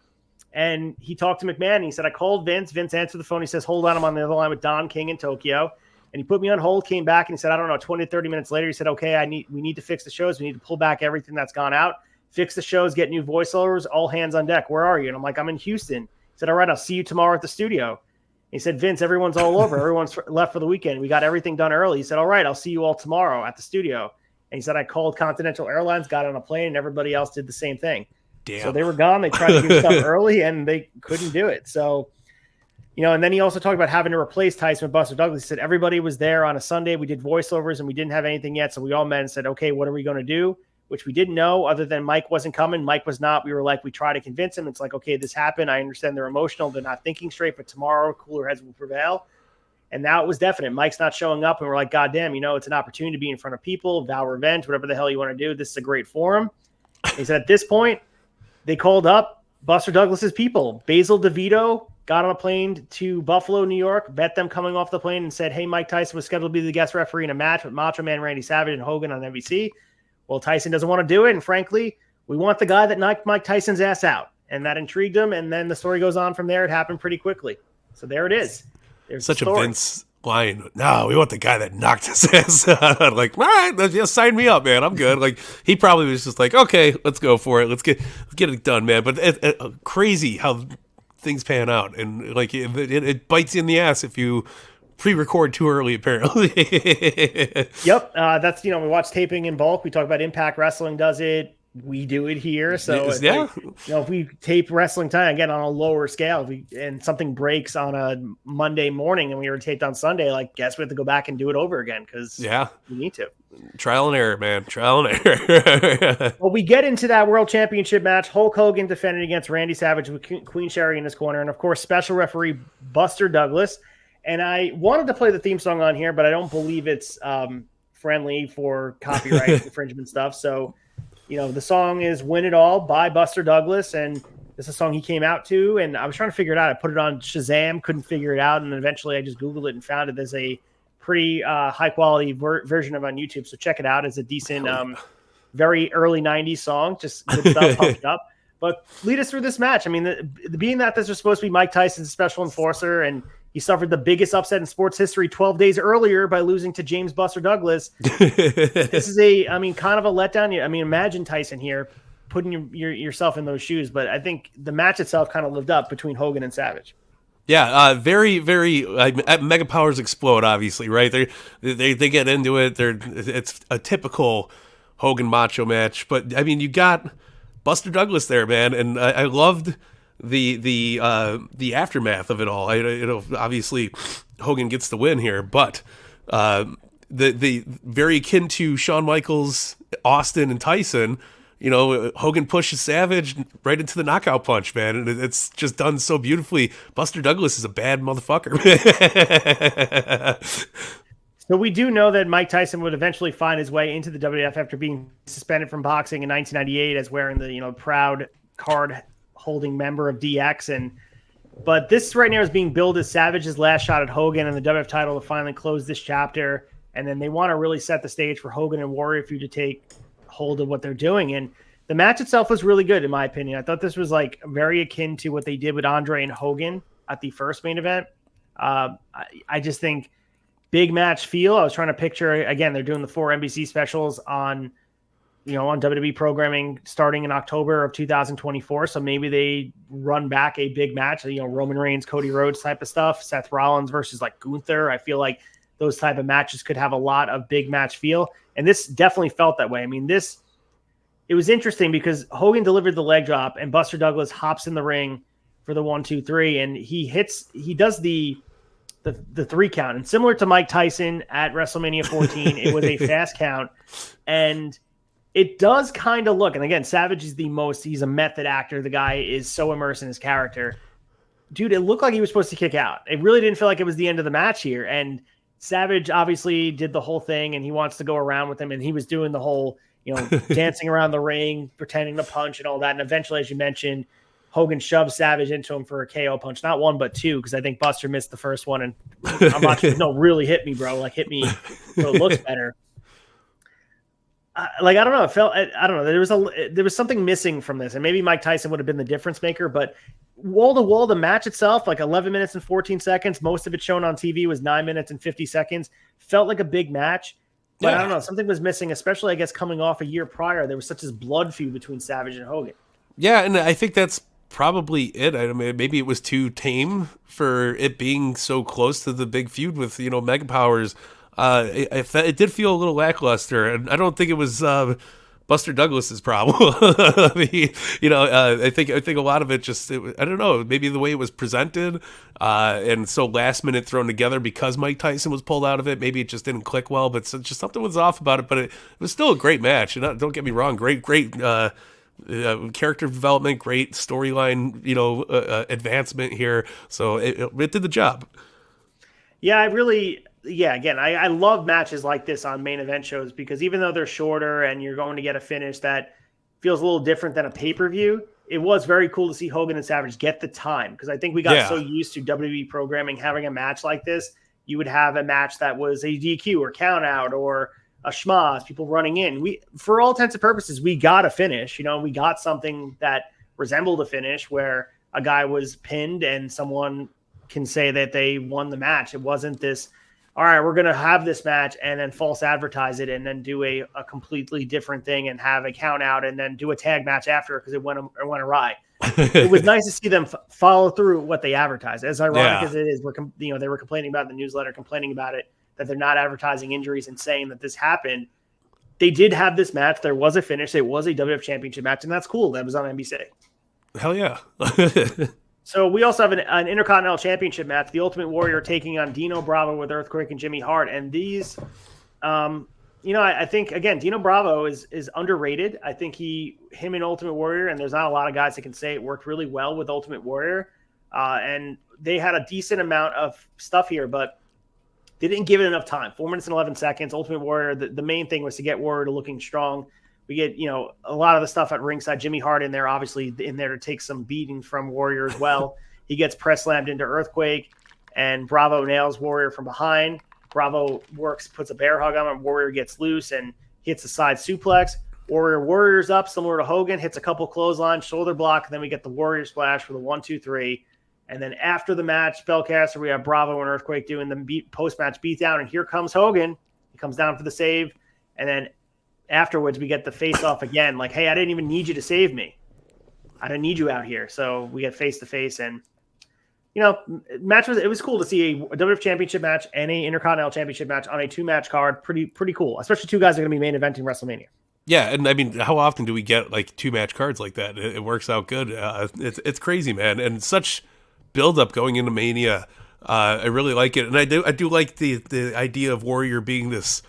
And he talked to McMahon and he said, I called Vince. Vince answered the phone. He says, hold on, I'm on the other line with Don King in Tokyo. And he put me on hold, came back, and he said, I don't know, 20 to 30 minutes later, he said, okay, we need to fix the shows. We need to pull back everything that's gone out, fix the shows, get new voiceovers, all hands on deck. Where are you? And I'm like, I'm in Houston. He said, all right, I'll see you tomorrow at the studio. He said, Vince, everyone's all over. Everyone's left for the weekend. We got everything done early. He said, all right, I'll see you all tomorrow at the studio. And he said, I called Continental Airlines, got on a plane, and everybody else did the same thing. Damn. So they were gone. They tried to do stuff early, and they couldn't do it. So, and then he also talked about having to replace Tyson with Buster Douglas. He said everybody was there on a Sunday. We did voiceovers, and we didn't have anything yet. So we all met and said, okay, what are we going to do? Which we didn't know other than Mike wasn't coming. Mike was not. We were like, we try to convince him. It's like, okay, this happened. I understand they're emotional. They're not thinking straight, but tomorrow cooler heads will prevail. And now it was definite. Mike's not showing up, and we're like, God damn, it's an opportunity to be in front of people, vow revenge, whatever the hell you want to do. This is a great forum. He said at this point, they called up Buster Douglas's people. Basil DeVito got on a plane to Buffalo, New York, met them coming off the plane and said, hey, Mike Tyson was scheduled to be the guest referee in a match with Macho Man Randy Savage and Hogan on NBC. Well, Tyson doesn't want to do it. And frankly, we want the guy that knocked Mike Tyson's ass out. And that intrigued him. And then the story goes on from there. It happened pretty quickly. So there it is. There's such a Vince line. No, we want the guy that knocked his ass out. Like, all right, just sign me up, man. I'm good. Like, he probably was just like, okay, let's go for it. Let's get it done, man. But crazy how things pan out, and like it bites you in the ass if you pre-record too early. Apparently. Yep, that's we watch taping in bulk. We talk about Impact Wrestling does it. We do it here. So yeah, if we tape wrestling time again on a lower scale, and something breaks on a Monday morning and we were taped on Sunday, like guess we have to go back and do it over again because we need to. Trial and error, man. Trial and error. Well, we get into that World Championship match. Hulk Hogan defended against Randy Savage with Queen Sherry in his corner, and of course, special referee Buster Douglas. And I wanted to play the theme song on here, but I don't believe it's friendly for copyright infringement stuff. So. The song is Win It All by Buster Douglas, and this is a song he came out to, and I was trying to figure it out. I put it on Shazam, couldn't figure it out, and then eventually I just Googled it and found it. There's a pretty high-quality version of it on YouTube, so check it out. It's a decent, very early 90s song, just good stuff, pumped up. But lead us through this match. I mean, being that this was supposed to be Mike Tyson's special enforcer, and he suffered the biggest upset in sports history 12 days earlier by losing to James Buster Douglas. This is kind of a letdown. I mean, imagine Tyson here putting yourself in those shoes. But I think the match itself kind of lived up between Hogan and Savage. Yeah, very, very. Mega powers explode. Obviously, right? They get into it. It's a typical Hogan Macho match. But I mean, you got Buster Douglas there, man, and I loved the aftermath of it all. Obviously Hogan gets the win here, but the very akin to Shawn Michaels, Austin, and Tyson. Hogan pushes Savage right into the knockout punch, man, and it's just done so beautifully. Buster Douglas is a bad motherfucker. So we do know that Mike Tyson would eventually find his way into the WWF after being suspended from boxing in 1998 as wearing the proud card holding member of DX. But this right now is being billed as Savage's last shot at Hogan and the WWF title to finally close this chapter. And then they want to really set the stage for Hogan and Warrior Feud to take hold of what they're doing. And the match itself was really good, in my opinion. I thought this was like very akin to what they did with Andre and Hogan at the first main event. I just think big match feel. I was trying to picture, again, they're doing the 4 NBC specials on on WWE programming starting in October of 2024. So maybe they run back a big match, Roman Reigns, Cody Rhodes type of stuff, Seth Rollins versus like Gunther. I feel like those type of matches could have a lot of big match feel. And this definitely felt that way. I mean, it was interesting because Hogan delivered the leg drop and Buster Douglas hops in the ring for the 1, 2, 3. And he does the 3 count. And similar to Mike Tyson at WrestleMania 14, it was a fast count. And it does kind of look, and again, Savage is he's a method actor. The guy is so immersed in his character. Dude, it looked like he was supposed to kick out. It really didn't feel like it was the end of the match here. And Savage obviously did the whole thing and he wants to go around with him. And he was doing the whole, dancing around the ring, pretending to punch and all that. And eventually, as you mentioned, Hogan shoved Savage into him for a KO punch. Not 1, but 2, because I think Buster missed the first one. And I'm watching, no, really hit me, bro. Like, hit me so it looks better. I don't know. I don't know. There was something missing from this, and maybe Mike Tyson would have been the difference maker. But wall to wall, the match itself, like 11 minutes and 14 seconds. Most of it shown on TV was 9 minutes and 50 seconds. Felt like a big match, but I don't know. Something was missing, especially I guess coming off a year prior. There was such this blood feud between Savage and Hogan. Yeah, and I think that's probably it. I mean, maybe it was too tame for it being so close to the big feud with Mega Powers. It did feel a little lackluster, and I don't think it was Buster Douglas's problem. I mean, I think a lot of it just, I don't know, maybe the way it was presented, and so last minute thrown together because Mike Tyson was pulled out of it. Maybe it just didn't click well, but just something was off about it. But it was still a great match. And don't get me wrong, great character development, great storyline, advancement here. So it did the job. Yeah, again, I love matches like this on main event shows because even though they're shorter and you're going to get a finish that feels a little different than a pay-per-view, it was very cool to see Hogan and Savage get the time because I think we got so used to WWE programming having a match like this. You would have a match that was a DQ or count out or a schmoz, people running in. For all intents and purposes, we got a finish. We got something that resembled a finish where a guy was pinned and someone can say that they won the match. It wasn't this, all right, we're going to have this match and then false advertise it and then do a completely different thing and have a count out and then do a tag match after because it went awry. It was nice to see them follow through what they advertised. As ironic as it is, they were complaining about it in the newsletter, complaining about it, that they're not advertising injuries and saying that this happened. They did have this match. There was a finish. It was a WWF Championship match, and that's cool. That was on NBC. Hell yeah. So we also have an Intercontinental Championship match, the Ultimate Warrior taking on Dino Bravo with Earthquake and Jimmy Hart. And these, I think, again, Dino Bravo is underrated. I think him and Ultimate Warrior, and there's not a lot of guys that can say it worked really well with Ultimate Warrior. And they had a decent amount of stuff here, but they didn't give it enough time. 4 minutes and 11 seconds. Ultimate Warrior, the main thing was to get Warrior to looking strong. We get, a lot of the stuff at ringside. Jimmy Hart in there, obviously in there to take some beating from Warrior as well. He gets press slammed into Earthquake, and Bravo nails Warrior from behind. Bravo puts a bear hug on him. Warrior gets loose and hits a side suplex. Warrior's up, similar to Hogan, hits a couple clotheslines, shoulder block, and then we get the Warrior splash for the 1, 2, 3. And then after the match, Belcaster, we have Bravo and Earthquake doing the post-match beatdown, and here comes Hogan. He comes down for the save, and then afterwards, we get the face-off again. Like, hey, I didn't even need you to save me. I didn't need you out here. So we get face-to-face. And, it was cool to see a WWF Championship match and a Intercontinental Championship match on a 2-match card. Pretty cool, especially 2 guys that are going to be main eventing WrestleMania. Yeah, and I mean, how often do we get, 2-match cards like that? It works out good. It's crazy, man. And such build-up going into Mania. I really like it. And I do like the idea of Warrior being this,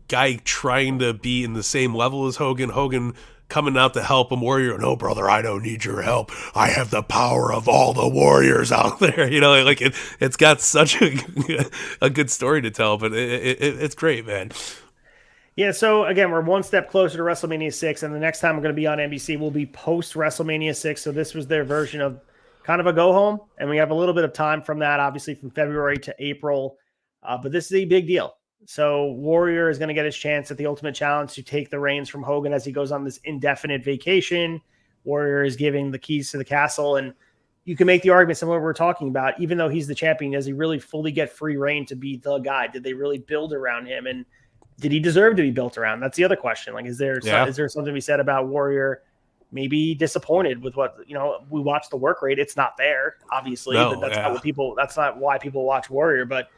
guy trying to be in the same level as Hogan coming out to help him. Warrior, no, brother, I don't need your help. I have the power of all the warriors out there. It's got such a good story to tell, but it's great, man. Yeah, so again, we're one step closer to WrestleMania 6, and the next time we're going to be on NBC will be post WrestleMania 6. So this was their version of kind of a go home, and we have a little bit of time from that, obviously from February to April, but this is a big deal. So Warrior is going to get his chance at the Ultimate Challenge to take the reins from Hogan as he goes on this indefinite vacation. Warrior is giving the keys to the castle, and you can make the argument similar to what we're talking about. Even though he's the champion, does he really fully get free reign to be the guy? Did they really build around him? And did he deserve to be built around? That's the other question. Like, is there something to be said about Warrior maybe disappointed with what, we watch the work rate. It's not there, obviously. No, that's not why people watch Warrior, but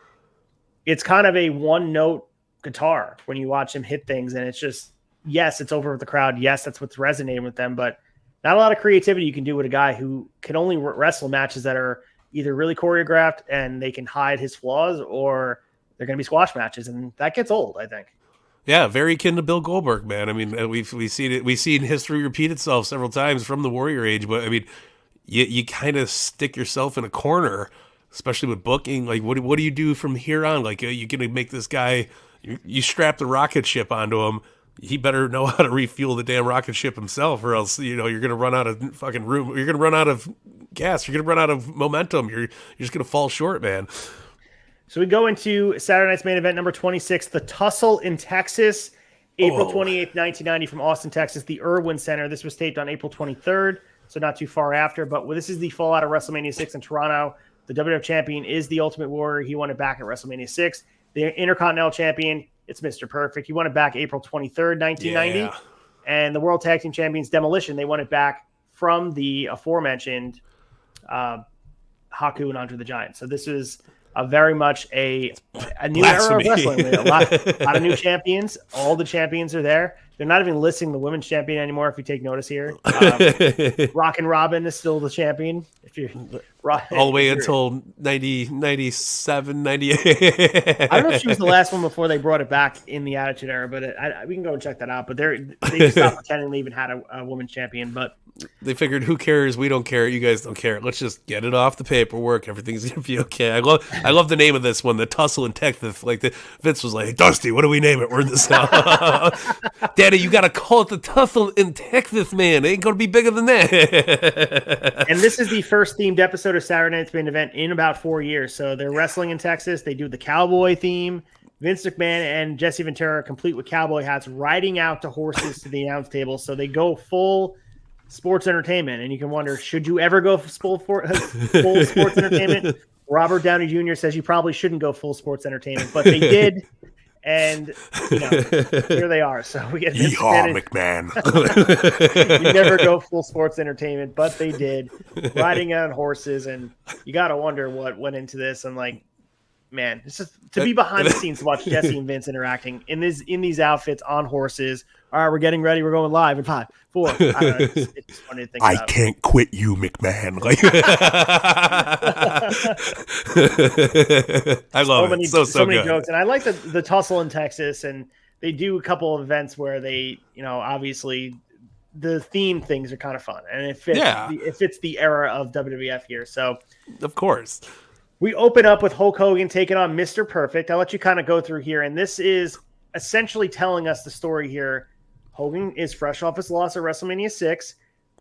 it's kind of a one note guitar when you watch him hit things. And it's just, yes, it's over with the crowd. Yes, that's what's resonating with them, but not a lot of creativity you can do with a guy who can only wrestle matches that are either really choreographed and they can hide his flaws, or they're going to be squash matches. And that gets old, I think. Yeah, very akin to Bill Goldberg, man. I mean, we've seen it. We've seen history repeat itself several times from the Warrior age. But I mean, you kind of stick yourself in a corner, especially with booking. Like, what do you do from here on? Like, you're gonna make this guy. You strap the rocket ship onto him. He better know how to refuel the damn rocket ship himself, or else you're gonna run out of fucking room. You're gonna run out of gas. You're gonna run out of momentum. You're just gonna fall short, man. So we go into Saturday night's main event number 26, the Tussle in Texas, April 28th, 1990 from Austin, Texas, the Erwin Center. This was taped on April 23rd, so not too far after. But this is the fallout of WrestleMania 6 in Toronto. The WWF champion is the Ultimate Warrior. He won it back at WrestleMania 6. The Intercontinental champion, it's Mr. Perfect. He won it back April 23rd, 1990. Yeah. And the World Tag Team Champions, Demolition, they won it back from the aforementioned Haku and Andre the Giant. So this is very much a new era of wrestling. A lot of new champions. All the champions are there. They're not even listing the women's champion anymore, if you take notice here. Rockin' Robin is still the champion. If you're all the way until 90, 97, 98. I don't know if she was the last one before they brought it back in the Attitude Era, but we can go and check that out. But they stopped pretending they even had a women's champion. But they figured, who cares? We don't care. You guys don't care. Let's just get it off the paperwork. Everything's gonna be okay. I love the name of this one, the Tussle in Texas. Like Vince was like, hey, Dusty, what do we name it? We're in this now. Daddy, you gotta call it the Tussle in Texas, man. It ain't gonna be bigger than that. And this is the first themed episode of Saturday Night's Main Event in about 4 years. So they're wrestling in Texas. They do the cowboy theme. Vince McMahon and Jesse Ventura, complete with cowboy hats, riding out to horses to the announce table. So they go full sports entertainment, and you can wonder, should you ever go full sports entertainment? Robert Downey Jr. says you probably shouldn't go full sports entertainment, but they did, and here they are. So we get Yeehaw, McMahon. You never go full sports entertainment, but they did, riding on horses, and you got to wonder what went into this. And like, man, it's just to be behind the scenes to watch Jesse and Vince interacting in these outfits on horses. All right, we're getting ready. We're going live in 5, 4. I don't know, it's funny to think about. Can't quit you, McMahon. Like, I love it. So many good. jokes, and I like the Tussle in Texas, and they do a couple of events where they, obviously the theme things are kind of fun, and it fits the era of WWF here. So, of course. We open up with Hulk Hogan taking on Mr. Perfect. I'll let you kind of go through here. And this is essentially telling us the story here. Hogan is fresh off his loss at WrestleMania 6.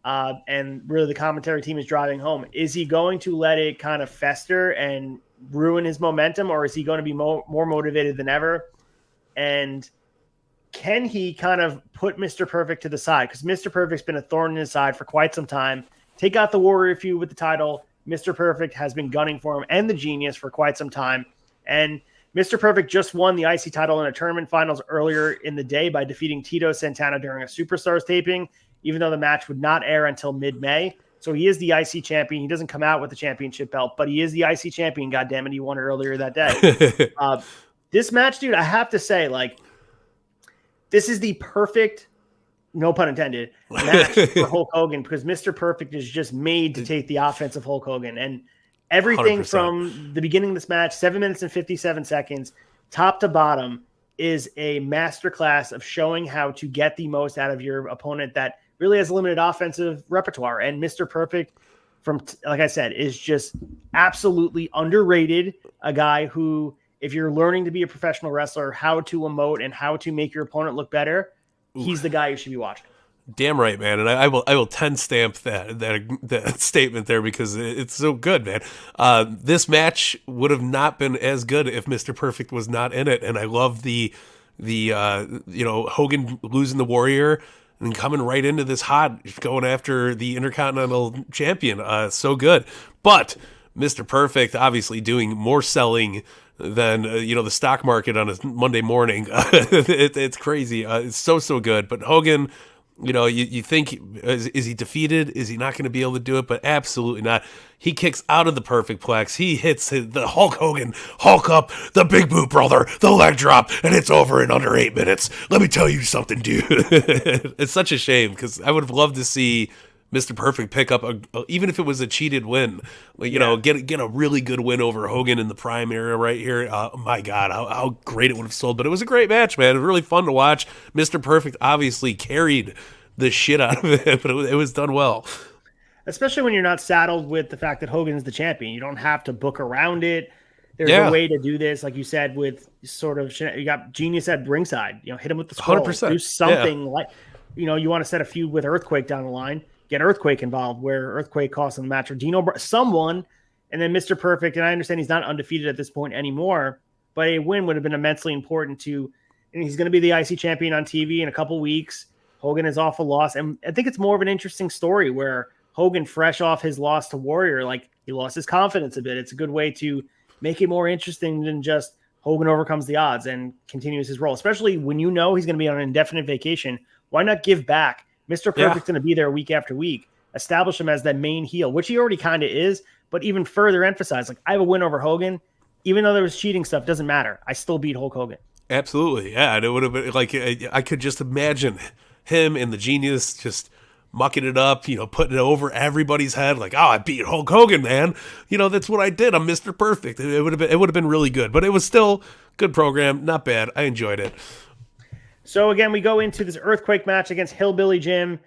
And really the commentary team is driving home. Is he going to let it kind of fester and ruin his momentum, or is he going to be more motivated than ever? And can he kind of put Mr. Perfect to the side? Because Mr. Perfect's been a thorn in his side for quite some time. Take out the Warrior feud with the title. Mr. Perfect has been gunning for him and the Genius for quite some time. And Mr. Perfect just won the IC title in a tournament finals earlier in the day by defeating Tito Santana during a Superstars taping, even though the match would not air until mid-May. So he is the IC champion. He doesn't come out with the championship belt, but he is the IC champion. God damn it, he won it earlier that day. This match, dude, I have to say, like, this is the perfect, no pun intended, match for Hulk Hogan, because Mr. Perfect is just made to take the offense of Hulk Hogan. And everything 100%. From the beginning of this match, 7 minutes and 57 seconds, top to bottom, is a masterclass of showing how to get the most out of your opponent that really has limited offensive repertoire. And Mr. Perfect, like I said, is just absolutely underrated. A guy who, if you're learning to be a professional wrestler, how to emote and how to make your opponent look better, he's the guy you should be watching. Damn right, man. And I will 10 stamp that statement there, because it's so good, man. This match would have not been as good if Mr. Perfect was not in it. And I love the Hogan losing the Warrior and coming right into this hot, going after the Intercontinental Champion. So good. But Mr. Perfect obviously doing more selling than the stock market on a Monday morning. It's crazy. It's so good. But Hogan, you think, is he defeated? Is he not going to be able to do it? But absolutely not. He kicks out of the perfect plex. He hits the Hulk Hogan, Hulk up, the big boot brother, the leg drop, and it's over in under 8 minutes. Let me tell you something, dude. It's such a shame because I would have loved to see Mr. Perfect pick up, even if it was a cheated win, get a really good win over Hogan in the Prime era right here. My God, how great it would have sold. But it was a great match, man. It was really fun to watch. Mr. Perfect obviously carried the shit out of it, but it was done well. Especially when you're not saddled with the fact that Hogan's the champion. You don't have to book around it. There's a way to do this, like you said, with sort of, you got Genius at ringside. Hit him with the scroll. 100%. Do something like, you want to set a feud with Earthquake down the line. Get Earthquake involved, where Earthquake costs him the match, or someone, and then Mr. Perfect. And I understand he's not undefeated at this point anymore, but a win would have been immensely important to. And he's going to be the IC champion on TV in a couple weeks. Hogan is off a loss, and I think it's more of an interesting story where Hogan, fresh off his loss to Warrior, like he lost his confidence a bit. It's a good way to make it more interesting than just Hogan overcomes the odds and continues his role, especially when he's going to be on an indefinite vacation. Why not give back? Mr. Perfect's going to be there week after week. Establish him as that main heel, which he already kind of is, but even further emphasize, like, I have a win over Hogan. Even though there was cheating stuff, doesn't matter. I still beat Hulk Hogan. Absolutely. Yeah. And it would have been like, I could just imagine him and the Genius just mucking it up, putting it over everybody's head. Like, I beat Hulk Hogan, man. That's what I did. I'm Mr. Perfect. It would have been really good, but it was still good program. Not bad. I enjoyed it. So again, we go into this Earthquake match against Hillbilly Jim.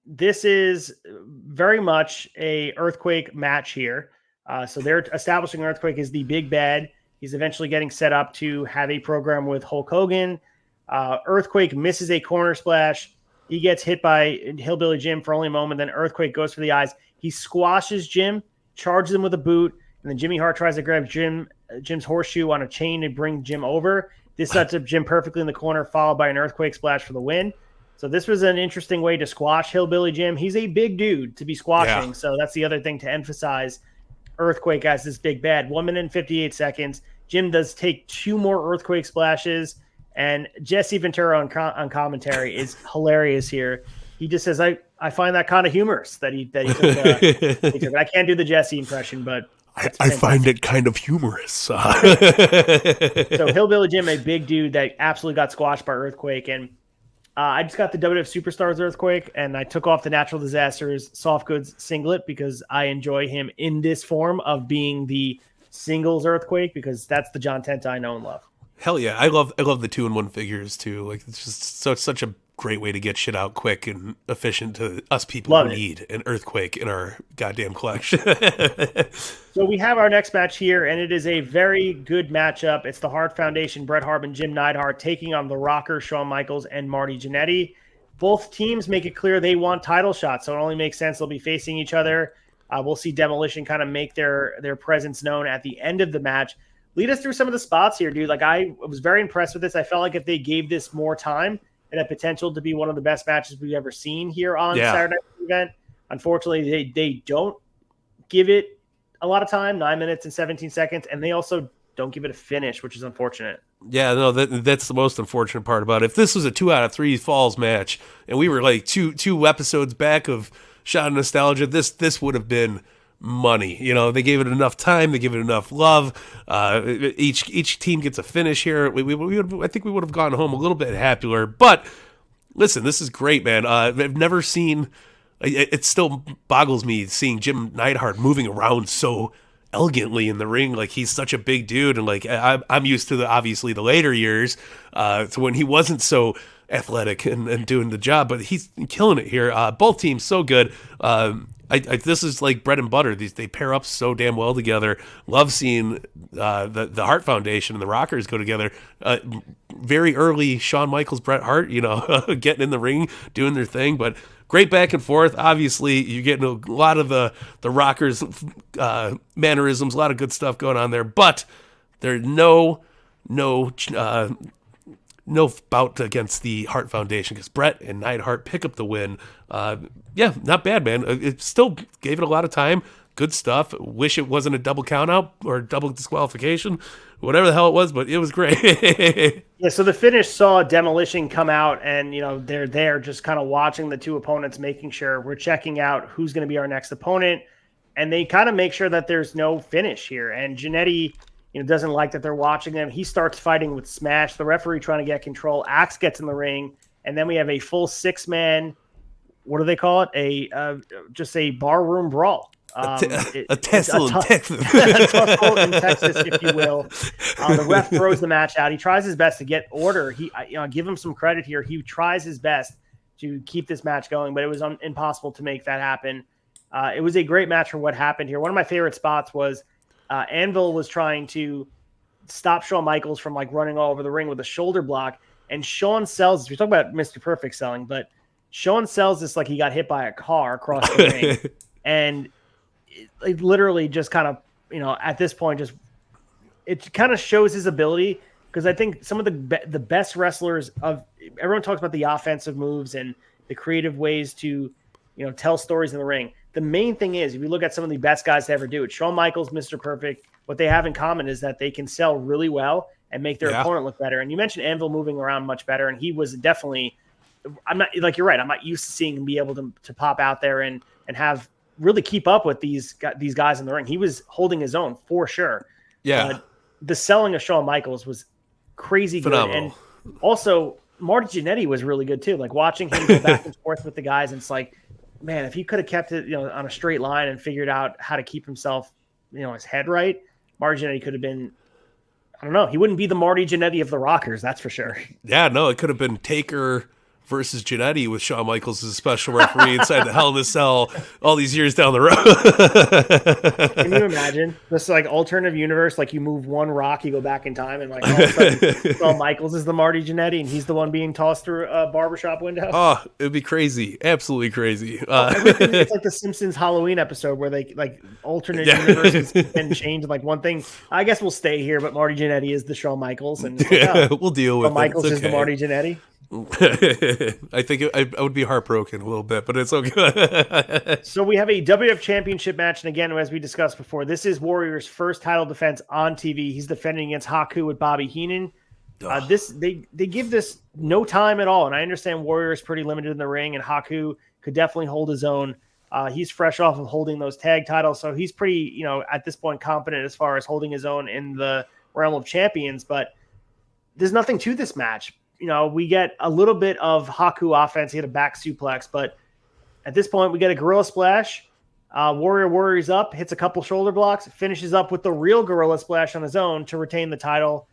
This is very much a Earthquake match here. So they're establishing Earthquake as the big bad. He's eventually getting set up to have a program with Hulk Hogan. Earthquake misses a corner splash. He gets hit by Hillbilly Jim for only a moment. Then Earthquake goes for the eyes. He squashes Jim, charges him with a boot, and then Jimmy Hart tries to grab Jim's horseshoe on a chain to bring Jim over. This sets up Jim perfectly in the corner, followed by an Earthquake splash for the win. So this was an interesting way to squash Hillbilly Jim. He's a big dude to be squashing, so that's the other thing to emphasize. Earthquake as this big bad. 1 minute and 58 seconds. Jim does take 2 more Earthquake splashes, and Jesse Ventura on commentary is hilarious here. He just says, I find that kind of humorous that he took, he took it. I can't do the Jesse impression, but I find it kind of humorous. So Hillbilly Jim, a big dude that absolutely got squashed by Earthquake. And I just got the WWF Superstars Earthquake, and I took off the Natural Disasters Soft Goods singlet because I enjoy him in this form of being the singles Earthquake, because that's the John Tenta I know and love. Hell yeah. I love the 2-in-1 figures too. Like, it's just such a great way to get shit out quick and efficient to us people who need an Earthquake in our goddamn collection. So we have our next match here, and it is a very good matchup. It's the Hart Foundation, Bret Hart and Jim Neidhart, taking on the Rockers, Shawn Michaels and Marty Jannetty. Both teams make it clear they want title shots, so it only makes sense they'll be facing each other. We'll see Demolition kind of make their presence known at the end of the match. Lead us through some of the spots here, dude. Like, I was very impressed with this. I felt like if they gave this more time, it had potential to be one of the best matches we've ever seen here on Saturday Night's event. Unfortunately, they don't give it a lot of time, 9 minutes and 17 seconds, and they also don't give it a finish, which is unfortunate. Yeah, no, that's the most unfortunate part about it. If this was a 2 out of 3 falls match, and we were like two episodes back of Shot of Nostalgia, this would have been money. They gave it enough time, they gave it enough love. Each team gets a finish here. I think we would have gone home a little bit happier. But listen, this is great, man. I've never seen. It still boggles me seeing Jim Neidhart moving around so elegantly in the ring. Like, he's such a big dude, and like I'm used to obviously the later years, to when he wasn't so athletic and doing the job, but he's killing it here. Both teams so good. This is like bread and butter. They pair up so damn well together. Love seeing the Hart Foundation and the Rockers go together. Very early Shawn Michaels, Bret Hart, getting in the ring, doing their thing, but great back and forth. Obviously, you're getting a lot of the Rockers mannerisms, a lot of good stuff going on there, but there's no bout against the Hart Foundation because Bret and Neidhart pick up the win. Not bad, man. It still gave it a lot of time. good stuff. Wish it wasn't a double count out or double disqualification, whatever the hell it was, but it was great. Yeah, so the finish saw Demolition come out, and they're there just kind of watching the two opponents, making sure we're checking out who's going to be our next opponent, and they kind of make sure that there's no finish here. And Jannetty, doesn't like that they're watching them. He starts fighting with Smash, the referee trying to get control. Axe gets in the ring, and then we have a full 6-man. What do they call it? Just a barroom brawl. A tussle in Texas. A tussle in Texas, if you will. The ref throws the match out. He tries his best to get order. Give him some credit here. He tries his best to keep this match going, but it was impossible to make that happen. It was a great match for what happened here. One of my favorite spots was Anvil was trying to stop Shawn Michaels from running all over the ring with a shoulder block, and Shawn sells this. We're talking about Mr. Perfect selling, but Shawn sells this like he got hit by a car across the ring, and it literally just kind of, at this point, just it kind of shows his ability, because I think some of the best wrestlers everyone talks about the offensive moves and the creative ways to, tell stories in the ring. The main thing is, if you look at some of the best guys to ever do it, Shawn Michaels, Mr. Perfect, what they have in common is that they can sell really well and make their opponent look better. And you mentioned Anvil moving around much better, and he was definitely. I'm not you're right. I'm not used to seeing him be able to pop out there and have really keep up with these guys in the ring. He was holding his own for sure. Yeah. But the selling of Shawn Michaels was crazy Phenomenal. good. And also Marty Jannetty was really good too. Watching him go back and forth with the guys. And it's man, if he could have kept it, on a straight line and figured out how to keep himself, his head right, Marty Jannetty could have been, I don't know. He wouldn't be the Marty Jannetty of the Rockers. That's for sure. Yeah, no, it could have been Taker versus Jannetty with Shawn Michaels as a special referee inside the Hell in a Cell all these years down the road. Can you imagine this alternative universe? You move one rock, you go back in time, and all of a sudden, Shawn Michaels is the Marty Jannetty, and he's the one being tossed through a barbershop window. Oh, it'd be crazy, absolutely crazy. Everything is like the Simpsons Halloween episode where they alternate universes and change. One thing, I guess we'll stay here, but Marty Jannetty is the Shawn Michaels, and we'll deal with Shawn Michaels it. is the Marty Jannetty. I think I would be heartbroken a little bit, but it's okay. So we have a WWF Championship match, and again, as we discussed before, this is Warrior's first title defense on TV. He's defending against Haku with Bobby Heenan. They give this no time at all, and I understand Warrior is pretty limited in the ring, and Haku could definitely hold his own. He's fresh off of holding those tag titles, so he's pretty, at this point, confident as far as holding his own in the realm of champions. But there's nothing to this match. We get a little bit of Haku offense. He had a back suplex, but at this point, we get a gorilla splash. Warrior worries up, hits a couple shoulder blocks, finishes up with the real gorilla splash on his own to retain the title.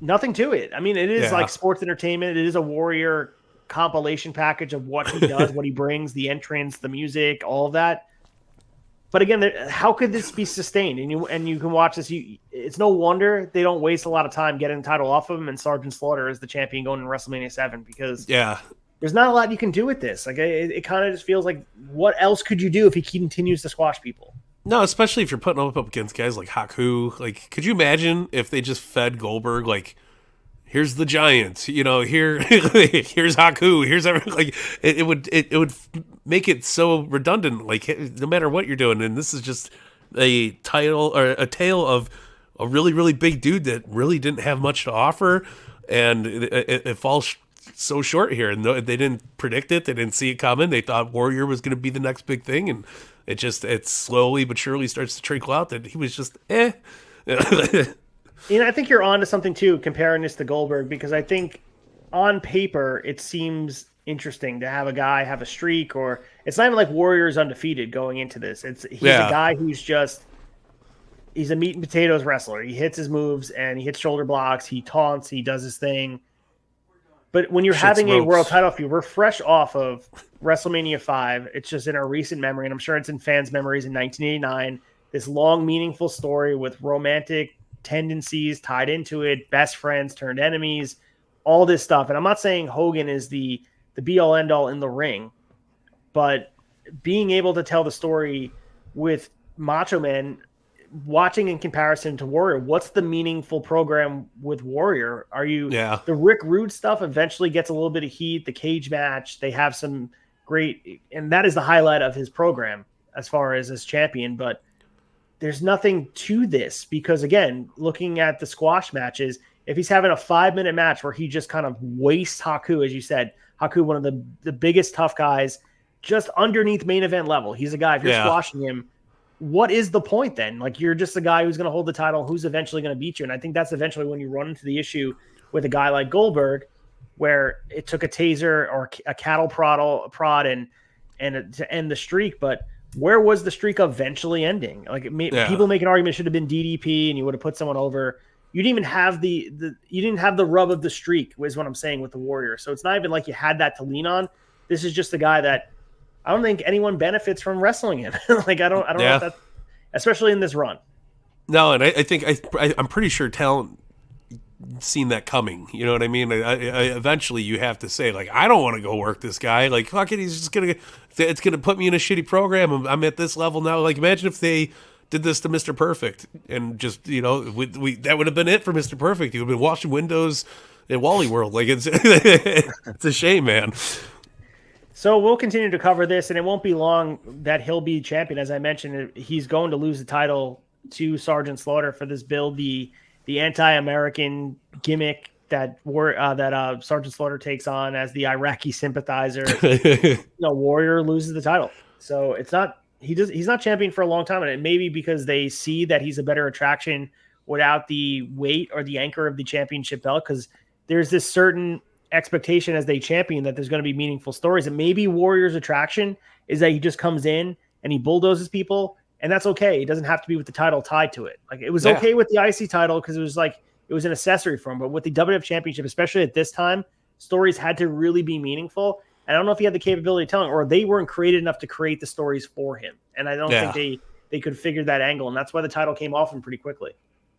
Nothing to it. I mean, it is like sports entertainment. It is a Warrior compilation package of what he does, what he brings, the entrance, the music, all of that. But again, how could this be sustained? And you can watch this. It's no wonder they don't waste a lot of time getting the title off of him and Sergeant Slaughter is the champion going to WrestleMania 7, because there's not a lot you can do with this. It kind of just feels like, what else could you do if he continues to squash people? No, especially if you're putting up against guys like Haku. Could you imagine if they just fed Goldberg here's the Giants, here's Haku, here's everything. It would make it so redundant, no matter what you're doing. And this is just a title or a tale of a really, really big dude that really didn't have much to offer, and it falls so short here. And they didn't predict it, they didn't see it coming. They thought Warrior was going to be the next big thing, and it slowly but surely starts to trickle out that he was just I think you're on to something too, comparing this to Goldberg, because I think on paper it seems interesting to have a guy have a streak, or it's not even like Warrior's undefeated going into this. He's a guy who's he's a meat and potatoes wrestler. He hits his moves and he hits shoulder blocks, he taunts, he does his thing. But when you're having a world title feud, we're fresh off of WrestleMania 5. It's just in our recent memory, and I'm sure it's in fans' memories in 1989. This long, meaningful story with romantic tendencies tied into it, best friends turned enemies, all this stuff. And I'm not saying Hogan is the be-all, end-all in the ring, but being able to tell the story with Macho Man, watching in comparison to Warrior, what's the meaningful program with Warrior? The Rick Rude stuff eventually gets a little bit of heat, the cage match, they have some great, and that is the highlight of his program. as far as champion, but there's nothing to this because, again, looking at the squash matches, if he's having a 5-minute match where he just kind of wastes Haku, as you said, Haku, one of the biggest tough guys, just underneath main event level. He's a guy, if you're squashing him, what is the point then? Like, you're just a guy who's going to hold the title, who's eventually going to beat you. And I think that's eventually when you run into the issue with a guy like Goldberg, where it took a taser or a cattle prod and to end the streak. But where was the streak eventually ending? Like, people make an argument it should have been DDP and you would have put someone over. You didn't even have you didn't have the rub of the streak, is what I'm saying with the Warrior. So it's not even like you had that to lean on. This is just a guy that I don't think anyone benefits from wrestling him. Like, I don't know if that, especially in this run. No, and I think I'm pretty sure talent seen that coming. You know what I mean? Eventually you have to say, like, I don't want to go work this guy. Like, fuck it, it's gonna put me in a shitty program. I'm at this level now. Like, imagine if they did this to Mr. Perfect and just, you know, that would have been it for Mr. Perfect. He would have been washing windows in Wally World. Like, it's it's a shame, man. So we'll continue to cover this, and it won't be long that he'll be champion. As I mentioned, he's going to lose the title to Sergeant Slaughter for this build, the anti-American gimmick that Sergeant Slaughter takes on as the Iraqi sympathizer. Warrior loses the title, so he's not champion for a long time, and it may be because they see that he's a better attraction without the weight or the anchor of the championship belt, because there's this certain expectation as they champion that there's going to be meaningful stories. And maybe Warrior's attraction is that he just comes in and he bulldozes people, and that's okay. It doesn't have to be with the title tied to it. Like, it was okay with the IC title because it was an accessory for him, but with the WWF Championship, especially at this time, stories had to really be meaningful. And I don't know if he had the capability of telling, or they weren't created enough to create the stories for him. And I don't think they could figure that angle, and that's why the title came off him pretty quickly.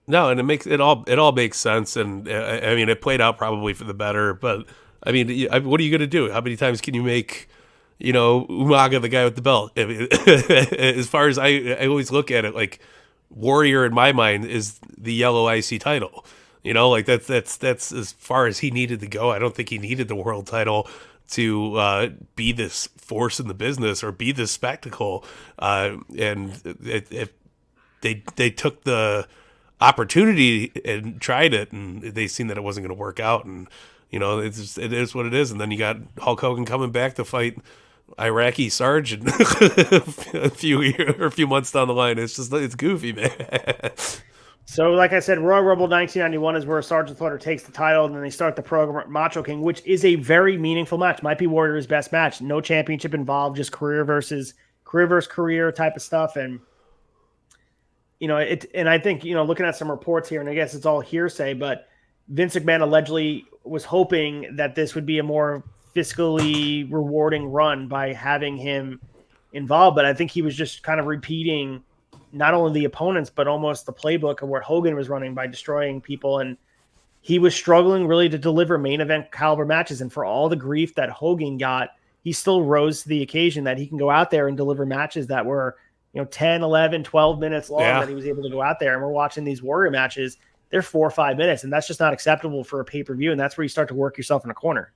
No, and it all makes sense, and I mean, it played out probably for the better. But I mean, what are you going to do? How many times can you make, you know, Umaga the guy with the belt? I mean, as far as I always look at it, like, Warrior in my mind is the yellow IC title. You know, like that's as far as he needed to go. I don't think he needed the world title to be this force in the business or be this spectacle. And if they took the opportunity and tried it, and they seen that it wasn't going to work out, and you know, it is what it is. And then you got Hulk Hogan coming back to fight Iraqi Sarge and a few months down the line. It's goofy, man. So, like I said, Royal Rumble 1991 is where Sergeant Slaughter takes the title, and then they start the program Macho King, which is a very meaningful match. Might be Warrior's best match. No championship involved, just career versus career type of stuff. And you know, and I think, you know, looking at some reports here, and I guess it's all hearsay, but Vince McMahon allegedly was hoping that this would be a more fiscally rewarding run by having him involved. But I think he was just kind of repeating not only the opponents, but almost the playbook of what Hogan was running by destroying people. And he was struggling really to deliver main event caliber matches. And for all the grief that Hogan got, he still rose to the occasion that he can go out there and deliver matches that were, you know, 10, 11, 12 minutes long that he was able to go out there. And we're watching these Warrior matches. They're 4 or 5 minutes, and that's just not acceptable for a pay-per-view. And that's where you start to work yourself in a corner.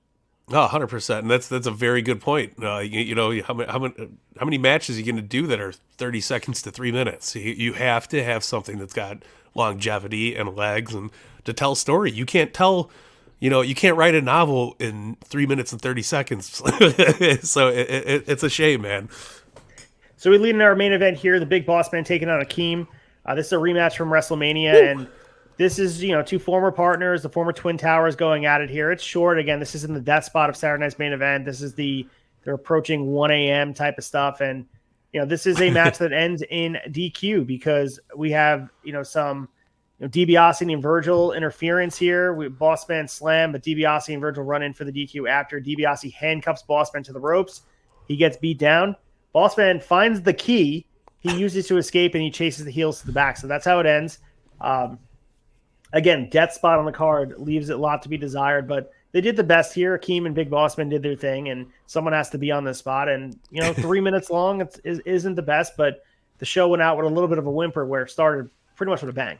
Oh, 100%. And that's a very good point. You know, how many matches are you going to do that are 30 seconds to 3 minutes? You have to have something that's got longevity and legs and to tell a story. You can't tell, you know, you can't write a novel in 3 minutes and 30 seconds. So it's a shame, man. So we lead in our main event here, the Big Boss Man taking on Akeem. This is a rematch from WrestleMania, and this is, you know, two former partners, the former Twin Towers going at it here. It's short. Again, this is in the death spot of Saturday Night's main event. This is they're approaching 1 a.m. type of stuff. And, you know, this is a match that ends in DQ because we have, you know, some, you know, DiBiase and Virgil interference here. Boss Man slam, but DiBiase and Virgil run in for the DQ after. DiBiase handcuffs Boss Man to the ropes. He gets beat down. Boss Man finds the key. He uses to escape, and he chases the heels to the back. So that's how it ends. Again, death spot on the card leaves a lot to be desired, but they did the best here. Akeem and Big Boss Man did their thing, and someone has to be on this spot. And, you know, 3 minutes long isn't the best, but the show went out with a little bit of a whimper where it started pretty much with a bang.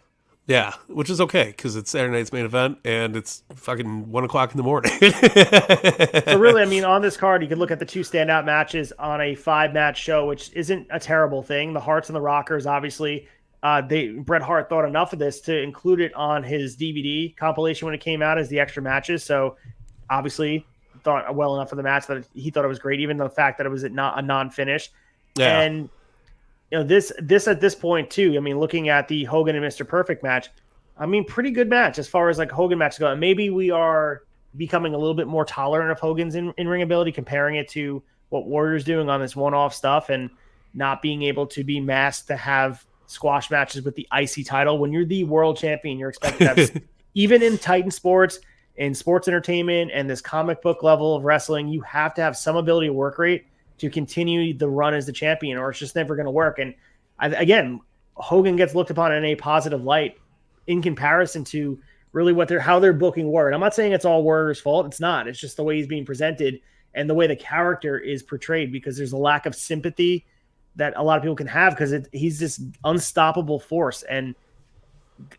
Yeah, which is okay because it's Saturday night's main event and it's fucking 1 o'clock in the morning. So really, I mean, on this card, you could look at the two standout matches on a 5-match show, which isn't a terrible thing. The Hearts and the Rockers, obviously, Bret Hart thought enough of this to include it on his DVD compilation when it came out as the extra matches. So obviously thought well enough of the match that he thought it was great, even the fact that it was not a non-finish. Yeah. And this at this point too, I mean, looking at the Hogan and Mr. Perfect match, I mean, pretty good match as far as like Hogan matches go. And maybe we are becoming a little bit more tolerant of Hogan's in-ring ability, comparing it to what Warrior's doing on this one-off stuff and not being able to be masked to have squash matches with the IC title. When you're the world champion, you're expected to have, even in Titan sports, in sports entertainment, and this comic book level of wrestling, you have to have some ability to work rate to continue the run as the champion, or it's just never going to work. And again, Hogan gets looked upon in a positive light in comparison to really how they're booking Warrior. I'm not saying it's all Warrior's fault. It's not. It's just the way he's being presented and the way the character is portrayed, because there's a lack of sympathy that a lot of people can have because he's this unstoppable force. And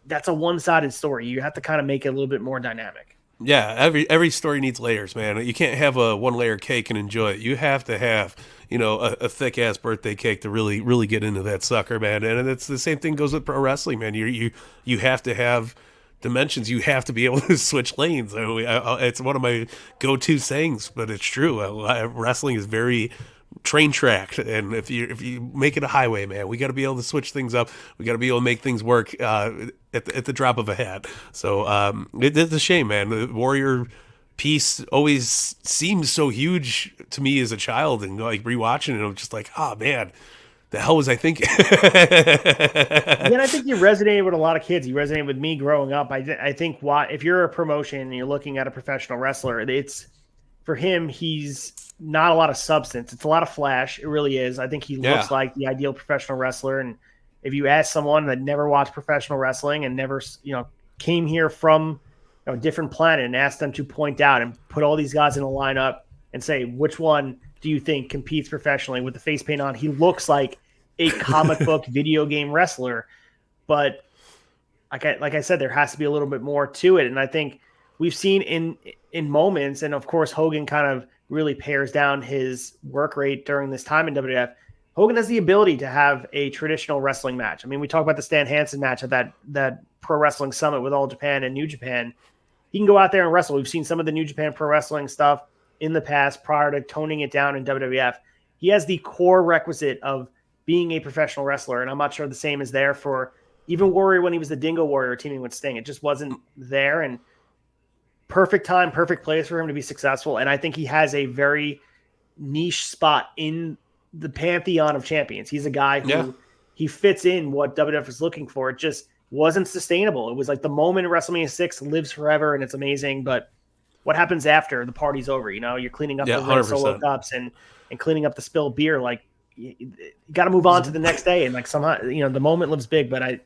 that's a one-sided story. You have to kind of make it a little bit more dynamic. Yeah, every story needs layers, man. You can't have a one-layer cake and enjoy it. You have to have, a thick-ass birthday cake to really get into that sucker, man. And it's the same thing goes with pro wrestling, man. You have to have dimensions. You have to be able to switch lanes. It's one of my go-to sayings, but it's true. Wrestling is very train tracked, and if you make it a highway, man, we got to be able to switch things up. We got to be able to make things work at the drop of a hat. So it's a shame, man. The Warrior piece always seems so huge to me as a child, and like rewatching it, I'm just like, oh man, the hell was I thinking? Yeah, I think you resonated with a lot of kids. You resonated with me growing up. I think if you're a promotion and you're looking at a professional wrestler, it's for him, he's not a lot of substance. It's a lot of flash. It really is. I think he looks like the ideal professional wrestler. And if you ask someone that never watched professional wrestling and never, came here from a different planet and asked them to point out and put all these guys in a lineup and say, which one do you think competes professionally with the face paint on? He looks like a comic book video game wrestler. But like I said, there has to be a little bit more to it. And I think we've seen in moments, and of course Hogan kind of really pares down his work rate during this time in WWF. Hogan has the ability to have a traditional wrestling match. I mean, we talk about the Stan Hansen match at that Pro Wrestling Summit with All Japan and New Japan. He can go out there and wrestle. We've seen some of the New Japan Pro Wrestling stuff in the past prior to toning it down in WWF. He has the core requisite of being a professional wrestler, and I'm not sure the same is there for even Warrior when he was the Dingo Warrior teaming with Sting. It just wasn't there, and perfect time, perfect place for him to be successful. And I think he has a very niche spot in the pantheon of champions. He's a guy who he fits in what WWF is looking for. It just wasn't sustainable. It was like the moment in WrestleMania 6 lives forever and it's amazing. But what happens after the party's over? You're cleaning up the red solo cups and cleaning up the spilled beer. Like you got to move on to the next day. And like somehow, the moment lives big, but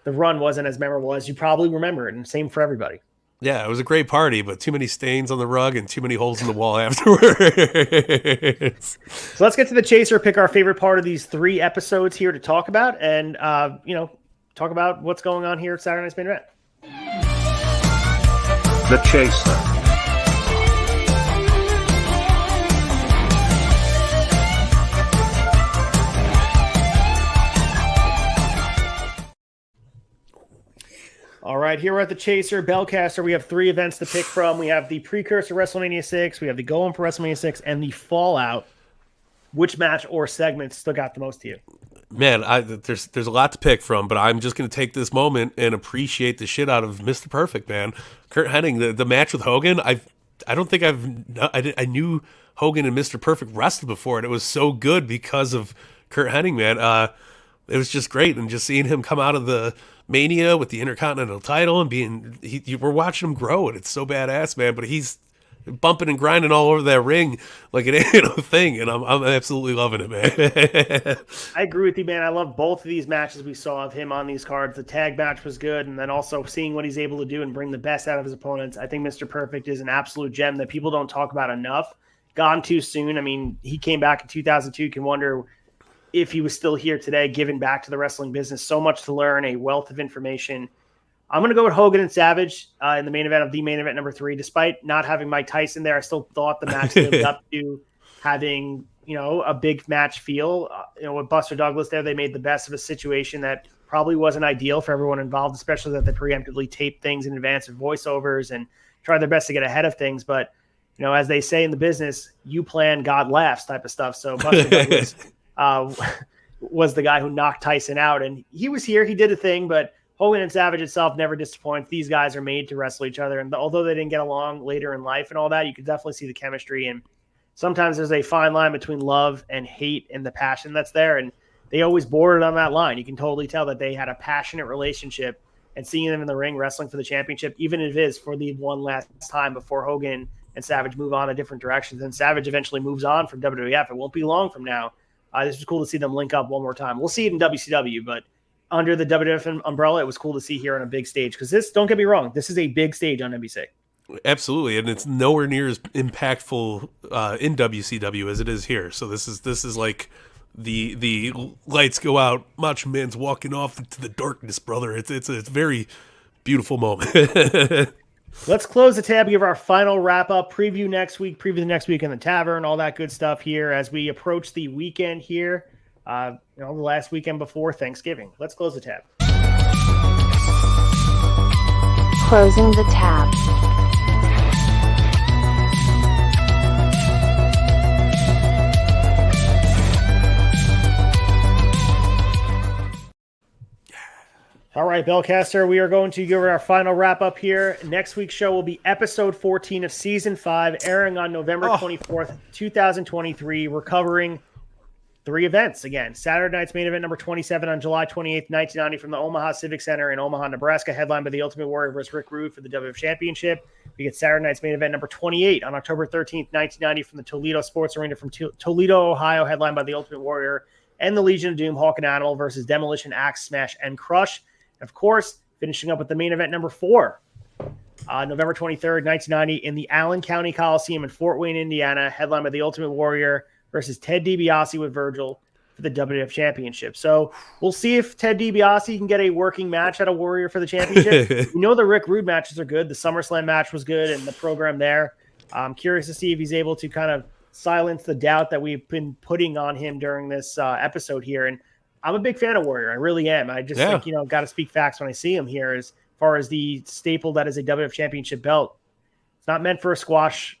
the run wasn't as memorable as you probably remember it. And same for everybody. Yeah, it was a great party, but too many stains on the rug and too many holes in the wall afterwards. So let's get to the chaser, pick our favorite part of these 3 episodes here to talk about, and talk about what's going on here at Saturday Night's Main Event. The chaser. All right, here we're at the Chaser Bellcaster. We have 3 events to pick from. We have the precursor WrestleMania 6, we have the go-in for WrestleMania 6, and the Fallout. Which match or segment stuck out the most to you? Man, there's a lot to pick from, but I'm just going to take this moment and appreciate the shit out of Mr. Perfect, man. Curt Hennig, the match with Hogan, I don't think I knew Hogan and Mr. Perfect wrestled before, and it was so good because of Curt Hennig, man. It was just great, and just seeing him come out of the Mania with the Intercontinental title and we're watching him grow, and it's so badass, man. But he's bumping and grinding all over that ring like it ain't a thing, and I'm absolutely loving it, man. I agree with you, man. I love both of these matches we saw of him on these cards. The tag match was good, and then also seeing what he's able to do and bring the best out of his opponents. I think Mr. Perfect is an absolute gem that people don't talk about enough. Gone too soon. I mean, he came back in 2002. You can wonder if he was still here today, giving back to the wrestling business. So much to learn, a wealth of information. I'm going to go with Hogan and Savage in the main event of the main event number 3. Despite not having Mike Tyson there, I still thought the match lived up to having, a big match feel. With Buster Douglas there, they made the best of a situation that probably wasn't ideal for everyone involved, especially that they preemptively taped things in advance of voiceovers and tried their best to get ahead of things. But, as they say in the business, you plan, God laughs type of stuff. So Buster Douglas was the guy who knocked Tyson out. And he was here. He did a thing, but Hogan and Savage itself never disappoints. These guys are made to wrestle each other. And although they didn't get along later in life and all that, you could definitely see the chemistry. And sometimes there's a fine line between love and hate and the passion that's there. And they always bordered on that line. You can totally tell that they had a passionate relationship, and seeing them in the ring wrestling for the championship, even if it is for the one last time before Hogan and Savage move on in different directions. And Savage eventually moves on from WWF. It won't be long from now. This was cool to see them link up one more time. We'll see it in WCW, but under the WWF umbrella, it was cool to see here on a big stage. Because this, don't get me wrong, this is a big stage on NBC. Absolutely, and it's nowhere near as impactful in WCW as it is here. So this is like the lights go out, Macho Man's walking off into the darkness, brother. It's a very beautiful moment. Let's close the tab, give our final wrap-up, preview the next week in the Tavern, all that good stuff here as we approach the weekend here, the last weekend before Thanksgiving. Let's close the tab. Closing the tab. All right, Belcaster, we are going to give our final wrap-up here. Next week's show will be episode 14 of Season 5, airing on November 24th, 2023. We're covering 3 events. Again, Saturday night's main event number 27 on July 28th, 1990 from the Omaha Civic Center in Omaha, Nebraska, headlined by the Ultimate Warrior versus Rick Rude for the WWF Championship. We get Saturday night's main event number 28 on October 13th, 1990 from the Toledo Sports Arena from Toledo, Ohio, headlined by the Ultimate Warrior and the Legion of Doom, Hulk and Animal versus Demolition, Axe, Smash, and Crush. Of course, finishing up with the main event number 4, November 23rd, 1990, in the Allen County Coliseum in Fort Wayne, Indiana, headlined by the Ultimate Warrior versus Ted DiBiase with Virgil for the WWF Championship. So we'll see if Ted DiBiase can get a working match at a Warrior for the championship. The Rick Rude matches are good. The SummerSlam match was good, and the program there. I'm curious to see if he's able to kind of silence the doubt that we've been putting on him during this episode here. And I'm a big fan of Warrior. I really am. I just think, got to speak facts when I see him here as far as the staple that is a WWF Championship belt. It's not meant for a squash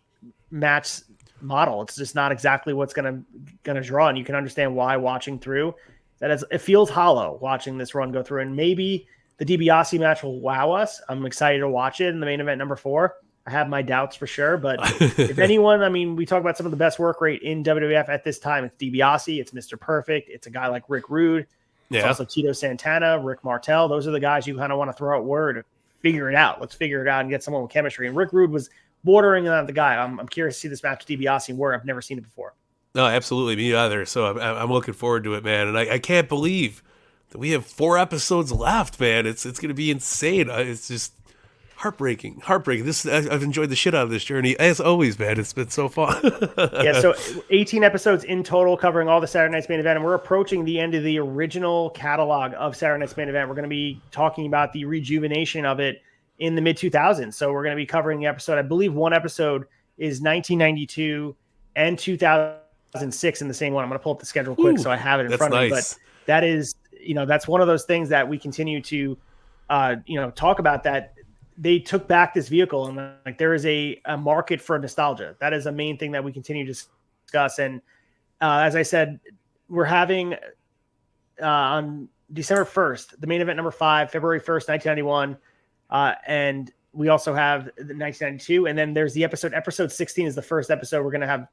match model. It's just not exactly what's gonna draw. And you can understand why watching through that it feels hollow watching this run go through. And maybe the DiBiase match will wow us. I'm excited to watch it in the main event number 4. I have my doubts for sure, but if anyone, we talk about some of the best work rate in WWF at this time. It's DiBiase, it's Mr. Perfect, it's a guy like Rick Rude, it's also Tito Santana, Rick Martel. Those are the guys you kind of want to throw out word, figure it out. Let's figure it out and get someone with chemistry. And Rick Rude was bordering on the guy. I'm curious to see this match with DiBiase and Warrior. I've never seen it before. No, absolutely, me either. So I'm looking forward to it, man. And I can't believe that we have 4 episodes left, man. It's going to be insane. It's just heartbreaking. I've enjoyed the shit out of this journey as always, man. It's been so fun. So 18 episodes in total covering all the Saturday Night's Main Event, and we're approaching the end of the original catalog of Saturday Night's Main Event. We're going to be talking about the rejuvenation of it in the mid-2000s. So we're going to be covering the episode. I believe one episode is 1992 and 2006 in the same one. I'm going to pull up the schedule quick so I have it in front of me. But that is, that's one of those things that we continue to, talk about, that they took back this vehicle, and there is a market for nostalgia. That is a main thing that we continue to discuss. And as I said, we're having on December 1st, the main event number 5, February 1st, 1991. And we also have the 1992. And then there's the episode 16 is the first episode. We're going to have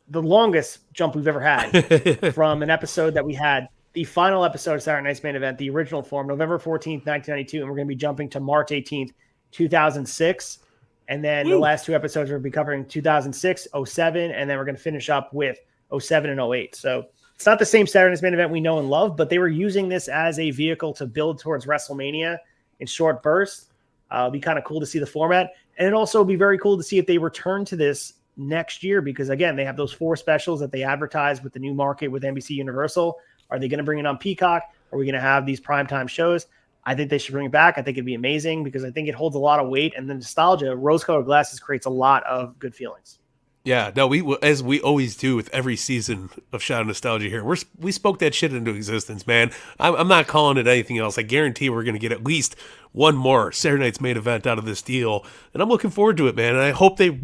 the longest jump we've ever had from an episode that we had. The final episode of Saturday Night's Main Event, the original form, November 14th, 1992, and we're going to be jumping to March 18th, 2006. And then the last 2 episodes, we're going to be covering 2006, 07, and then we're going to finish up with 07 and 08. So it's not the same Saturday Night's Main Event we know and love, but they were using this as a vehicle to build towards WrestleMania in short bursts. It'll be kind of cool to see the format. And it also will be very cool to see if they return to this next year, because, again, they have those 4 specials that they advertise with the new market with NBC Universal. Are they going to bring it on Peacock? Are we going to have these primetime shows? I think they should bring it back. I think it'd be amazing because I think it holds a lot of weight, and the nostalgia, rose-colored glasses, creates a lot of good feelings. Yeah, no, as we always do with every season of Shot of Nostalgia here, we spoke that shit into existence, man. I'm not calling it anything else. I guarantee we're going to get at least one more Saturday Night's Main Event out of this deal, and I'm looking forward to it, man. And I hope they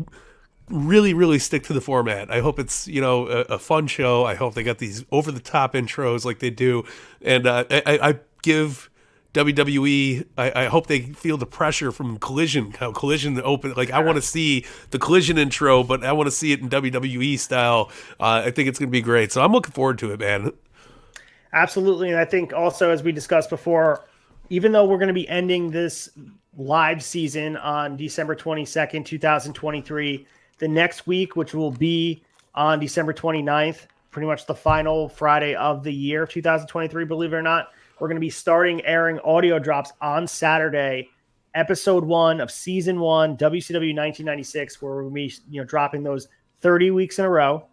really, really stick to the format. I hope it's, a fun show. I hope they got these over-the-top intros like they do, and I give WWE, I hope they feel the pressure from Collision, how Collision open. Like, I want to see the Collision intro, but I want to see it in WWE style. I think it's going to be great. So I'm looking forward to it, man. Absolutely. And I think also, as we discussed before, even though we're going to be ending this live season on December 22nd, 2023, the next week, which will be on December 29th, pretty much the final Friday of the year, 2023, believe it or not, we're going to be starting airing audio drops on Saturday, episode 1 of season 1, WCW 1996, where we'll be, dropping those 30 weeks in a row.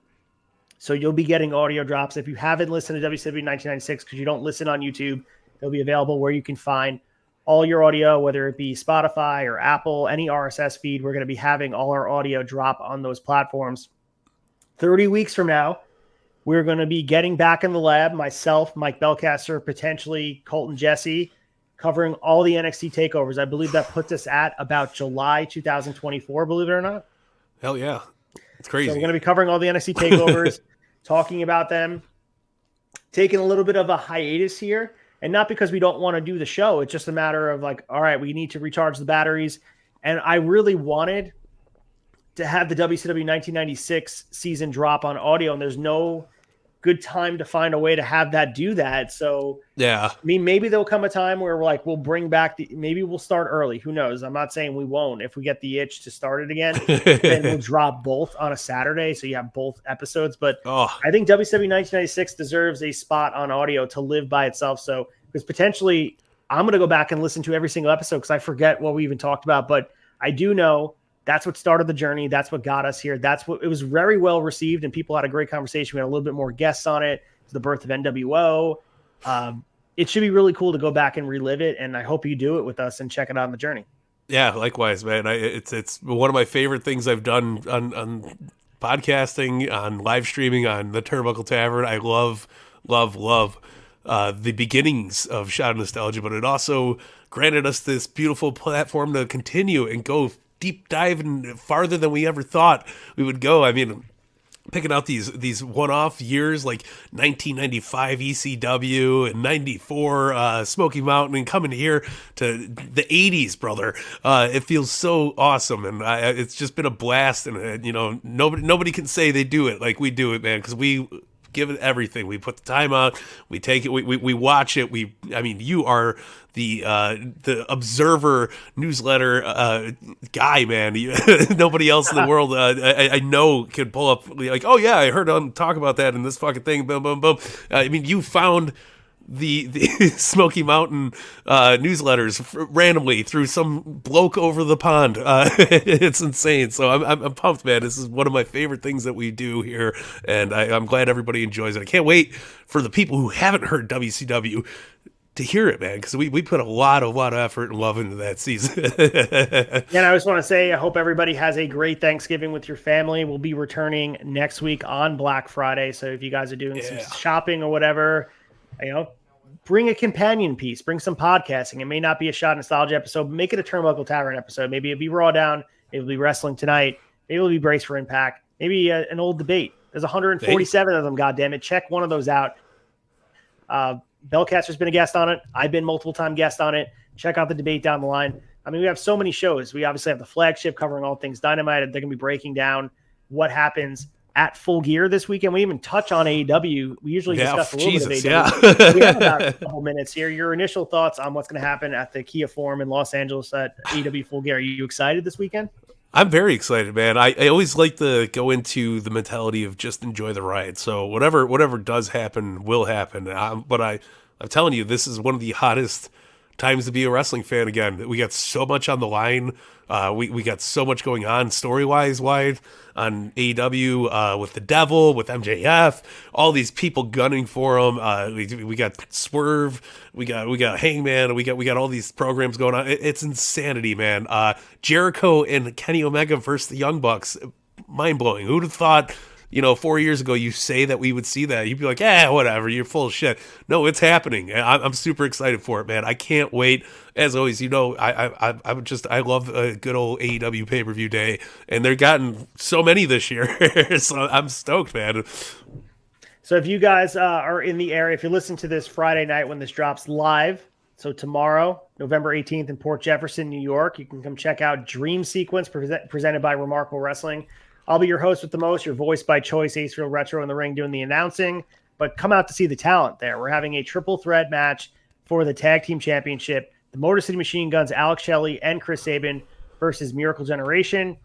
So you'll be getting audio drops. If you haven't listened to WCW 1996 because you don't listen on YouTube, they'll be available where you can find all your audio, whether it be Spotify or Apple, any RSS feed. We're going to be having all our audio drop on those platforms. 30 weeks from now, we're going to be getting back in the lab, myself, Mike Belcaster, potentially Colton Jesse, covering all the NXT takeovers. I believe that puts us at about July 2024, believe it or not. Hell yeah. It's crazy. So we're going to be covering all the NXT takeovers, talking about them, taking a little bit of a hiatus here. And not because we don't want to do the show. It's just a matter of like, all right, we need to recharge the batteries. And I really wanted to have the WCW 1996 season drop on audio, and there's no good time to find a way to have that do that. So yeah, I mean, maybe there'll come a time where we're like, we'll bring back maybe we'll start early. Who knows? I'm not saying we won't. If we get the itch to start it again, then we'll drop both on a Saturday. So you have both episodes. But I think WCW 1996 deserves a spot on audio to live by itself. So because potentially I'm going to go back and listen to every single episode because I forget what we even talked about. But I do know that's what started the journey. That's what got us here. That's what it was very well received, and people had a great conversation. We had a little bit more guests on it. It's the birth of NWO. It should be really cool to go back and relive it, and I hope you do it with us and check it out on the journey. Yeah, likewise, man. It's one of my favorite things I've done on podcasting, on live streaming, on the Turnbuckle Tavern. I love the beginnings of Shot of Nostalgia, but it also granted us this beautiful platform to continue and go deep dive and farther than we ever thought we would go. I mean, picking out these one-off years like 1995 ECW and 94 Smoky Mountain, and coming here to the 80s, brother. It feels so awesome, and it's just been a blast. And nobody can say they do it like we do it, man, because we give it everything. We put the time out. We take it. We watch it. You are the Observer newsletter guy, man. Nobody else in the world I know could pull up like, oh yeah, I heard him talk about that in this fucking thing. Boom, boom, boom. You found the Smoky Mountain newsletters randomly through some bloke over the pond. It's insane. So I'm pumped, man. This is one of my favorite things that we do here, and I'm glad everybody enjoys it. I can't wait for the people who haven't heard WCW to hear it, man, because we put a lot of effort and love into that season. And I just want to say, I hope everybody has a great Thanksgiving with your family. We'll be returning next week on Black Friday. So if you guys are doing some shopping or whatever, bring a companion piece, bring some podcasting. It may not be a Shot Nostalgia episode, but make it a Turnbuckle Tavern episode. Maybe it'll be Raw Down. Maybe it'll be Wrestling Tonight. Maybe it'll be Brace for Impact. Maybe an old debate. There's 147 of them, goddammit. Check one of those out. Belcaster's been a guest on it. I've been multiple-time guest on it. Check out the debate down the line. I mean, we have so many shows. We obviously have the flagship covering all things Dynamite. They're going to be breaking down what happens at Full Gear this weekend. We even touch on AEW. We usually discuss a little bit of AEW. We have about a couple minutes here. Your initial thoughts on what's going to happen at the Kia Forum in Los Angeles at AEW Full Gear. Are you excited this weekend? I'm very excited, man. I always like to go into the mentality of just enjoy the ride. So whatever does happen will happen. But I'm telling you, this is one of the hottest times to be a wrestling fan again. We got so much on the line. We got so much going on story-wise wide on AEW with the Devil, with MJF, all these people gunning for him. We got Swerve, we got Hangman, we got all these programs going on. It's insanity, man. Jericho and Kenny Omega versus the Young Bucks, mind-blowing. Who'd have thought, 4 years ago, you say that we would see that. You'd be like, whatever, you're full of shit. No, it's happening. I'm super excited for it, man. I can't wait. As always, I love a good old AEW pay-per-view day, and they've gotten so many this year, so I'm stoked, man. So if you guys are in the area, if you listen to this Friday night when this drops live, so tomorrow, November 18th in Port Jefferson, New York, you can come check out Dream Sequence presented by Remarkable Wrestling. I'll be your host with the most, your voice by choice, ACEFIELD Retro in the ring doing the announcing, but come out to see the talent there. We're having a triple threat match for the Tag Team Championship. The Motor City Machine Guns, Alex Shelley and Chris Sabin versus Miracle Generation,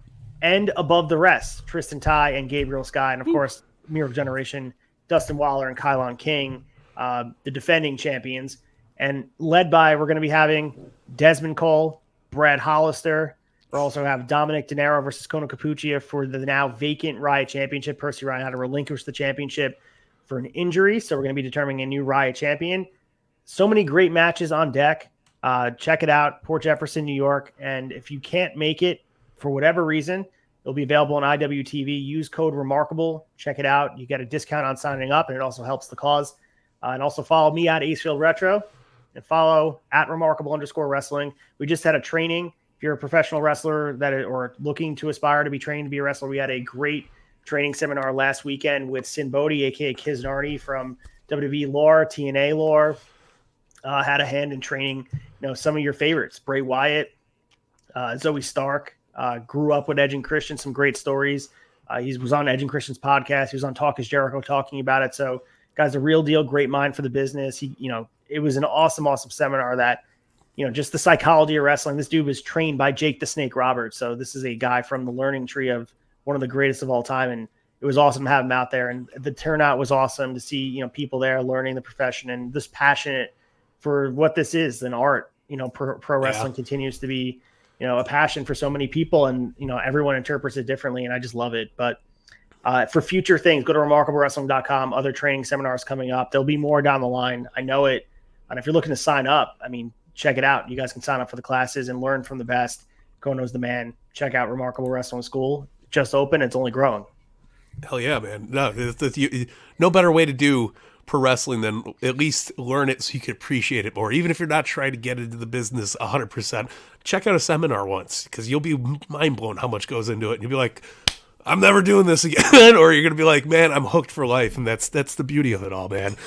and above the rest, Tristan Ty and Gabriel Sky, and of course, Miracle Generation, Dustin Waller and Kylon King, the defending champions. And led by, we're going to be having Desmond Cole, Brad Hollister. We'll also have Dominic De Niro versus Kono Capuccia for the now vacant Riot Championship. Percy Ryan had to relinquish the championship for an injury, so we're going to be determining a new Riot champion. So many great matches on deck. Check it out, Port Jefferson, New York. And if you can't make it for whatever reason, it'll be available on IWTV. Use code REMARKABLE. Check it out. You get a discount on signing up, and it also helps the cause. And also follow me at ACEFIELD Retro and follow at Remarkable_Wrestling. We just had a training. If you're a professional wrestler or looking to aspire to be trained to be a wrestler, we had a great training seminar last weekend with Sin Bodhi, a.k.a. Kiznardi from WWE lore, TNA lore. Had a hand in training, some of your favorites. Bray Wyatt, Zoe Stark, grew up with Edge and Christian, some great stories. He was on Edge and Christian's podcast. He was on Talk is Jericho talking about it. So, guy's a real deal, great mind for the business. It was an awesome, awesome seminar that, just the psychology of wrestling. This dude was trained by Jake the Snake Roberts. So this is a guy from the learning tree of one of the greatest of all time. And it was awesome to have him out there. And the turnout was awesome to see, people there learning the profession and just passionate for what this is, an art. Pro wrestling continues to be, a passion for so many people, and, everyone interprets it differently. And I just love it. But for future things, go to remarkablewrestling.com. Other training seminars coming up. There'll be more down the line. I know it. And if you're looking to sign up, check it out. You guys can sign up for the classes and learn from the best. Kono's the man. Check out Remarkable Wrestling School. Just open. It's only growing. Hell yeah, man. No better way to do pro wrestling than at least learn it so you can appreciate it more. Even if you're not trying to get into the business 100%, check out a seminar once, because you'll be mind blown how much goes into it. And you'll be like, I'm never doing this again. Or you're going to be like, man, I'm hooked for life. And that's the beauty of it all, man.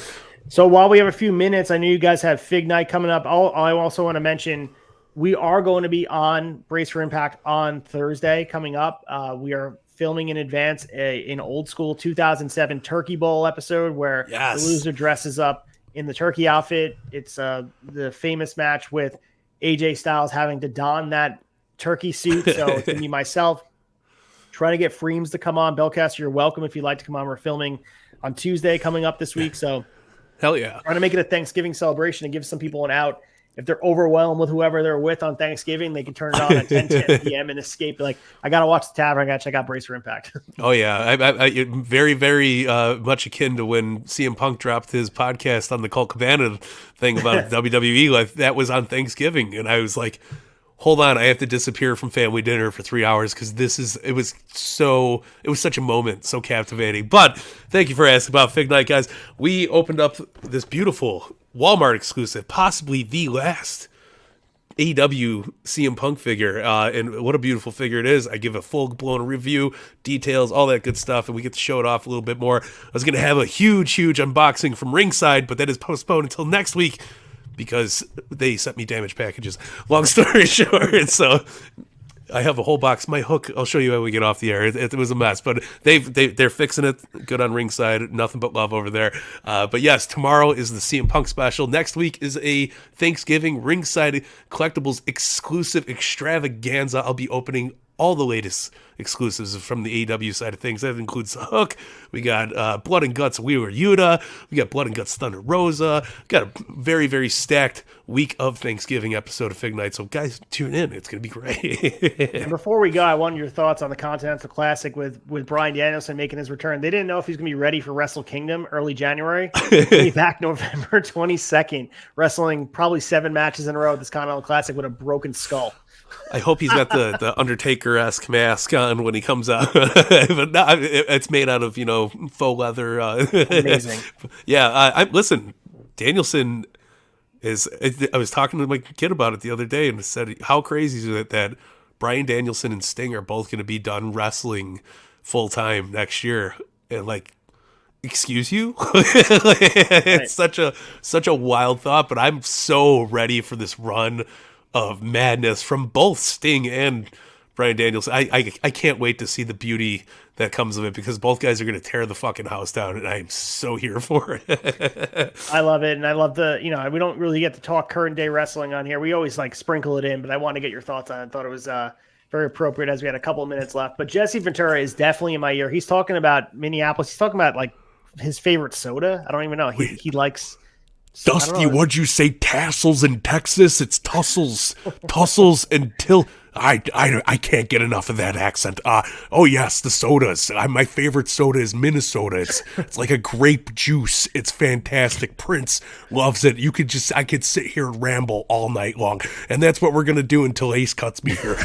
So while we have a few minutes, I know you guys have Fig Night coming up. I also want to mention we are going to be on Brace for Impact on Thursday coming up. We are filming in advance an old school 2007 Turkey Bowl episode where the loser dresses up in the turkey outfit. It's the famous match with AJ Styles having to don that turkey suit. So it's going to be myself trying to get Freems to come on. Belcaster, you're welcome if you'd like to come on. We're filming on Tuesday coming up this week. So hell yeah. Trying to make it a Thanksgiving celebration and give some people an out. If they're overwhelmed with whoever they're with on Thanksgiving, they can turn it on at 10 p.m. and escape. Like, I got to watch the Tavern. I got to check out Brace for Impact. Oh, yeah. I very, very much akin to when CM Punk dropped his podcast on the Colt Cabana thing about WWE. Like, that was on Thanksgiving. And I was like, hold on, I have to disappear from family dinner for 3 hours because it was such a moment, so captivating. But thank you for asking about Fig Night, guys. We opened up this beautiful Walmart exclusive, possibly the last AEW CM Punk figure, and what a beautiful figure it is. I give a full-blown review, details, all that good stuff, and we get to show it off a little bit more. I was going to have a huge unboxing from ringside, but that is postponed until next week because they sent me damaged packages. Long story short, so I have a whole box. My hook, I'll show you how we get off the air. It was a mess, but they're fixing it. Good on ringside. Nothing but love over there. But yes, tomorrow is the CM Punk special. Next week is a Thanksgiving ringside collectibles exclusive extravaganza. I'll be opening all the latest exclusives from the AEW side of things. That includes the Hook. We got Blood and Guts Wheeler Yuta. We got Blood and Guts Thunder Rosa. Got a very, very stacked week of Thanksgiving episode of Fig Night. So guys, tune in. It's going to be great. And before we go, I want your thoughts on the Continental Classic with Bryan Danielson making his return. They didn't know if he's going to be ready for Wrestle Kingdom early January. He'll be back November 22nd, wrestling probably 7 matches in a row at this Continental Classic with a broken skull. I hope he's got the Undertaker-esque mask on when he comes out. But no, it's made out of, faux leather. Amazing. Yeah, listen, Danielson is... I was talking to my kid about it the other day and said, how crazy is it that Bryan Danielson and Sting are both going to be done wrestling full-time next year? And, excuse you? It's such a wild thought, but I'm so ready for this run of madness from both Sting and Bryan Danielson. I can't wait to see the beauty that comes of it, because both guys are going to tear the fucking house down, and I'm so here for it. I love it, and I love we don't really get to talk current day wrestling on here. We always sprinkle it in, but I want to get your thoughts on it. I thought it was very appropriate as we had a couple of minutes left. But Jesse Ventura is definitely in my ear. He's talking about Minneapolis. He's talking about his favorite soda. I don't even know. He likes... Dusty, what'd you say? Tassels in Texas? It's tussles until I can't get enough of that accent. Oh yes, the sodas. My favorite soda is Minnesota. It's like a grape juice. It's fantastic. Prince loves it. I could sit here and ramble all night long, and that's what we're gonna do until Ace cuts me here.